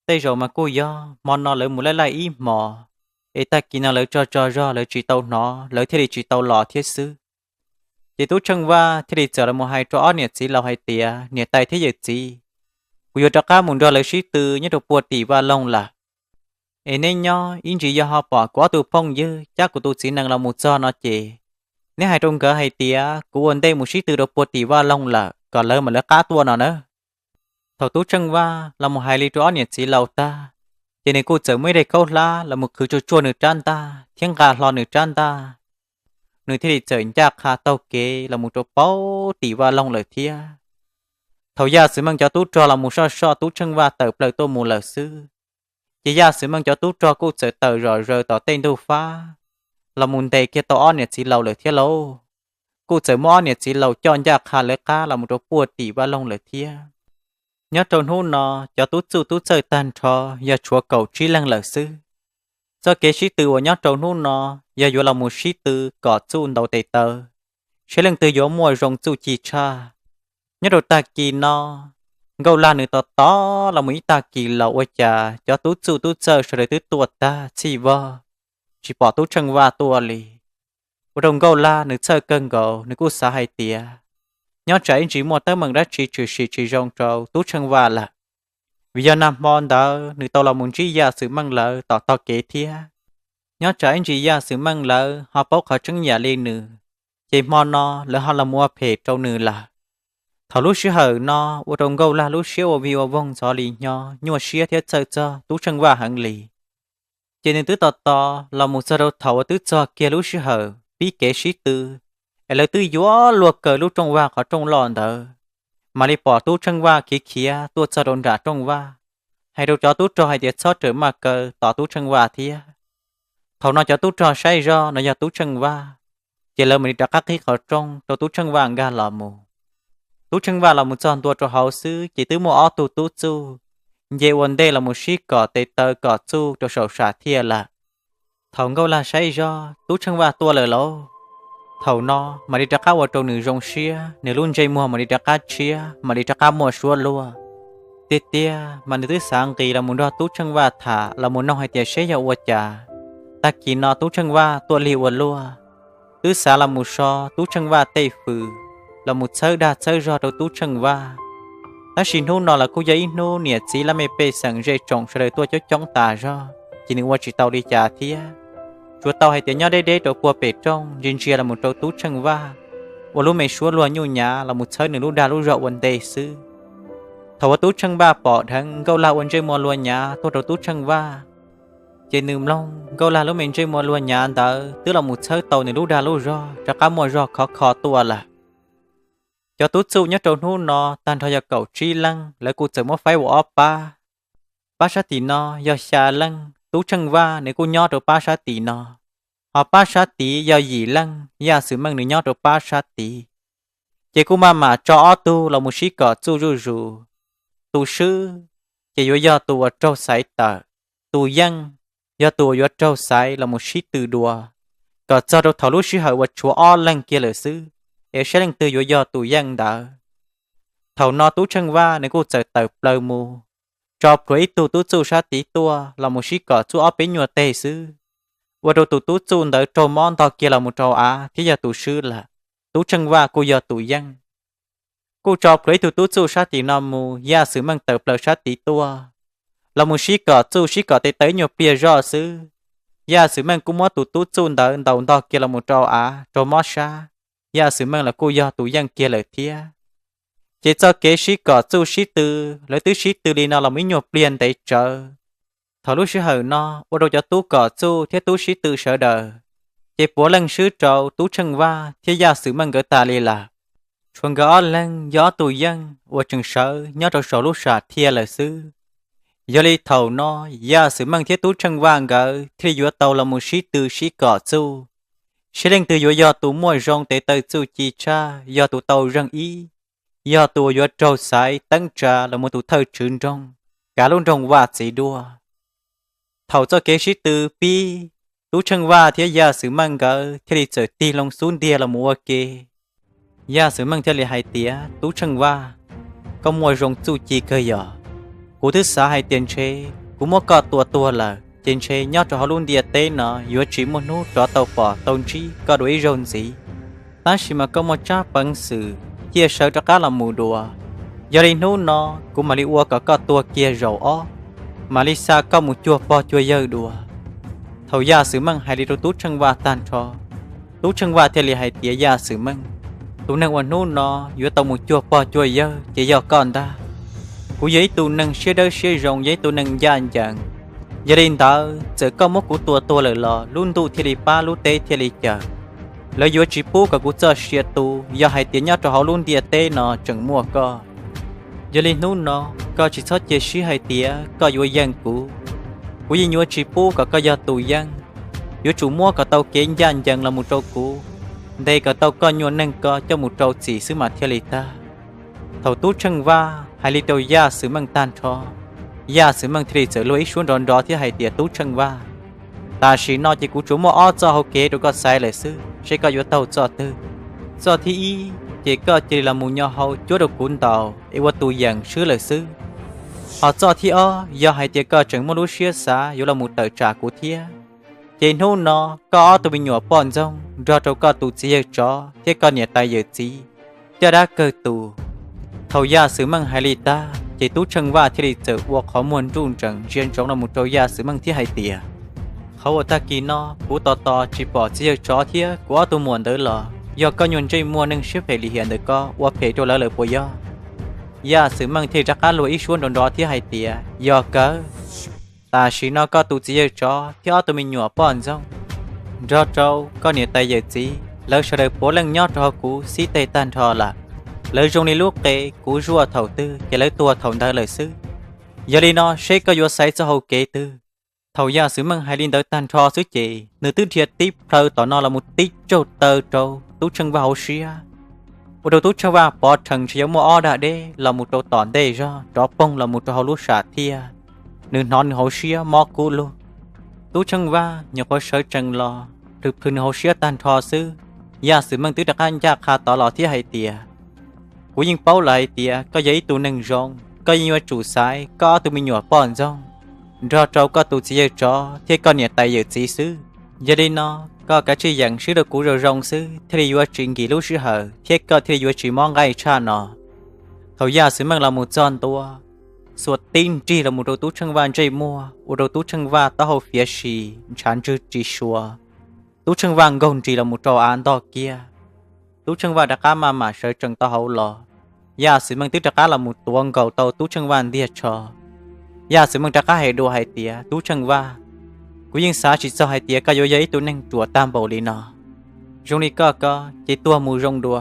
Đây rồi mà cô do, món nó lấy một lại ý mò. Ê ta kì nào lấy cho ra lấy chỉ tàu nó, lấy thế thì chỉ tàu lò thiết sư. Chỉ tú chân va, thế thì trở là một hai chỗ nhiệt chỉ lâu hay tìa, nhiệt tay thế giờ gì. Cô do cả muốn đưa lời sĩ từ nhất đồ buộc tỷ va lông là. Ê nên nhỏ, in chỉ do họ bỏ quá tụ phong dư, chắc của tụi chỉ năng là một do nó chê. Nếu hai trong cỡ hai tía, cụ ổn đây một sĩ từ độc bộ tỷ va lông là, còn lỡ mà lỡ cá tua nào nữa. Thầu tú chân va là một hai ly tró nhiệt chỉ lầu ta. Cho nên cụ chở mới đây câu la là một khử cho chua nửa tràn ta, thiên gà lò nửa tràn ta. Nửa thế thì chở nhạc hà tàu kế là một trò báu tỷ va lông lời thía. Thầu gia sử mang cho tú trò là một so tú chân va tờ lời tô mù lời sư. Chỉ gia sử mang cho tú trò cụ chở tờ rồi tỏ tên đâu phá. Là muốn đề kia tao nhiệt chỉ lầu lời thiết lâu, cô chở mỏ nhiệt chỉ lầu chọn ra khá lời cá là một đồ bùa tỷ ba lông lời thiết. Nhớ trốn hôn nó cho tú chơi tan trò, giờ chúa cầu trí lăng lời sư. Do kế sĩ từ của nhớ trốn hôn nó, giờ dù là một sĩ từ có chú đầu tề tờ. Sẽ lần từ dỗ mùa rồng chú chi cha. Nhớ đồ ta kỳ nó, gâu la nữ to là một ý ta kỳ lầu ở chà, cho tú chơi rồi tới tuột ta chi vơ. Chỉ bỏ tú chân va tua lì. Bộ đồng gâu la nữ chơi cân gầu nữ cú xá hai tìa. Nhớ trái chỉ một tới mừng đã chỉ rong trâu tú chân va là. Vì do nằm mòn đó nữ tàu là muốn trí gia sự măng lỡ tỏ kế thia. Nhớ trái chỉ gia sự măng lỡ họ bốc họ trứng nhà lên nữ. Chỉ mòn nó lỡ họ là mua phê trâu nữ là. Thảo lúc xưa hở nó bộ đồng gâu la lúc xưa ở vì vong gió lì nhỏ. Nhưng mà xưa thiết chơi cho tú chân va hẳn lì. Chỉ nên tứ to là một giờ đầu thầu tứ cho kia lúc xưa hở bí kế sĩ tư, là tứ gió luộc cờ lúc trong va có trong lòn đỡ, mà đi bỏ tú chân va kia tu cho đồn đã trong va, hay đâu cho tú cho hay tiệt sót trở mà cờ tỏ tú chân va thia, thầu nó cho tú cho say do nó cho tú chân va, chỉ là mình đặt các cái ở trong cho tú chân va ga lò mù, tú chân va là một tròn tua cho hậu sư chỉ tứ mua ô tú chu. Vậy vấn đề là một sĩ cỏ tê tơ cỏ chu cho sầu xả thia là thầu ngâu là say do tú chân va tua lời lỗ thầu no mà đi trả cá vào trâu nửa rong xia nửa luôn dây mua mà đi trả cá chia mà đi trả cá mua xua lúa tia tia mà nửa thứ sáng kỳ là muốn đo tú chân va thả là muốn nong hai tia xế dạo qua trà ta kỳ no tú chân va tua liu qua lúa thứ sáng là một so tú chân va tây phừ là một sơ đa sơ do đầu tú chân va ta xin hôn nó là cô giấy nô nhiệt chỉ là mê bê sẵn dây trồng sẽ đời tua cho chống tà do chỉ nên qua chỉ tàu đi trả thia chúa tàu hay tiếng nhau đây đây đầu qua bể trong riêng chia là một trâu tú chân va và lúc mày xua luôn nhu nhã là một sợi nửa lúc đa lúc rộng vấn đề sư thầu tú chân va bỏ thằng câu la vấn chơi mò luôn nhã tôi trâu tú chân va trên nườm long câu la lúc mình chơi mò luôn nhã ta tức là một sợi tàu nửa lúc đa lúc rõ cho cá mò rõ khó khó tua là cho tú su nhớ trâu nô nó tan thôi cho cậu chi lăng lại cụ chờ mất phải bỏ ba sát tì nó do xa lăng tú chân va nếu cô nhớ được ba sát tì nó họ ba sát tì do gì lăng ya sự mang nữ nhớ được ba sát tì chỉ cô mà cho tu là một sĩ cỏ tu rù tu sư chỉ do tu ở trâu sải tờ tu dân do tu ở trâu sải là một sĩ từ đùa cỏ cho đâu thảo lúc sĩ hậu vật chúa o lăng kia lời sư để sẽ lăng từ do tu dân đỡ thầu nó tú chân va nếu cô chờ tờ plơ mù cho quấy tu tú chu sát tí tua là một sĩ cỏ chu ốp bén nhựa tê sư và đồ tu tú chu đỡ trâu món to kia là một trâu á thế giờ tu sư là tú chân va cô giờ tu dân cô cho quấy tu tú chu sát tí nam mù ya sử mang tờ plơ sát tí tua là một sĩ cỏ chu sĩ cỏ tê tới nhựa bia rõ sư ya sử mang cũng mót tu tú chu đỡ đầu to kia là một trâu á trâu mót sa ya sử mang là cô giờ tu dân kia lời thia chỉ cho kế sĩ cỏ chu sĩ tư lấy tứ sĩ tư đi nào là mấy nhột liền để chờ thọ lúc sĩ hờ nó ô đâu cho tú cỏ chu thế tú sĩ tư sợ đờ chỉ bố lần sứ trâu tú chân va thế gia sử mang gỡ ta li là chuông gõ lần gió tù dân ô chừng sợ nhớ trâu sổ lúc sạt thia là sư do li thầu nó gia sử mang thế tú chân va gỡ thế giữa tàu là một sĩ tư sĩ cỏ chu sĩ lên từ do tú mua rong để tới chu chi cha do tú tàu răng ý do tù do trâu sải tăng trà là một tù thơ trứng trong cả luôn trong vạt chỉ đua thầu cho kế sĩ từ pi tú chân va thế gia sử mang gỡ thế đi chờ ti long xuống đia là mua kê gia sử mang thế li hai tía tú chân va có mua rong chu chi cơ giờ cú thứ sáu hai tiền chế cú mua cọ tua là tiền chế nhớ cho họ luôn đia tê nó yếu chỉ một nút cho tàu phò tàu chi có đuổi rong gì ta chỉ mà có một cha bằng sự chia sẻ cho cá làm mù đùa giờ đi nấu nó cũng mà đi uo cả tua kia rầu ó mà đi xa có một chua po chua dơ đùa thầu gia sử măng hay đi đâu tú chân va tan cho tú chân va theo li hay tía gia sử măng tú nâng quan nấu nó giữa tàu một chua po chua dơ chỉ do con ta cú giấy tú nâng xe đỡ xe rồng giấy tú nâng gia anh chàng giờ đi ta giờ có một cú tua lời lò luôn tu theo li ba lúc tê theo li chờ lời dối chỉ bố cả cú cho xe tu do hai tiếng nhau cho họ luôn địa tê nó chẳng mua co giờ lên nút nó co chỉ sót chế sĩ hai tiếng co dối dân cũ cú gì nhua chỉ bố cả co do tù dân dối chủ mua cả tàu kiến dân dân là một trâu cũ đây cả tàu co nhua nâng co cho một trâu chỉ xứ mặt theo lý ta thầu tú chân va hai lý tàu gia xứ mang tan cho gia xứ mang thì trở lối xuống đòn đó thì hai tiếng tú chân va ta chỉ nói chỉ cú chủ mua ở cho hậu kế rồi có sai lại xứ sẽ có yếu tàu cho tư cho thì chỉ có chỉ là một nhỏ hậu chúa được cuốn tàu để qua tù dạng sứ lời xứ họ cho thì do hai tiệc có chẳng muốn lúc xưa xa yếu là một tờ trả của thia trên hôn nó có tụi mình nhỏ bọn rong do trâu có tù chỉ cho thế có nhà tay giờ gì cho đã cơ tù thầu gia sứ mang hai lì ta chỉ tú chân va thì đi chợ qua khó muốn trung trận riêng trong là một trâu gia sứ mang thiết hai tìaเขาว่าตะกี้เนาะกูต่อจีปอเจียจอเทียกูเอาตัวมวนเด้อหรอยอก็ยนใจมัวนึงเชื่อเพลิเหียนเด้อก็ว่าเพจแล้วเลยปวยย่าสื่อมังเทจักการลอยชวนดอนที่ให้เตียยอก็ตาชีนอก็ตูเจียจอที่เอาตัวมีหนัวป้อนจ้องรอเจ้าก็เนี่ยตายเยอะจีแล้วเฉลยปวดเรื่องยอดรอกูซีเตตันทอละเลยตรงนี้ลูกเตะกูรัวเถ่าตื้อจะเลยตัวเถ่าได้เลยซื้อยาลีนอเชก็ยัวใส่จะเอาเกตื้อthầu gia sử măng hai linh tới tan cho xứ chị nửa tư thiệt tiếp thơ tỏ nó là một tí trâu tơ trâu tú chân vào xia một đầu tú chân vào bỏ thằng chỉ giống một o đã đê là một đầu tỏn đê ra đó bông là một đầu lúa xả thia nửa non hậu xia mò cú luôn tú chân vào nhờ có sợi chân lò được thường hậu xia tan cho xứ ยาสือมังตื้อตะกันยากคาตลอดที่ให้เตียกูยิงเป้าไหลเตียก็ยัยตัวหนึ่งรองก็ยิงว่าจู่ซ้ายก็ตัวมีหยวป้อนจ้องรอเจ้าก็ตัวเจียจอที่ก็เนี่ยไตเยอะจีซื้อยาดีนอก็กะจีอย่างซื้อดกูเรารองซื้อที่อยู่ว่าจริงกี่ลูกซื้อเหอที่ก็ที่อยู่ว่าจีมองไงชาเนาะเขายาสือมังเราหมู่จอนตัวสวดตีนจีเราหมู่เราตู้ช่างวานใจมัวเราตู้ช่างว่าต้าหัวเฟียชีฉันจืดจีชัวตู้ช่างวางกงจีเราหมู่จออันต่อเกียตู้ช่างว่าดักมาเสือจังต้าหัวหล่อยาสือมังตื้อดักเราหมู่ตัวเก่าเตาตู้ช่างวานเดียชอยาสือมังดักให้ดูให้เตียตู้ช่างว่ากูยิงสาจิตเจ้าให้เตียก็ย่อยตัวนั่งตัวตามเบาลีนอจงนี้ก็ใจตัวมูรงดัว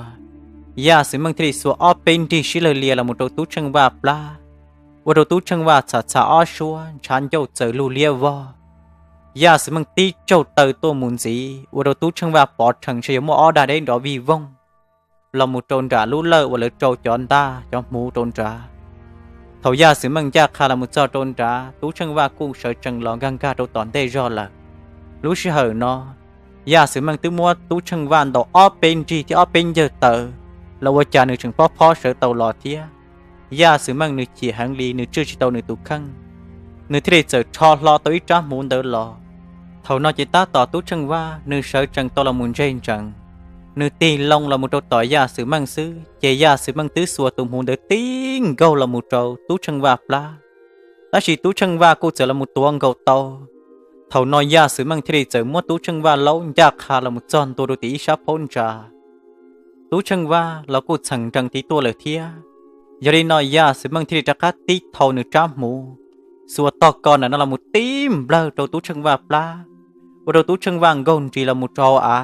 ยาสือมังที่สัวอ้อเป็นที่ชิลเลียเราหมู่ตู้ช่างว่าปลาว่าเราตู้ช่างว่าชาอ้อชัวฉันเจ้าเจอลูเลียวอยาสือมังตีเจ้าเตอตัวมุนสีว่าเราตู้ช่างว่าปอดฉังเชียมัวอ้อได้ดอวีวงเราหมู่โจนจ่าลู่เล่ว่าเราโจจอนตาจอมหมู่โจนจ่าเขายาสือมังยากคาเราหมู่เจ้าโจนจ่าตู้ช่างว่ากู้เสือจังหลองกังกาตัวตอนได้รอละรู้ชื่อเหรอนอยาสือมังตื้อมัวตู้ช่างว่าดอกอ้อเป็นจีที่อ้อเป็นเยอะเตอเราว่าจ่าหนึ่งถึงพ่อเสือเตาหล่อเทียยาสือมังหนึ่งขี่หังลีหนึ่งชื่อชิโตหนึ่งตุขังหนึ่งที่ได้เจอชอรอตัวอีจ้ามูนเดอหล่อเขานอจิตาต่อตู้ช่างว่าหนึ่งเสือจังตัวละมุนเจนจังหนึ่งตีลงละมุนต่อยาสือมังซื้อเจียาสือมังตื้อสัวตุ่มหูเดอติ้งเกาละมุนตู้ช่างว่าปลาแล้วชีตู้ช่างว่ากูเจอละมุนตัวเกาโตเขานอยาสือมังที่ได้เจอมัวตู้ช่างว่าเล้ายากคาละมุนจอนตัวดูตีชาพ้นจาตู้ช่างว่าเรากูสั่งจังตีตัวเลยเทียยาดีนอยาสือมังที่จะกัดตีเท่าหนึ่งจ้าหมูสัวตอกก่อนนั่นละมุดตีมเบลอตัวตู้ช่างว่าปลาว่าตู้ช่างว่างกงจีละมุดจออา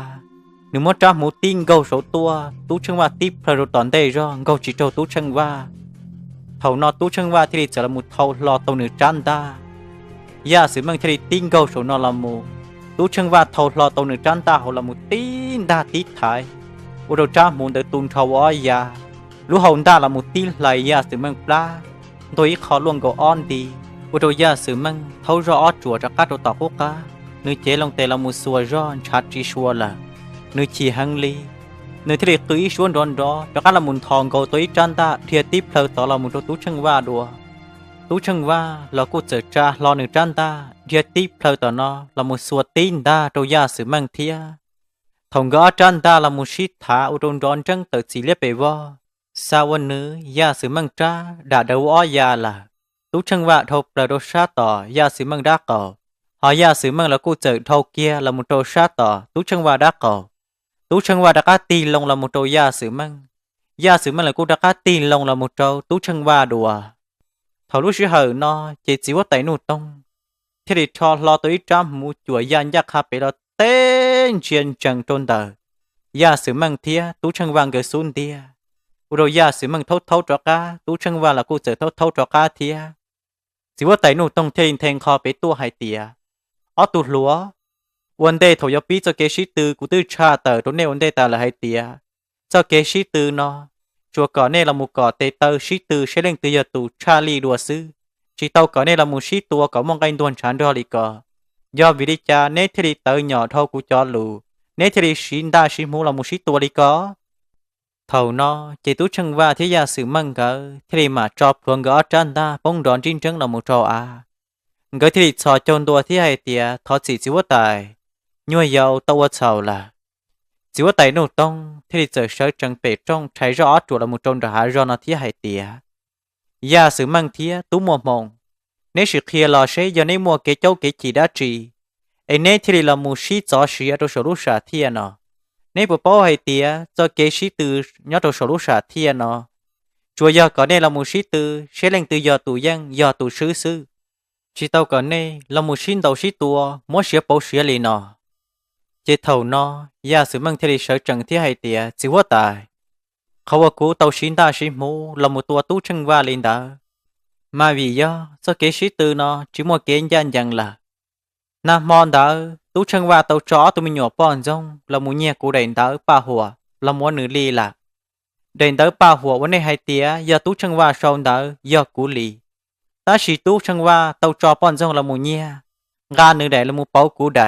หนึ่งมัดจ้าหมูติ้งเกาโสตัวตู้ช่างว่าตีเพลตอนได้ร้องเกาจีโจตู้ช่างว่าเท่านอตู้ช่างว่าที่จะละมุดเท่ารอตัวหนึ่งจันดายาสือมังที่ติ้งเกาโสนอละมูตู้ช่างว่าเท่ารอตัวหนึ่งจันดาหัวละมุดตีนดาตีถ่ายว่าจ้าหมูเดือดตุนทวายารู้หงดาละมุตีไหลยาสือมังปลาโดยขอลวงก็อ้อนดีว่าโดยยาสือมังเท่ารอจั่วจากการต่อพวกกาเนื้อเจลงแต่ละมุสัวร้อนชัดจีชัวละเนื้อชีหังลีเนื้อที่เด็กตุ้ยชวนร้อนรอจากการละมุนทองก็ตุ้ยจันตาเทียติเพลต่อละมุนตู้ช่างว่าดัวตู้ช่างว่าเราก็เจอจ้ารอหนึ่งจันตาเทียติเพลต่อนอละมุสัวตีนดาโดยยาสือมังเทียทองก็จันตาละมุชิถาอุดมร้อนจังเติร์สีเล็บไปว่าสาวเนื้อยาสือมังจ้าด่าเดวอ้อยาละตู้ช่างว่าทบประโดชาต่อยาสือมังดักก่อหอยาสือมังแล้วกูเจอทอเกียละมุโตชาต่อตู้ช่างว่าดักก่อตู้ช่างว่าดักตีลงละมุโตยาสือมังยาสือมังแล้วกูดักตีลงละมุโตตู้ช่างว่าดัวเขารู้ชื่อเหรอนอเจจีว่าไตนูตงที่ได้ทอรอตัวอีจ้ามูจั่วยานยักษ์คาไปแล้วเต้นเชียนจังจนเดอยาสือมังเทียตู้ช่างว่างเกิดซุนเดียอุโรยาสือมังทดจอกาตู้ช่างว่าละกูเจอทดจอกาเทียสิว่าไตนูตงเทนแทงคอไปตัวไฮเตียอ้อตุหลัววันเดย์ถอยปีเจ้าเกชิตือกูตื้อชาเตอร์ตัวเนวันเดย์ตาละไฮเตียเจ้าเกชิตือนอจัวก่อนเนละมูก่อเตเตอร์ชิตือเชลงตือยตูชาลีดัวซื้อชีเต้าก่อนเนละมูชิตัวก่อมองกันดวนฉันดอลิกอยอวิริจาเนทริเตอร์หย่อเท่ากูจอลูเนทริชินดาชิมูละมูชิตัวลิกเท่านอเจตุช่างว่าที่ยาสือมังเกอที่ได้มาจอบพวงก็จันดาปงดอนจินจังละมูจออาก็ที่ได้สอจนตัวที่ไอเตียทอดสีจิวตายยั่วยาวตัวเฉาละจิวตายนู่นต้องที่ได้เจอเชิดจังเป็ดจ้องใช้รอดตัวละมูจนดาหารอนาที่ไอเตียยาสือมังเทียตุ้มัวมองเนสิเคียรอเชยยในมัวเกเจ้าเกจีดาจีไอเนที่ได้ละมูชีจอเชียตัวสรุชาเทียนอในปปไอเตียเจ้าเกชิตือยอตัวสรุชาเทียนอจัวยอก่อนในละมูชิตือเชลงตือยอตูยังยอตูซื้อchỉ tao cả nè là một xin đầu xí tua muốn xía bao xía liền nọ chỉ thầu nọ ya sự mang theo sở trần thế hay tiệt chỉ quá tàiเขาว่ากูเตาชินดาชิมูเราหมดตัวตู้ช่างว่าลินดามาวิยาสักเกชิตือนอจิมัวเกณฑ์ยันยังละนามอนดาตู้ช่างว่าเตาจ้อตัวมีหยอป้อนจงเราหมูเนี่ยกูเดินดาป้าหัวเราหมัวหนือลีละเดินดาป้าหัววันในไฮเตียยาตู้ช่างว่าชาวดายากูลีตาชีตู้ช่างว่าเตาจ้อป้อนจงเราหมูเนี่ยงานหนือใดเราหมูเป้ากูใด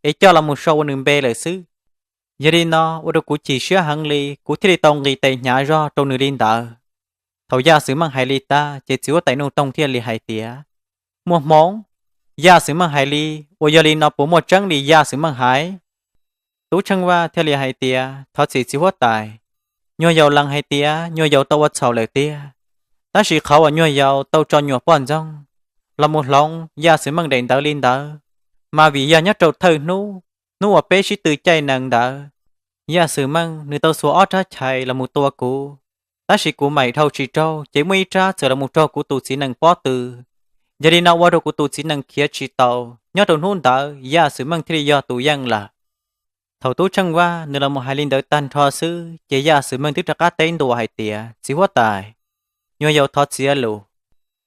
เอเจ้าเราหมูโชว์หนึ่งเบเลยซื้อ giờ đi nó ở đâu cũng chỉ sửa hàng lì cũng thì tông lì tay nhà do trong nửa đêm đó thầu gia sử mang hai lì ta chỉ chịu tay nông tông thiên lì hai tía mua món gia sử mang hai lì ở giờ lì nó bổ một trắng lì gia sử mang hai tú trăng qua theo lì hai tía thọ chỉ chịu tài nhoi dầu lăng hai tía nhoi dầu tàu sầu lời tía ta chỉ khẩu ở nhoi dầu tàu cho nhoi bòn rong là một lòng gia sử mang đèn đỡ lên đỡ mà vì gia nhất trâu thơ nu ở bé chỉ từ chạy nàng đỡ gia sử mang người tàu số ót ra chạy là một tua cũ ta chỉ của mày thâu chỉ trâu chỉ mới ra chờ là một trâu của tụ chỉ năng bó từ giờ đi nào qua đâu của tụ chỉ năng kia chỉ tàu nhớ đầu hôn đỡ gia sử mang thì do tụ dân là thầu tú trăng qua nữa là một hai linh đỡ tan thọ sư chỉ gia sử mang thứ tra cá tên đồ hai tía chỉ hóa tài nhoi dầu thọ xía lù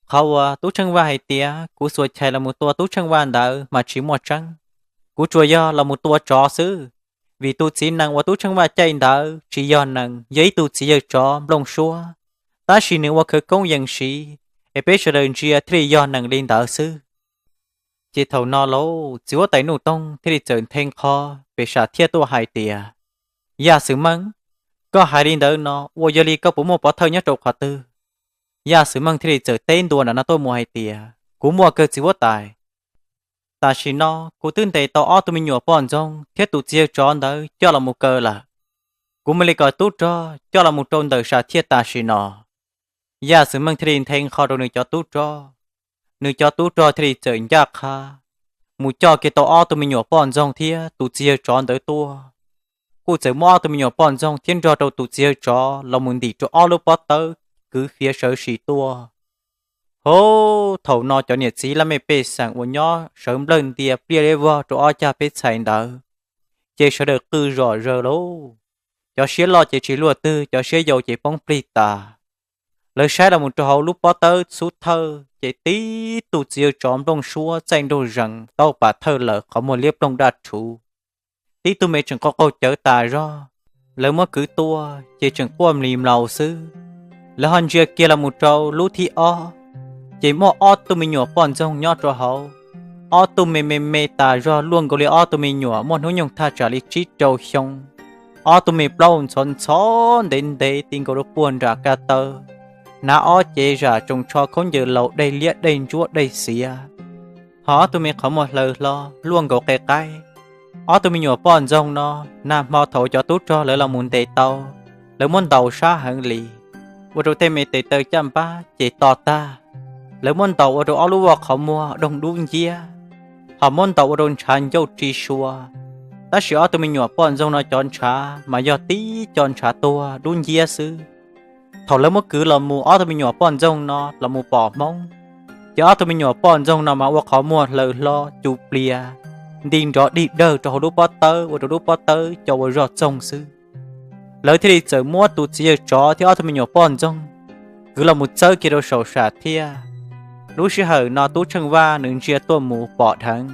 khâu tú trăng qua hai tía cú xuôi chạy là một tua tú trăng qua đỡ mà chỉ một trăng cú chùa do là một tua chó sư vì tu chỉ năng và tu chẳng qua chạy đỡ chỉ do năng giấy tu chỉ giờ chó lông xua ta chỉ nếu qua khởi công dân sĩ để biết cho đời chia thì do năng lên đỡ sư chỉ thầu no lố chỉ có tay nụ tông thì trở thành kho về xã thiết tu hai tìa gia sử măng có hai lên đỡ nó vô giờ đi có bố một bỏ thơ nhất trục khóa tư gia sử măng thì trở tên đùa là nó tôi mua hai tìa cú mua cơ chỉ có tài ta chỉ nó cú tương tệ tao ở tụi mình nhỏ bọn trong thiết tụ chia tròn đấy cho là một cơ là cú mới lấy coi tốt cho là một tròn đời xã thiết ta chỉ nó gia sử mang thiên thành kho đồ người cho tốt thì trở nhạc ha một cho cái tao ở tụi mình nhỏ bọn trong thiết tụ chia tròn đấy tua cú trở mua tụi mình nhỏ bọn trong thiên cho đâu tụ chia tròn là muốn đi cho ở lúc bắt tới cứ phía sở sĩ tua hô thầu nó cho nhiệt sĩ là mấy bê sang của nhỏ sớm lên tiệp bia lê vợ cho ở cha bê sành đỡ chế sẽ được tư rõ rờ lố cho xế lo chế chỉ lùa tư cho xế dầu chế bóng plita lời sai là một trò hậu lúc bó tớ suốt thơ chế tí tụ chiều tróm đông xua danh đồ rằng tao bà thơ lỡ có một liếp đông đạt chủ tí tụ mê chẳng có câu chở tà ro lời mất cứ tua chế chẳng quâm lìm lầu sư lời hòn dìa kia là một trò lũ thi o chỉ mua ô tô mình nhỏ bọn trong nhỏ cho hậu ô tô mê ta do luôn có lẽ ô tô mình nhỏ muốn hướng nhung tha trả lý trí trâu xong ô tô mình bao son đến đây tin có được buồn ra cả tơ na ô chế ra trông cho không giờ lậu đây liệt đây chúa đây xìa họ tôi mình không một lời lo luôn có cái ô tô mình nhỏ bọn trong nó nam mò thầu cho tốt cho lỡ là muốn tệ tàu lỡ muốn đầu xa hẳn lì vừa rồi thêm mày tệ tơ chăm ba chỉ to ta lỡ muốn tàu ở đâu lúa họ mua đồng đun dĩa họ muốn tàu ở đâu chăn dâu chi xua ta chỉ ở tụi mình nhỏ bọn dâu nó chọn trà mà do tí chọn trà tua đun dĩa sư thầu lỡ mất cứ là mua ở tụi mình nhỏ bọn dâu nó là mua bỏ mông chứ ở tụi mình nhỏ bọn dâu nó mà họ mua lời lo chụp lia điên rõ đi đờ cho đu bó tơ ở đu bó tơ cho vào giọt sông sư lỡ thì đi chợ mua tụi chia chó thì ở tụi mình nhỏ bọn dâu cứ là một chơi kia đâu sầu sạt thia lúc xưa hở nó tú chân va nương chia tua mù bỏ thằng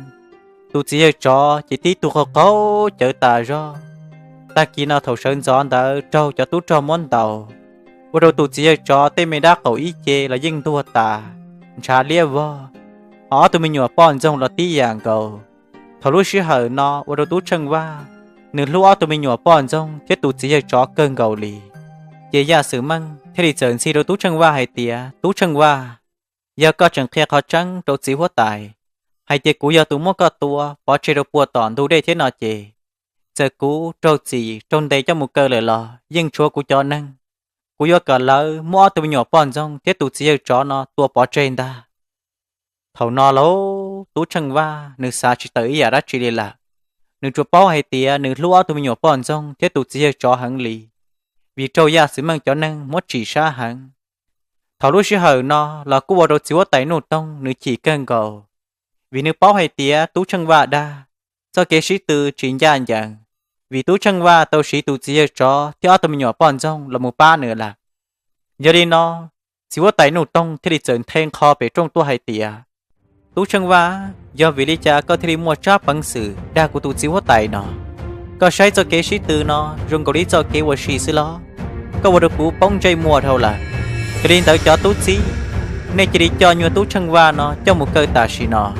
tu chỉ cho chỉ tí tu khó chở ta ra ta kia nó thầu sơn gió đã trâu cho tú cho món tàu vừa đầu tu chỉ cho tên mình đã cầu ý chê là dân tua ta trả lia vơ họ tụi mình nhỏ bọn trong là tí dạng cầu thầu lúc xưa hở nó vừa đầu tú chân va nương lúc tụi mình nhỏ bọn trong chết tu chỉ cho cơn cầu lì chỉ ra sự măng thế thì chợt xí đầu tú chân va hay tía tú chân va giờ có chẳng khe khó trắng đâu chỉ hóa tài hay tiệc cũ giờ tụi mua có tua bỏ chơi đâu bùa tòn đủ đây thế nào chị giờ cũ trâu chỉ trong đây cho một cơ lời lò nhưng chúa của cho năng cũ giờ cả lỡ mua tụi nhỏ bọn rong thế tụi chỉ cho nó tua bỏ trên ta thầu nó lố tú chân va nửa xa chỉ tới giờ đã chỉ đi là nửa chúa bao hay tía nửa lúa tụi nhỏ bọn rong thế tụi chỉ cho hẳn lì vì trâu ya sẽ mang cho năng mất chỉ xa hẳn thảo lúc xưa hở nó là cô bảo đồ chiếu tay nổ tông nữ chỉ cần cầu vì nữ bao hay tía tú chân va đa do kế sĩ từ chính gia dạng vì tú chân va tàu sĩ tú chia cho thì ở tụi mình nhỏ bọn trong là một ba nữa là giờ đi nó chiếu tay nổ tông thì đi trở thành kho về trong tua hay tía tú chân va do vì lý cha có thể mua tráp bằng sự đa của tú chiếu tay nó có sai cho kế sĩ từ nó dùng cầu lý cho kế của sĩ sư lo có bảo đồ cũ bóng dây mùa thôi là cái đến tới cho tú xí nên chỉ đi cho nhiều tú chân va nó cho một cơ tà xí nó